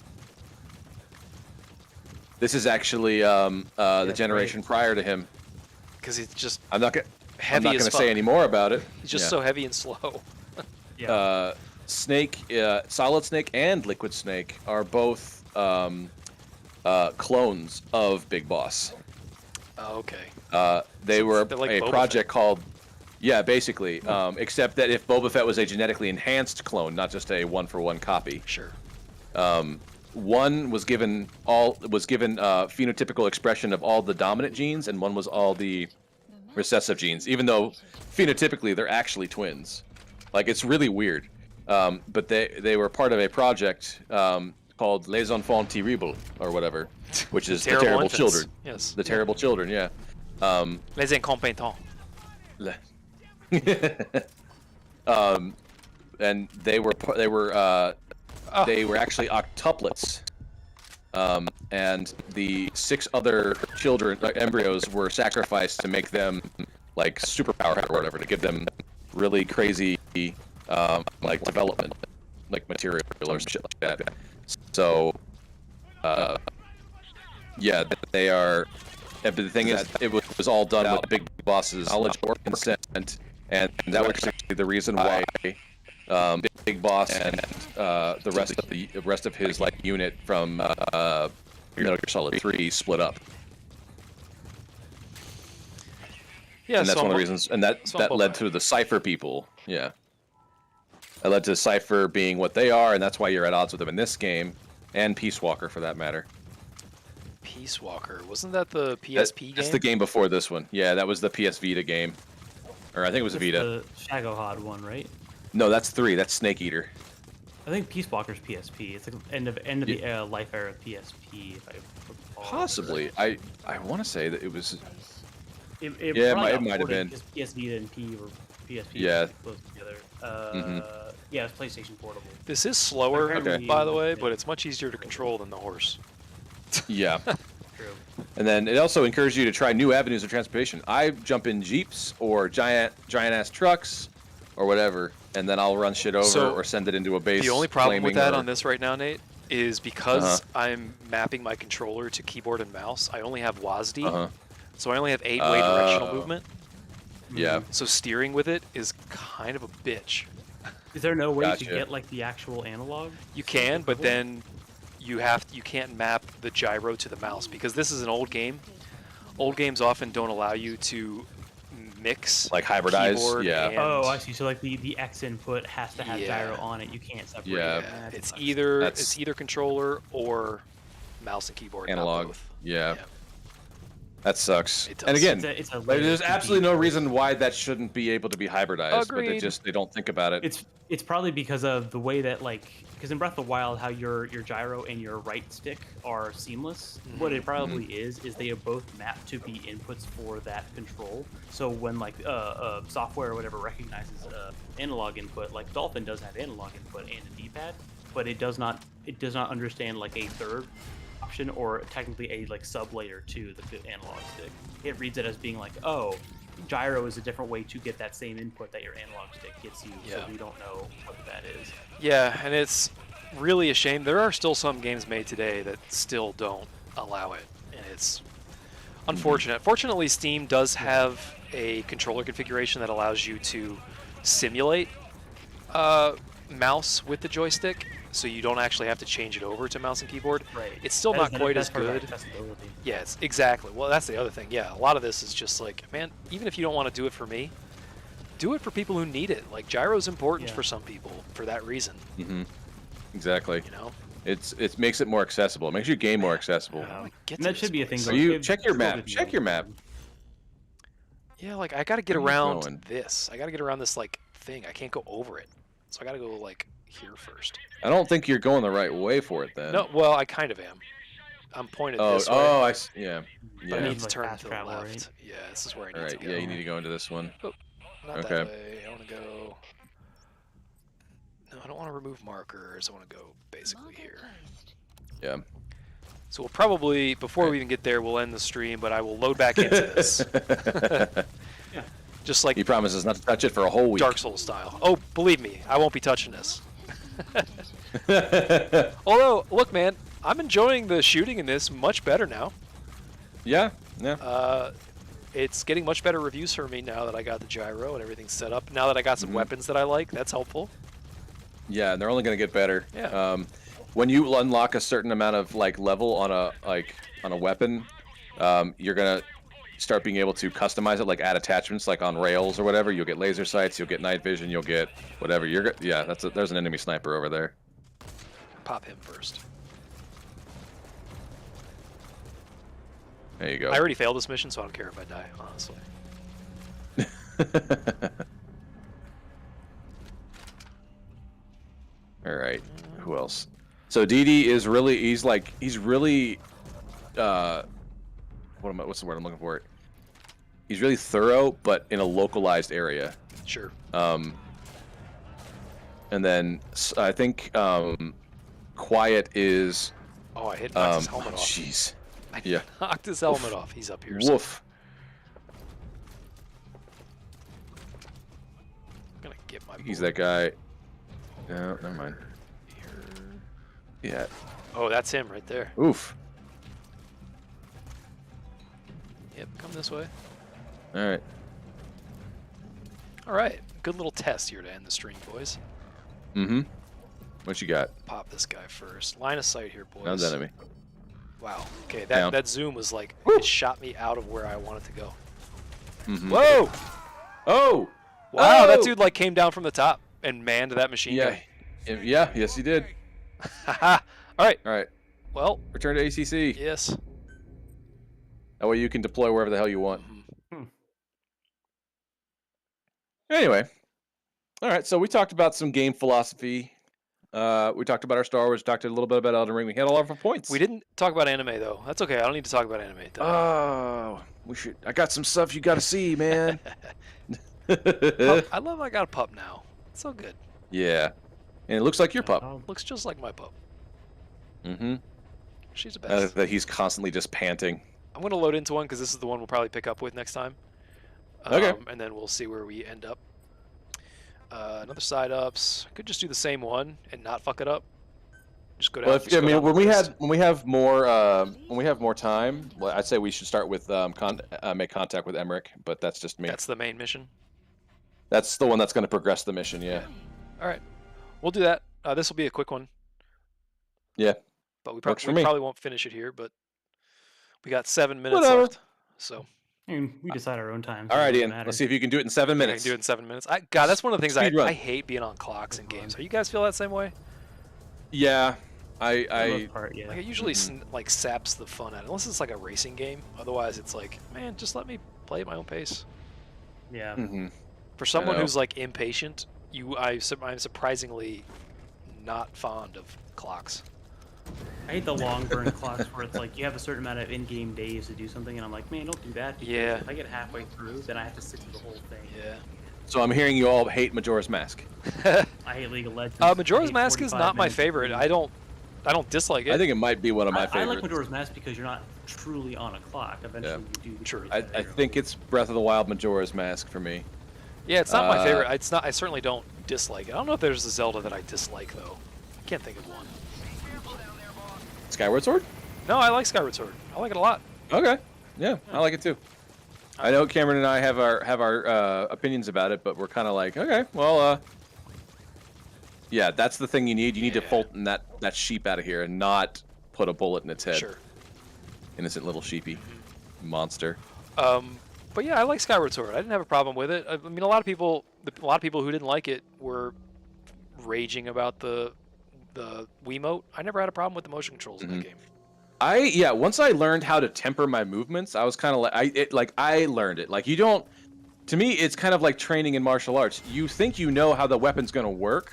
This is actually the that's generation prior to him. Because he's just I'm not gonna heavy as say fuck. any more about it. He's just Yeah. so heavy and slow. Yeah. Snake, Solid Snake, and Liquid Snake are both clones of Big Boss. Oh, okay. They So were they're like a Boba project Fett. called, yeah, basically. Except that if Boba Fett was a genetically enhanced clone, not just a one-for-one copy. Sure. One was given phenotypical expression of all the dominant genes, and one was all the recessive genes. Even though phenotypically they're actually twins, like it's really weird. But they were part of a project called Les Enfants Terribles or whatever, which is the terrible infants. children. Yes. The terrible children, yeah. Les incompétents. And they were actually octuplets. And the 6 other children, embryos, were sacrificed to make them like superpower or whatever, to give them really crazy like development, like material or shit like that. So, yeah, they are. But the thing is, it was all done with Big Boss's knowledge or consent, and that was actually the reason why Big Boss and the rest of his like unit from Metal Gear Solid 3 split up. Yeah, And that's so one of I'm- the reasons, and that so I'm led both to the Cypher people. Yeah, that led to Cypher being what they are, and that's why you're at odds with them in this game, and Peace Walker for that matter. Peace Walker. Wasn't that the PSP game? That's the game before this one. Yeah, that was the PS Vita game, or I think it was That's Vita. the Shagohod one, right? No, that's 3. That's Snake Eater. I think Peace Walker's PSP. It's like end of the life era of PSP, if I recall. Possibly. I want to say that it was. It Yeah, probably it got might have ported been. because PS Vita and P were PSP Yeah. close together. Mhm. Yeah, it's PlayStation Portable. This is slower, Okay. by the way, but it's much easier to control than the horse. Yeah. True. And then it also encourages you to try new avenues of transportation. I jump in Jeeps or giant ass trucks or whatever, and then I'll run shit over So, or send it into a base. The only problem with flaming that or- on this right now, Nate, is because Uh-huh. I'm mapping my controller to keyboard and mouse, I only have WASD, Uh-huh. so I only have 8-way directional Oh. movement. Yeah. So steering with it is kind of a bitch. Is there no way Gotcha. to get like the actual analog? You can, but then you can't map the gyro to the mouse because this is an old game. Old games often don't allow you to mix Like hybridize, keyboard yeah. and- Oh, I see. So like the X input has to have Yeah. gyro on it. You can't separate. Yeah. it. Yeah, That it's sucks. either controller or mouse and keyboard, not Analog. both. Yeah. Yeah. That sucks. It And does. again, It's a like, there's layer to absolutely no be- reason why that shouldn't be able to be hybridized, but Agreed. they don't think about it. It's probably because of the way that because in Breath of the Wild, how your gyro and your right stick are seamless. What it probably is they are both mapped to be inputs for that control. So when software or whatever recognizes analog input, like Dolphin does have analog input and a D-pad, but it does not understand like a third option or technically a like sub layer to the analog stick. It reads it as being like, oh, gyro is a different way to get that same input that your analog stick gets you. So Yeah. we don't know what that is. Yeah, and it's really a shame. There are still some games made today that still don't allow it, and it's unfortunate. Fortunately, Steam does have a controller configuration that allows you to simulate mouse with the joystick, so you don't actually have to change it over to mouse and keyboard. Right. It's still That not is- quite that's as part of good. accessibility. Yeah, it's exactly. Well, that's the other thing. Yeah, a lot of this is just like, man, even if you don't want to do it for me, do it for people who need it. Like, gyro's important Yeah. for some people for that reason, Mm-hmm. Exactly. you know? It makes it more accessible. It makes your game more accessible. How do I get And to that should this be a place? thing. Are though. you Give check your control map? to Check the your map. Yeah, like, I gotta get Where are you around going? this. I gotta get around this, like, thing. I can't go over it. So I gotta go, like, here first. I don't think you're going the right way for it then. No, well, I kind of am. I'm pointed Oh, this way. yeah. But Yeah. I need It's to like turn fast to the travel, left. right? Yeah, this is where I need All to right. go. Yeah, you need to go into this one. Not Okay. that way. I want to go. No, I don't want to remove markers. I want to go basically Marker here. placed. Yeah. So we'll probably, before we even get there, we'll end the stream, but I will load back into this. Yeah. Just like He promises not to touch it for a whole week. Dark Souls style. Oh, believe me, I won't be touching this. Has been updated. Although, look, man, I'm enjoying the shooting in this much better now. Yeah. Yeah. It's getting much better reviews for me now that I got the gyro and everything's set up. Now that I got some weapons that I like, that's helpful. Yeah, and they're only going to get better. Yeah. When you unlock a certain amount of like level on a weapon, you're gonna start being able to customize it, like add attachments, like on rails or whatever. You'll get laser sights, you'll get night vision, you'll get whatever. Yeah, there's an enemy sniper over there. Pop him first. There you go. I already failed this mission, so I don't care if I die, honestly. All right. Who else? So DD is really he's really what's the word I'm looking for? He's really thorough, but in a localized area. Sure. And then I think Quiet is Oh, I knocked his helmet off. jeez. I Yeah. knocked his helmet off. He's up here. So Woof. I'm gonna get my. He's bullet that guy. No, never mind. here. Yeah. Oh, that's him right there. Oof. Yep, come this way. All right. All right, good little test here to end the stream, boys. Mm-hmm. What you got? Pop this guy first. Line of sight here, boys. Found enemy. Wow. Okay, Down. that zoom was like it shot me out of where I wanted to go. Mm-hmm. Whoa! Oh. Wow, that Oh! dude like came down from the top and manned that machine Yeah. Yeah. Yes, he did. gun. Haha. All right. All right. Well, Return to ACC. yes. That way you can deploy wherever the hell you want. Mhm. Anyway. All right. So we talked about some game philosophy. We talked about our Star Wars. Talked a little bit about Elden Ring. We had all of our points. We didn't talk about anime though. That's okay. I don't need to talk about anime today. Oh, we should. I got some stuff you got to see, man. Pup, I love I got a pup now. It's so good. Yeah. And it looks like your pup. Looks just like my pup. Mm-hmm. She's the best. That he's constantly just panting. I'm going to load into one because this is the one we'll probably pick up with next time. Okay. And then we'll see where we end up. Another side ups. Could just do the same one and not fuck it up. Just go down. Well, just go down when the list. we have more time, well, I'd say we should start with make contact with Emmerich, but that's just me. That's the main mission. That's the one that's going to progress the mission. Yeah. All right, we'll do that. This will be a quick one. Yeah. But we Works for probably me. won't finish it here. But we got 7 minutes Whatever. left. So I mean, we decide our own time. All right, it doesn't Ian. matter. Let's see if you can do it in 7 I minutes. can do it in 7 minutes. God, that's one of the things Speed run. I hate being on clocks in games. Are you guys feel that same way? Yeah. For the I most part, yeah. Like it usually like saps the fun out of it, unless it's like a racing game. Otherwise, it's like, man, just let me play at my own pace. Yeah. Mhm. For someone know. who's like impatient, I'm surprisingly not fond of clocks. I hate the long burn clocks where it's like you have a certain amount of in-game days to do something, and I'm like, man, don't do that. Because Yeah. if I get halfway through, then I have to sit through the whole thing. Yeah. So I'm hearing you all hate Majora's Mask. I hate League of Legends. Majora's I hate Mask is 45 not my minutes favorite. of I don't dislike it. I think it might be one of my I favorites. like Majora's Mask because you're not truly on a clock. Eventually, you do. True. I think it's Breath of the Wild Majora's Mask for me. Yeah, it's not my favorite. It's not. I certainly don't dislike it. I don't know if there's a Zelda that I dislike though. I can't think of one. Skyward Sword? No, I like Skyward Sword. I like it a lot. Okay. Yeah, I like it too. I know Cameron and I have our opinions about it, but we're kind of like, okay, well, yeah, that's the thing you need. You need to Fulton that sheep out of here and not put a bullet in its head. Sure. Innocent little sheepy monster. But yeah, I like Skyward Sword. I didn't have a problem with it. I mean, a lot of people who didn't like it were raging about the Wiimote. I never had a problem with the motion controls in that game. Once I learned how to temper my movements, I was kind of like I learned it. Like you don't. To me, it's kind of like training in martial arts. You think you know how the weapon's gonna work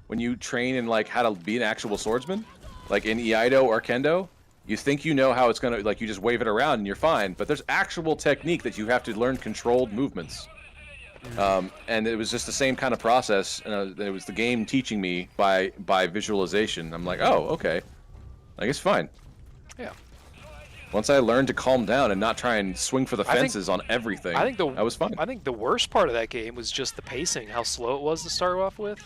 when you train in like how to be an actual swordsman, like in Iaido or Kendo. you think you know how it's gonna, like, you just wave it around and you're fine, but there's actual technique that you have to learn controlled movements. And it was just the same kind of process. It was the game teaching me by visualization. I'm like, oh, okay, I guess fine. Yeah. Once I learned to calm down and not try and swing for the I think- fences on everything, I think I was fine. I think the worst part of that game was just the pacing, how slow it was to start off with.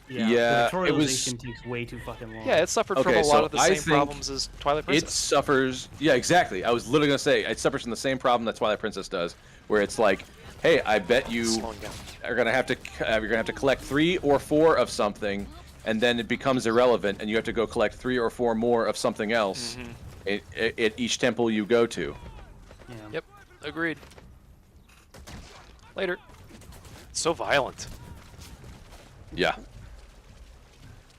Yeah, the it was- tutorialization takes way too fucking long. Yeah, it suffered from Okay, a so lot of the I same think problems as Twilight It Princess. suffers. Yeah, exactly. I was literally gonna say it suffers from the same problem that Twilight Princess does, where it's like, hey, I bet you Slowing down. are gonna have to you're gonna have to collect 3 or 4 of something, and then it becomes irrelevant, and you have to go collect 3 or 4 more of something else at each temple you go to. Yeah. Yep, agreed. Later. It's so violent. Yeah.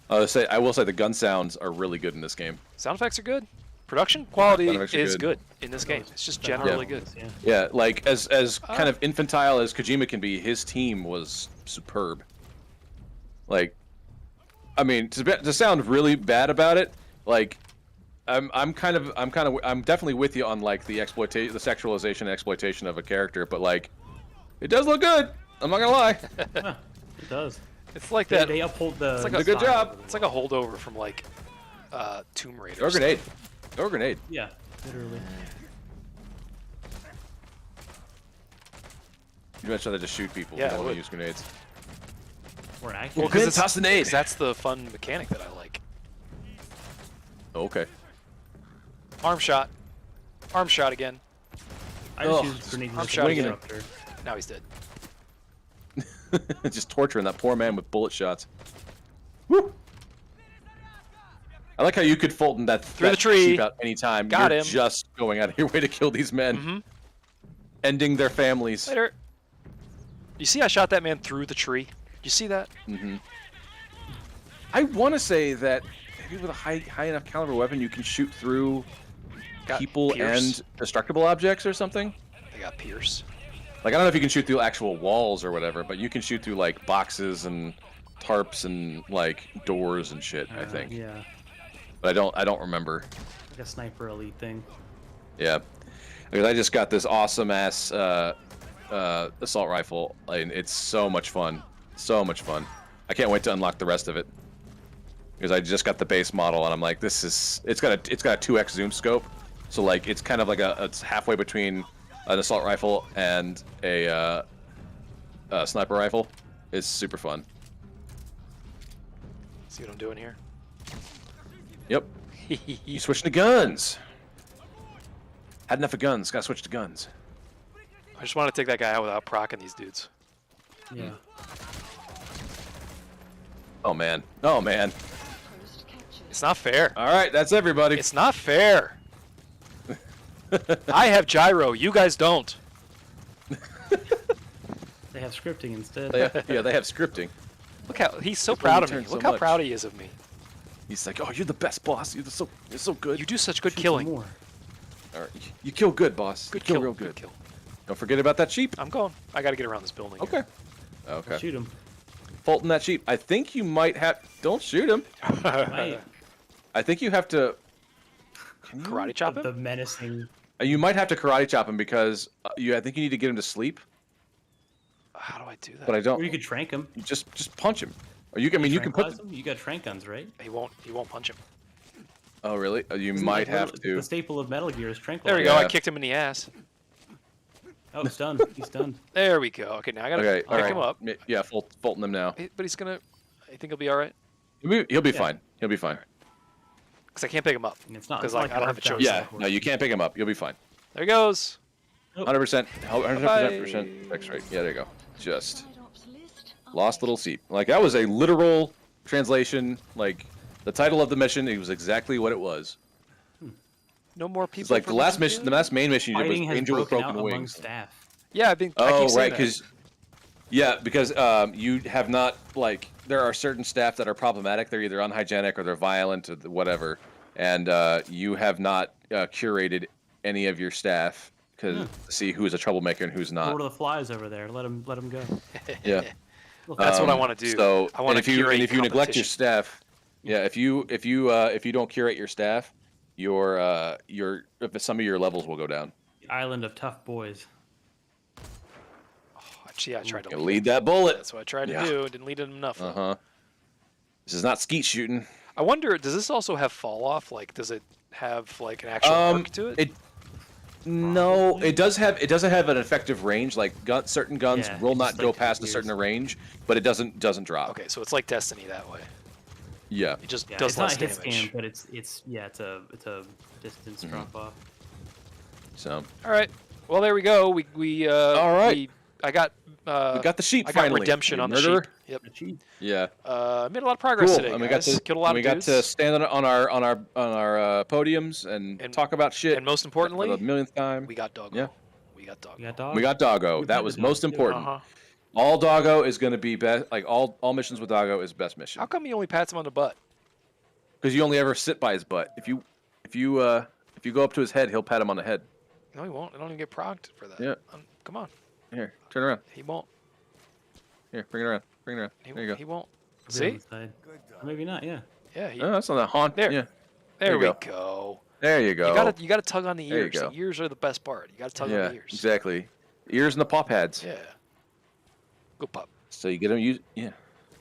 I will say the gun sounds are really good in this game. Sound effects are good. Production quality Sound effects are is good. good in this game. It's just Better generally than good. this, Yeah. Yeah, like as kind of infantile as Kojima can be, his team was superb. Like, I mean, to sound really bad about it, like, I'm definitely with you on like the sexualization and exploitation of a character, but like, it does look good. I'm not gonna lie. Yeah, it does. It's like They, that. they uphold the. It's like the a good style job. really It's like a holdover from like Tomb Raider. Or grenade. Or grenade. Yeah, literally. You mentioned that to shoot people. Yeah, You don't I want would. to use grenades. Or accurate. Well, Because because it's toss the nade. that's the fun mechanic that I like. Oh, okay. Arm shot. Arm shot again. I just Ugh, used grenades I'm as a shouting it. disruptor. Now he's dead. Just torturing that poor man with bullet shots. Woo! I like how you could Fulton that Through the that tree. sheep out anytime. Got You're him. just going out of your way to kill these men, ending their families. Later. You see, I shot that man through the tree. You see that? I want to say that maybe with a high enough caliber weapon, you can shoot through Got people Pierce. and destructible objects or something. They got Pierce. Like, I don't know if you can shoot through actual walls or whatever, but you can shoot through like boxes and tarps and like doors and shit. I think, Yeah, but I don't remember. like a sniper elite thing. Yeah, because I just got this awesome ass assault rifle, and it's so much fun. So much fun. I can't wait to unlock the rest of it. Because I just got the base model, and I'm like, this is it's got a 2x zoom scope, so like it's kind of like it's halfway between an assault rifle and a sniper rifle. It's super fun. See what I'm doing here? Yep. You switching to guns. Had enough of guns. Gotta switch to guns. I just want to take that guy out without procking these dudes. Yeah. Oh man. Oh man. Post captured. It's not fair. All right, that's everybody. It's not fair. I have gyro. You guys don't. They have scripting instead. Yeah, they have scripting. Look how he's so That's why proud you of me. turn so Look how much. proud he is of me. He's like, oh, you're the best boss. You're so good. You do such good Shoot some killing. more. All right. You kill good, boss. Good you kill kill. real Good good. kill. Don't forget about that sheep. I'm going. I got to get around this building. Okay. Okay. Shoot him. Fulton that sheep. I think you might have. Don't shoot him. Right. I think you have to. Can you? Karate chop The him. menacing. You might have to karate chop him because I think you need to get him to sleep. How do I do that? But I Or don't. you could trank him. You just punch him. Or you. I mean, you can put. Tranquilize him? You got trank guns, right? He won't punch him. Oh really? You Isn't might that have the to. staple of Metal Gear is tranquilize. There we go. I Yeah. kicked him in the ass. Oh, he's done. He's done. There we go. Okay, now I gotta Okay. pick All right. him up. Yeah. Fulton him now. But he's gonna. I think he'll be all right. He'll be Yeah. fine. He'll be fine. Cause I can't pick him up. And it's not. 'Cause, It's not like, I don't have a Earthbound choice. Yeah. Software. No, you can't pick him up. You'll be fine. There he goes. 100%. 100% Bye-bye. fix rate. Yeah. There you go. Just Side ops list. lost little sheep. Like that was a literal translation. Like the title of the mission. It was exactly what it was. No more people. It's like for the last me to mission. do? The last main mission you did Fighting was has Angel with broken out Broken among Wings. staff. Yeah, I think. I Oh, keep saying right, that. because you have not like there are certain staff that are problematic. They're either unhygienic or they're violent or whatever, and you have not curated any of your staff to see who's a troublemaker and who's not. Lord of the Flies over there. Let him go. Yeah, That's what I want to do. So I want and to if you curate neglect your competition. staff, yeah, if you don't curate your staff, if some of your levels will go down. The island of tough boys. Oh, actually, I tried to You lead lead him. that bullet. That's what I tried to Yeah. do. Didn't lead him enough. Though. Uh huh. This is not skeet shooting. I wonder, does this also have fall off? Like, does it have like an actual arc to it? No, it doesn't have an effective range. Like certain guns Yeah, will it not just, go like, past a disappears. certain range, but it doesn't drop. Okay, so it's like Destiny that way. Yeah. It just Yeah, does it's not less a hit damage. scan, but it's a distance drop off. So All right. Well, there we go. All right. I got. we got the sheep I got finally. redemption You on the murderer? sheep. Yep. Yeah. Made a lot of progress Cool. today, And we guys. got to Killed a lot we of got dudes. to stand on our podiums and talk about shit. And most for importantly, the millionth time. we got Doggo. Yeah. We got Doggo. You got dog. We got Doggo. You've That had was the most dog, too. important. Uh-huh. All Doggo is going to be best. Like all missions with Doggo is best mission. How come he only pats him on the butt? Because you only ever sit by his butt. If you go up to his head, he'll pat him on the head. No, he won't. I don't even get procced for that. Yeah. Come on. Here, turn around. He won't. Here, bring it around. Bring it around. He, There you go. He won't. Maybe on See? the side. Or maybe not. Yeah. Yeah. He, Oh, that's on the haunt. There. Yeah. there you we go. go. There you go. You gotta tug on the There you ears. go. The ears are the best part. You gotta tug on Yeah, the ears. exactly. Ears and the pop pads. Yeah. Go pup. So you get them. Yeah.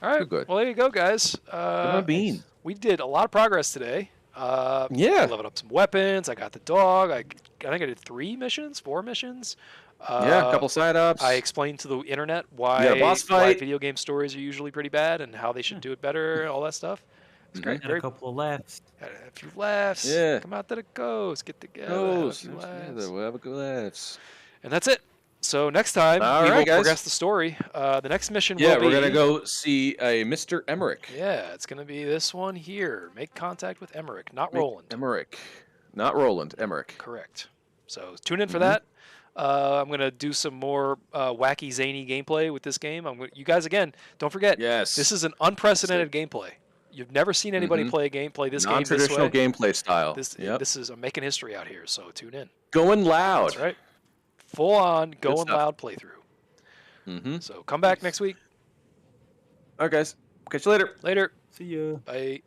All right. Good. Well, there you go, guys. Give 'em a bean. We did a lot of progress today. Yeah. I leveled up some weapons. I got the dog. I think I did 4 missions. Yeah, a couple side ups. I explained to the internet why, Yeah, boss why fight. video game stories are usually pretty bad and how they should do it better, all that stuff. It's great. Had Very, a couple of laughs. had a few laughs. Yeah. Come out to the coast. Get together. Goes. Have a few laughs. Together, we'll have a good laughs. And that's it. So next time All we right, will guys. progress the story. The next mission Yeah, will be... we're gonna go see a Mr. Emmerich. Yeah, it's going to be this one here. Make contact with Emmerich, not Roland. Emmerich, not Roland. Emmerich. Correct. So tune in for Mm-hmm. that. I'm going to do some more wacky, zany gameplay with this game. You guys, again, don't forget, Yes. this is an unprecedented gameplay. You've never seen anybody play this game this way. Non-traditional gameplay style. I'm making history out here, so tune in. Going loud. That's right. Full on, going stuff. loud playthrough. Mm-hmm. So come back next week. All right, guys. Catch you later. Later. See ya. Bye.